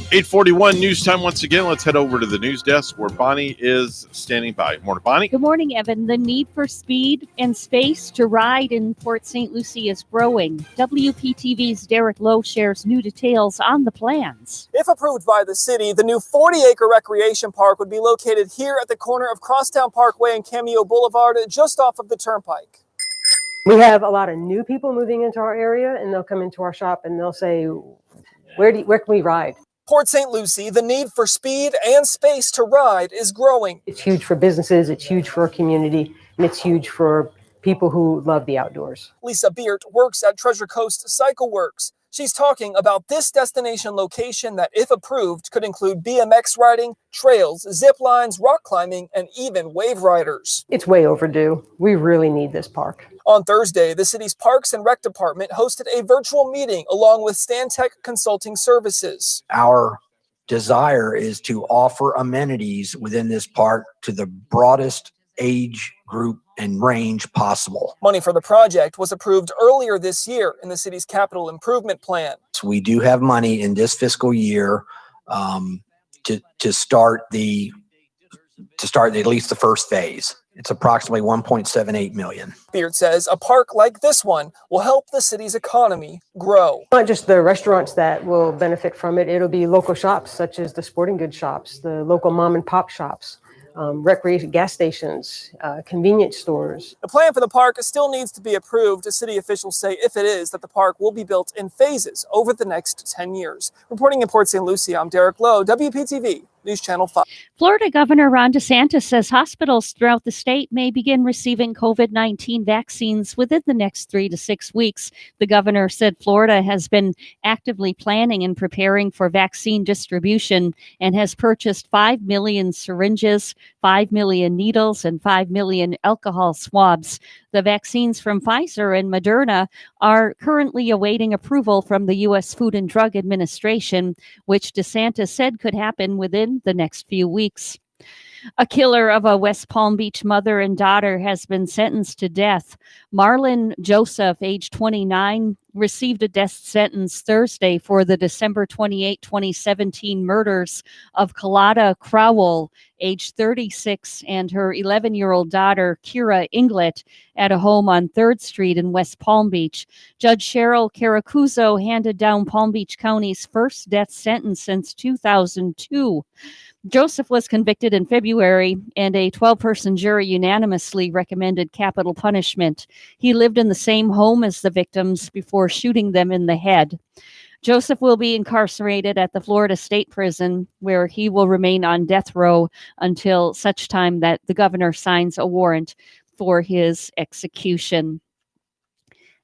8:41 news time once again. Let's head over to the news desk where Bonnie is standing by. Morning, Bonnie. Good morning, Evan. The need for speed and space to ride in Port St. Lucie is growing. WPTV's Derek Lowe shares new details on the plans. If approved by the city, the new 40-acre recreation park would be located here at the corner of Crosstown Parkway and Cameo Boulevard, just off of the Turnpike. We have a lot of new people moving into our area, and they'll come into our shop and they'll say, where can we ride? Port St. Lucie, the need for speed and space to ride is growing. It's huge for businesses, it's huge for our community, and it's huge for people who love the outdoors. Lisa Beert works at Treasure Coast Cycle Works. She's talking about this destination location that, if approved, could include BMX riding, trails, zip lines, rock climbing, and even wave riders. It's way overdue. We really need this park. On Thursday, the city's Parks and Rec Department hosted a virtual meeting along with Stantec Consulting Services. Our desire is to offer amenities within this park to the broadest age group and range possible. Money for the project was approved earlier this year in the city's capital improvement plan. So we do have money in this fiscal year to start at least the first phase. It's approximately 1.78 million. Beard says a park like this one will help the city's economy grow. Not just the restaurants that will benefit from it, it'll be local shops such as the sporting goods shops, the local mom and pop shops, recreation gas stations, convenience stores. The plan for the park still needs to be approved. City officials say if it is, that the park will be built in phases over the next 10 years. Reporting in Port St. Lucie, I'm Derek Lowe, WPTV, News Channel 5. Florida Governor Ron DeSantis says hospitals throughout the state may begin receiving COVID-19 vaccines within the next 3 to 6 weeks. The governor said Florida has been actively planning and preparing for vaccine distribution and has purchased 5 million syringes, 5 million needles, and 5 million alcohol swabs. The vaccines from Pfizer and Moderna are currently awaiting approval from the U.S. Food and Drug Administration, which DeSantis said could happen within the next few weeks. A killer of a West Palm Beach mother and daughter has been sentenced to death. Marlon Joseph, age 29, received a death sentence Thursday for the December 28, 2017 murders of Kalada Crowell, age 36, and her 11-year-old daughter, Kira Inglet, at a home on 3rd Street in West Palm Beach. Judge Cheryl Caracuzo handed down Palm Beach County's first death sentence since 2002. Joseph was convicted in February, and a 12-person jury unanimously recommended capital punishment. He lived in the same home as the victims before shooting them in the head. Joseph will be incarcerated at the Florida State Prison, where he will remain on death row until such time that the governor signs a warrant for his execution.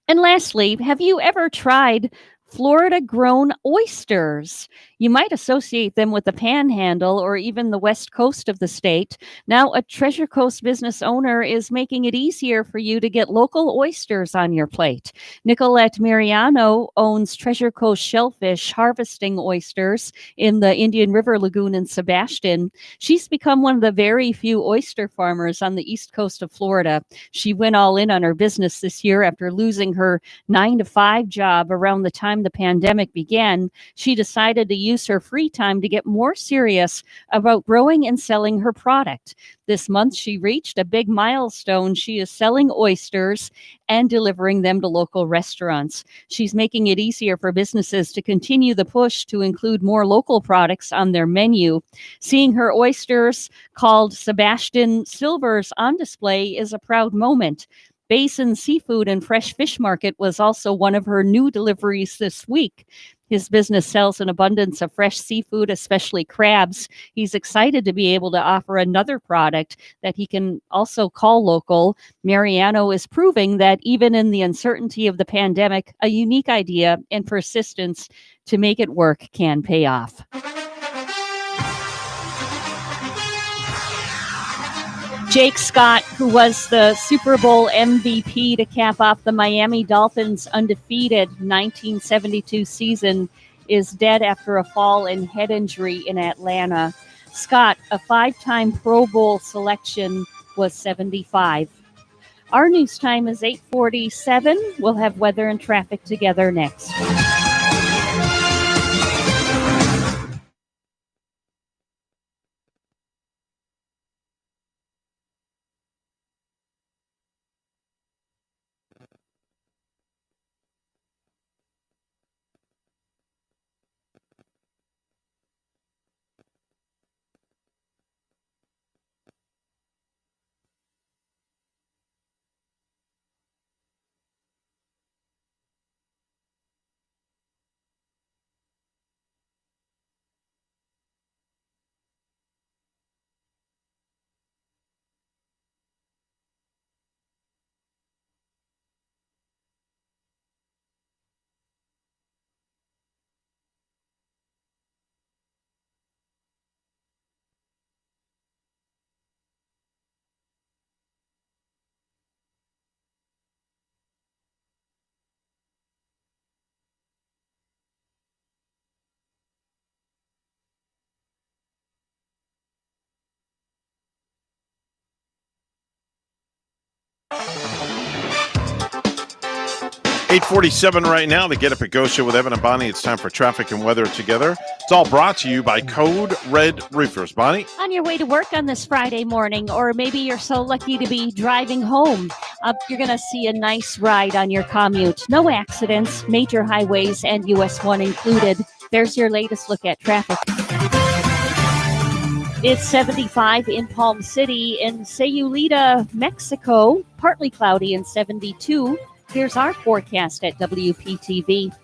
And lastly, have you ever tried Florida-grown oysters? You might associate them with the Panhandle or even the west coast of the state. Now, a Treasure Coast business owner is making it easier for you to get local oysters on your plate. Nicolette Mariano owns Treasure Coast Shellfish Harvesting Oysters in the Indian River Lagoon in Sebastian. She's become one of the very few oyster farmers on the east coast of Florida. She went all in on her business this year after losing her 9-to-5 job around the time the pandemic began. She decided to use her free time to get more serious about growing and selling her product. This month, she reached a big milestone. She is selling oysters and delivering them to local restaurants. She's making it easier for businesses to continue the push to include more local products on their menu. Seeing her oysters, called Sebastian Silvers, on display is a proud moment. Basin Seafood and Fresh Fish Market was also one of her new deliveries this week. His business sells an abundance of fresh seafood, especially crabs. He's excited to be able to offer another product that he can also call local. Mariano is proving that even in the uncertainty of the pandemic, a unique idea and persistence to make it work can pay off. Jake Scott, who was the Super Bowl MVP to cap off the Miami Dolphins' undefeated 1972 season, is dead after a fall and head injury in Atlanta. Scott, a 5-time Pro Bowl selection, was 75. Our news time is 8:47. We'll have weather and traffic together next. 8:47 right now. The Get Up and Go show with Evan and Bonnie. It's time for traffic and weather together. It's all brought to you by Code Red Roofers. Bonnie? On your way to work on this Friday morning, or maybe you're so lucky to be driving home, you're going to see a nice ride on your commute. No accidents, major highways, and US 1 included. There's your latest look at traffic. It's 75 in Palm City. In Sayulita, Mexico, partly cloudy and 72. Here's our forecast at WPTV.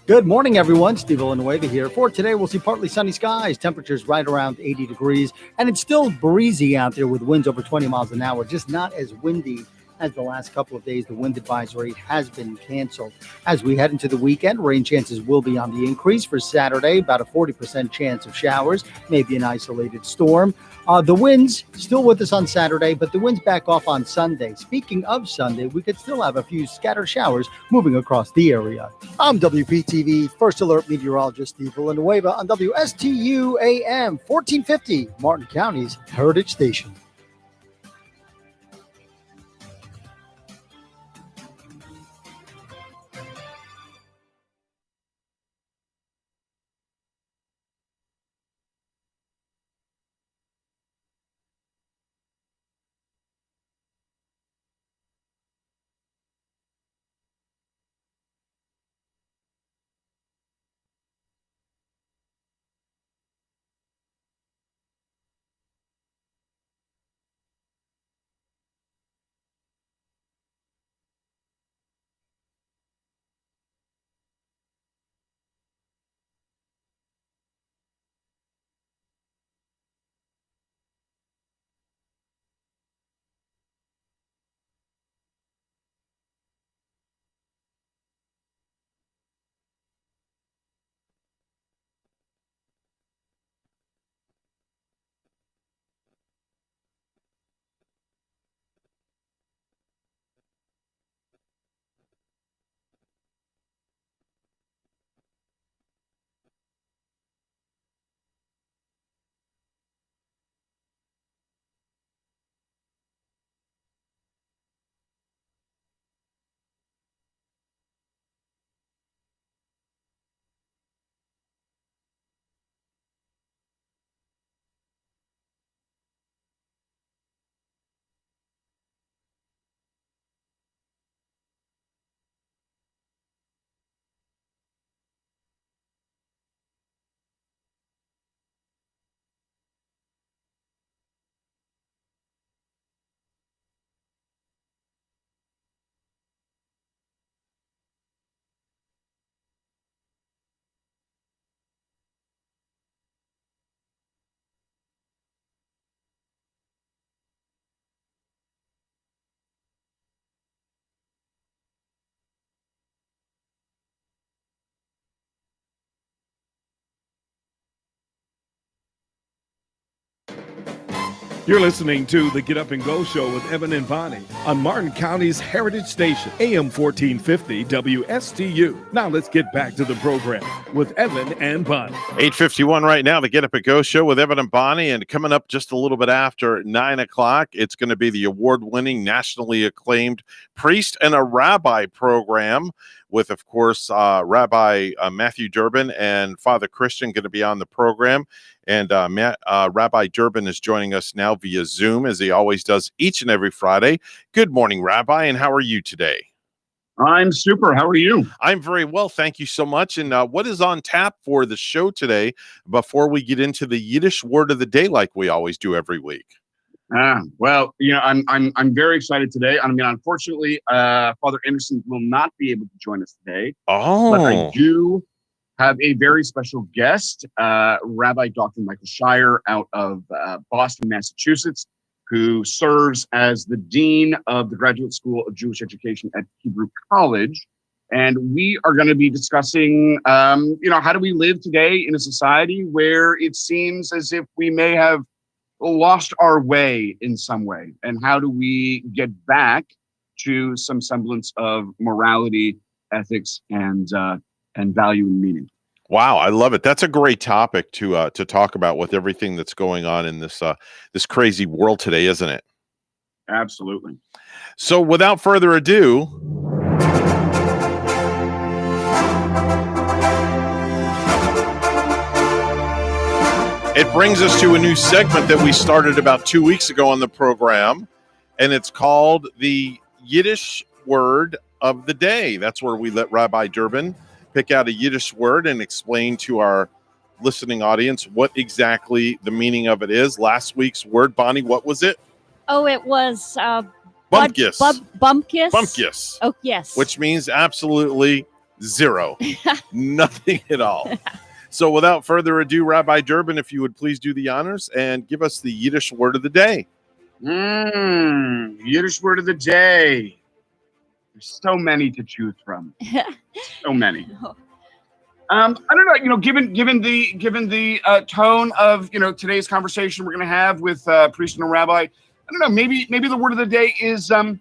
Good morning, everyone. Steve Villanueva here. For today, we'll see partly sunny skies, temperatures right around 80 degrees, and it's still breezy out there with winds over 20 miles an hour, just not as windy as the last couple of days. The wind advisory has been canceled. As we head into the weekend, rain chances will be on the increase. For Saturday, about a 40% chance of showers, maybe an isolated storm. The winds still with us on Saturday, but the winds back off on Sunday. Speaking of Sunday, we could still have a few scattered showers moving across the area. I'm WPTV First Alert Meteorologist Steve Villanueva on WSTU AM 1450, Martin County's Heritage Station. You're listening to the Get Up and Go show with Evan and Bonnie on Martin County's Heritage Station, AM 1450 WSTU. Now let's get back to the program with Evan and Bonnie. 8:51 right now, the Get Up and Go show with Evan and Bonnie. And coming up just a little bit after 9 o'clock, it's going to be the award-winning, nationally acclaimed Priest and a Rabbi program with, of course, Rabbi Matthew Durbin and Father Christian going to be on the program. And Rabbi Durbin is joining us now via Zoom, as he always does each and every Friday. Good morning, Rabbi, and how are you today? I'm super. How are you? I'm very well, thank you so much. And what is on tap for the show today before we get into the Yiddish word of the day like we always do every week? Well, you know, I'm very excited today. I mean, unfortunately, Father Anderson will not be able to join us today. Oh, but I do have a very special guest, Rabbi Dr. Michael Shire out of Boston, Massachusetts, who serves as the Dean of the Graduate School of Jewish Education at Hebrew College. And we are going to be discussing, how do we live today in a society where it seems as if we may have lost our way in some way? And how do we get back to some semblance of morality, ethics, and value and meaning? Wow, I love it. That's a great topic to talk about with everything that's going on in this this crazy world today, isn't it? Absolutely. So, without further ado, it brings us to a new segment that we started about 2 weeks ago on the program, and it's called the Yiddish Word of the Day. That's where we let Rabbi Durbin pick out a Yiddish word and explain to our listening audience what exactly the meaning of it is. Last week's word, Bonnie, what was it? Oh, it was Bumpkiss. Bumpkiss. Bumpkiss. Oh, yes. Which means absolutely zero. Nothing at all. So without further ado, Rabbi Durbin, if you would please do the honors and give us the Yiddish word of the day. Yiddish word of the day. There's so many to choose from. So many. I don't know. Given the tone of today's conversation we're going to have with priest and a rabbi, I don't know. Maybe the word of the day is a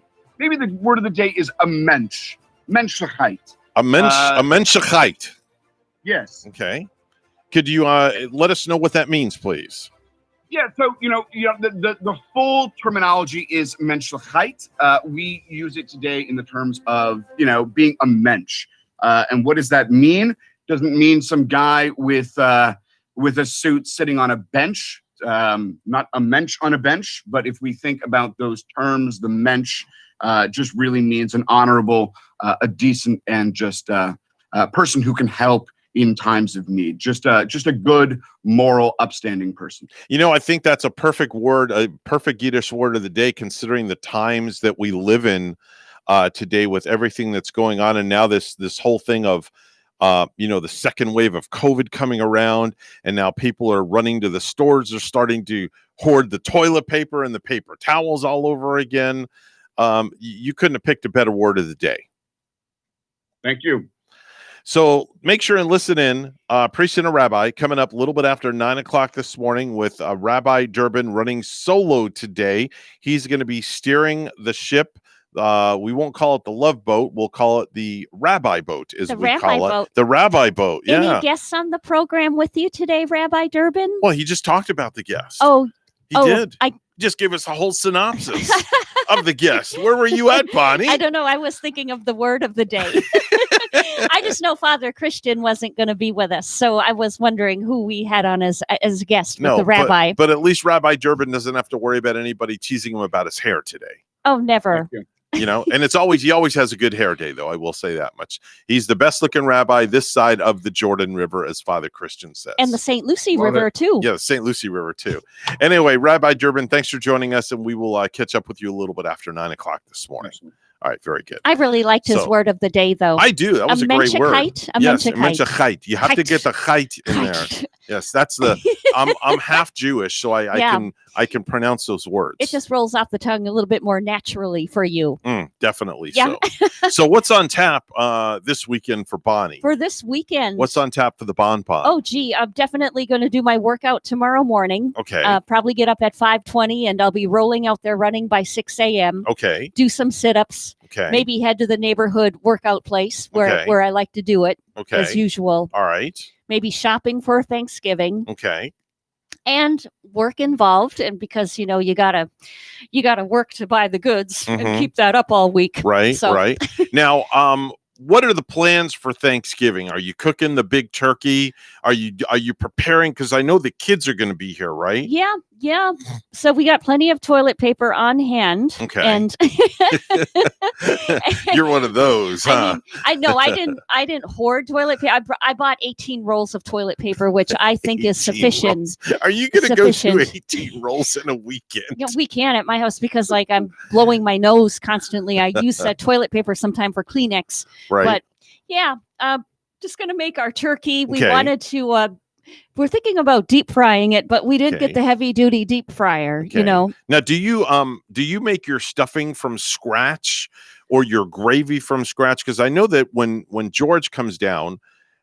mensch. Menschlichkeit. A menschlichkeit. Yes. Okay. Could you let us know what that means, please? Yeah, so the full terminology is menschlichkeit. We use it today in the terms of being a mensch. And what does that mean? Doesn't mean some guy with a suit sitting on a bench. Not a mensch on a bench, but if we think about those terms, the mensch just really means an honorable, a decent, and just a person who can help in times of need. Just a good, moral, upstanding person. I think that's a perfect word, a perfect Yiddish word of the day, considering the times that we live in today with everything that's going on. And now this whole thing of, the second wave of COVID coming around, and now people are running to the stores. They're starting to hoard the toilet paper and the paper towels all over again. You couldn't have picked a better word of the day. Thank you. So make sure and listen in. Priest and a Rabbi coming up a little bit after 9 o'clock this morning with Rabbi Durbin running solo today. He's going to be steering the ship. We won't call it the love boat. We'll call it the rabbi boat, The rabbi boat. The rabbi boat. Yeah. Any guests on the program with you today, Rabbi Durbin? Well, he just talked about the guest. He did. Just give us a whole synopsis of the guest. Where were you at, Bonnie? I don't know. I was thinking of the word of the day. I just know Father Christian wasn't going to be with us, so I was wondering who we had on as a guest with the rabbi. But at least Rabbi Durbin doesn't have to worry about anybody teasing him about his hair today. Oh, never. And he always has a good hair day, though. I will say that much. He's the best looking rabbi this side of the Jordan River, as Father Christian says. And the St. Lucie River, too. Yeah, the St. Lucie River, too. Anyway, Rabbi Durbin, thanks for joining us, and we will catch up with you a little bit after 9 o'clock this morning. All right, very good. I really liked his word of the day, though. I do. That was a great word. Yes, menschlichkeit. You have to get the chait in there. Yes, that's the. I'm half Jewish, so I can pronounce those words. It just rolls off the tongue a little bit more naturally for you. Definitely. Yeah. So what's on tap this weekend for Bonnie? For this weekend. What's on tap for the Bonpod? Oh, gee, I'm definitely going to do my workout tomorrow morning. Okay. Probably get up at 5:20, and I'll be rolling out there running by 6 a.m. Okay. Do some sit-ups. Okay. Maybe head to the neighborhood workout place where I like to do it. Okay. As usual. All right. Maybe shopping for Thanksgiving. Okay. And work involved, and because you gotta work to buy the goods and keep that up all week. Right. So. Right. Now, what are the plans for Thanksgiving? Are you cooking the big turkey? Are you preparing? Because I know the kids are going to be here, right? Yeah. So we got plenty of toilet paper on hand. Okay. And you're one of those, huh? I know I didn't hoard toilet paper. I bought 18 rolls of toilet paper, which I think is sufficient. Rolls. Are you going to go through 18 rolls in a weekend? We can at my house because I'm blowing my nose constantly. I use toilet paper sometime for Kleenex. Right. But yeah, just going to make our turkey. We wanted to, we're thinking about deep frying it, but we didn't get the heavy duty deep fryer, Now, do you make your stuffing from scratch or your gravy from scratch? Because I know that when George comes down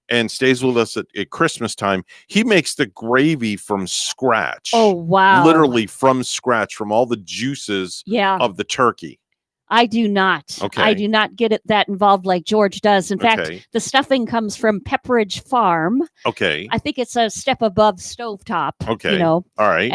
and stays with us at Christmas time, he makes the gravy from scratch. Oh, wow. Literally from scratch, from all the juices of the turkey. I do not. Okay. I do not get it that involved like George does. In Okay. fact, the stuffing comes from Pepperidge Farm. Okay. I think it's a step above stovetop. Okay. You know. All right.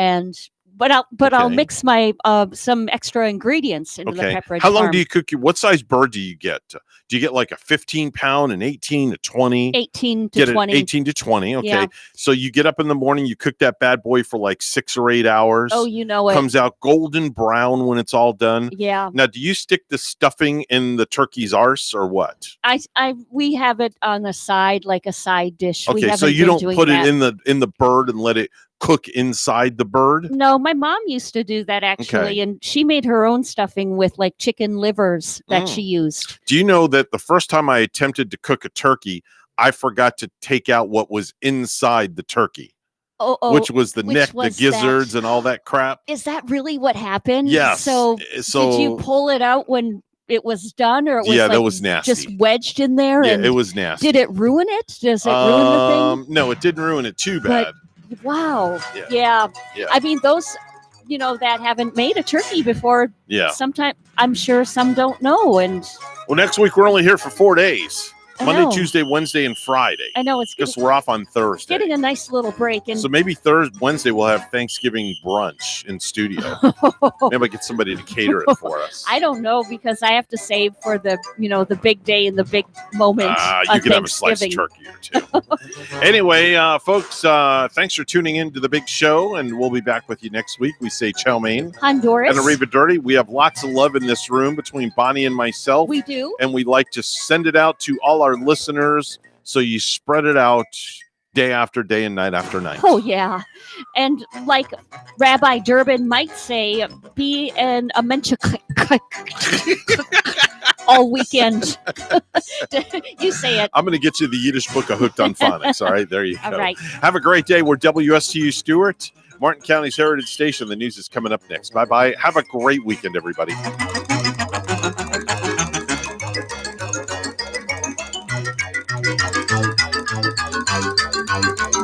But I'll Okay. mix my some extra ingredients into Okay. the Pepperidge How long Farm. do you cook what size bird do you get? Do you get like a 15 pound, an 18, a 20? 18 to Get it 20. 18 to 20. Okay. Yeah. So you get up in the morning, you cook that bad boy for like 6 or 8 hours. Oh, you know it. Comes out golden brown when it's all done. Yeah. Now, do you stick the stuffing in the turkey's arse or what? We have it on the side, like a side dish. We Okay, so haven't you been don't doing put that. it in the bird and let it cook inside the bird? No, my mom used to do that actually, Okay. and she made her own stuffing with like chicken livers that Mm. she used. Do you know that the first time I attempted to cook a turkey, I forgot to take out what was inside the turkey, which was the neck, the gizzards, and all that crap? Is that really what happened? Yes. So, So- did you pull it out when it was done, or it was Yeah, that like was nasty. just wedged in there? Yeah, and it was nasty. Did it ruin it? Does it ruin the thing? No, it didn't ruin it too bad. But wow, Yeah. yeah. Yeah. I mean, those that haven't made a turkey before. Yeah. Sometimes I'm sure some don't know, and Well, next week we're only here for 4 days. I Monday, know. Tuesday, Wednesday, and Friday. I know it's Because we're off on Thursday. getting a nice little break. And So maybe Wednesday we'll have Thanksgiving brunch in studio. Maybe get somebody to cater it for us. I don't know because I have to save for the the big day and the big moment. You on can have a slice of Thanksgiving. turkey or two. Anyway, folks, thanks for tuning in to the big show, and we'll be back with you next week. We say chow mein Honduras. and Arriba Dirty. We have lots of love in this room between Bonnie and myself. We do. And we like to send it out to all our listeners so you spread it out day after day and night after night. Oh yeah, and like Rabbi Durbin might say, be an amencha all weekend. You say it. I'm going to get you the Yiddish book of Hooked on Phonics. All right, there you go. All right. Have a great day. We're WSTU Stewart, Martin County's Heritage Station. The news is coming up next. Bye-bye. Have a great weekend, everybody. Thank you.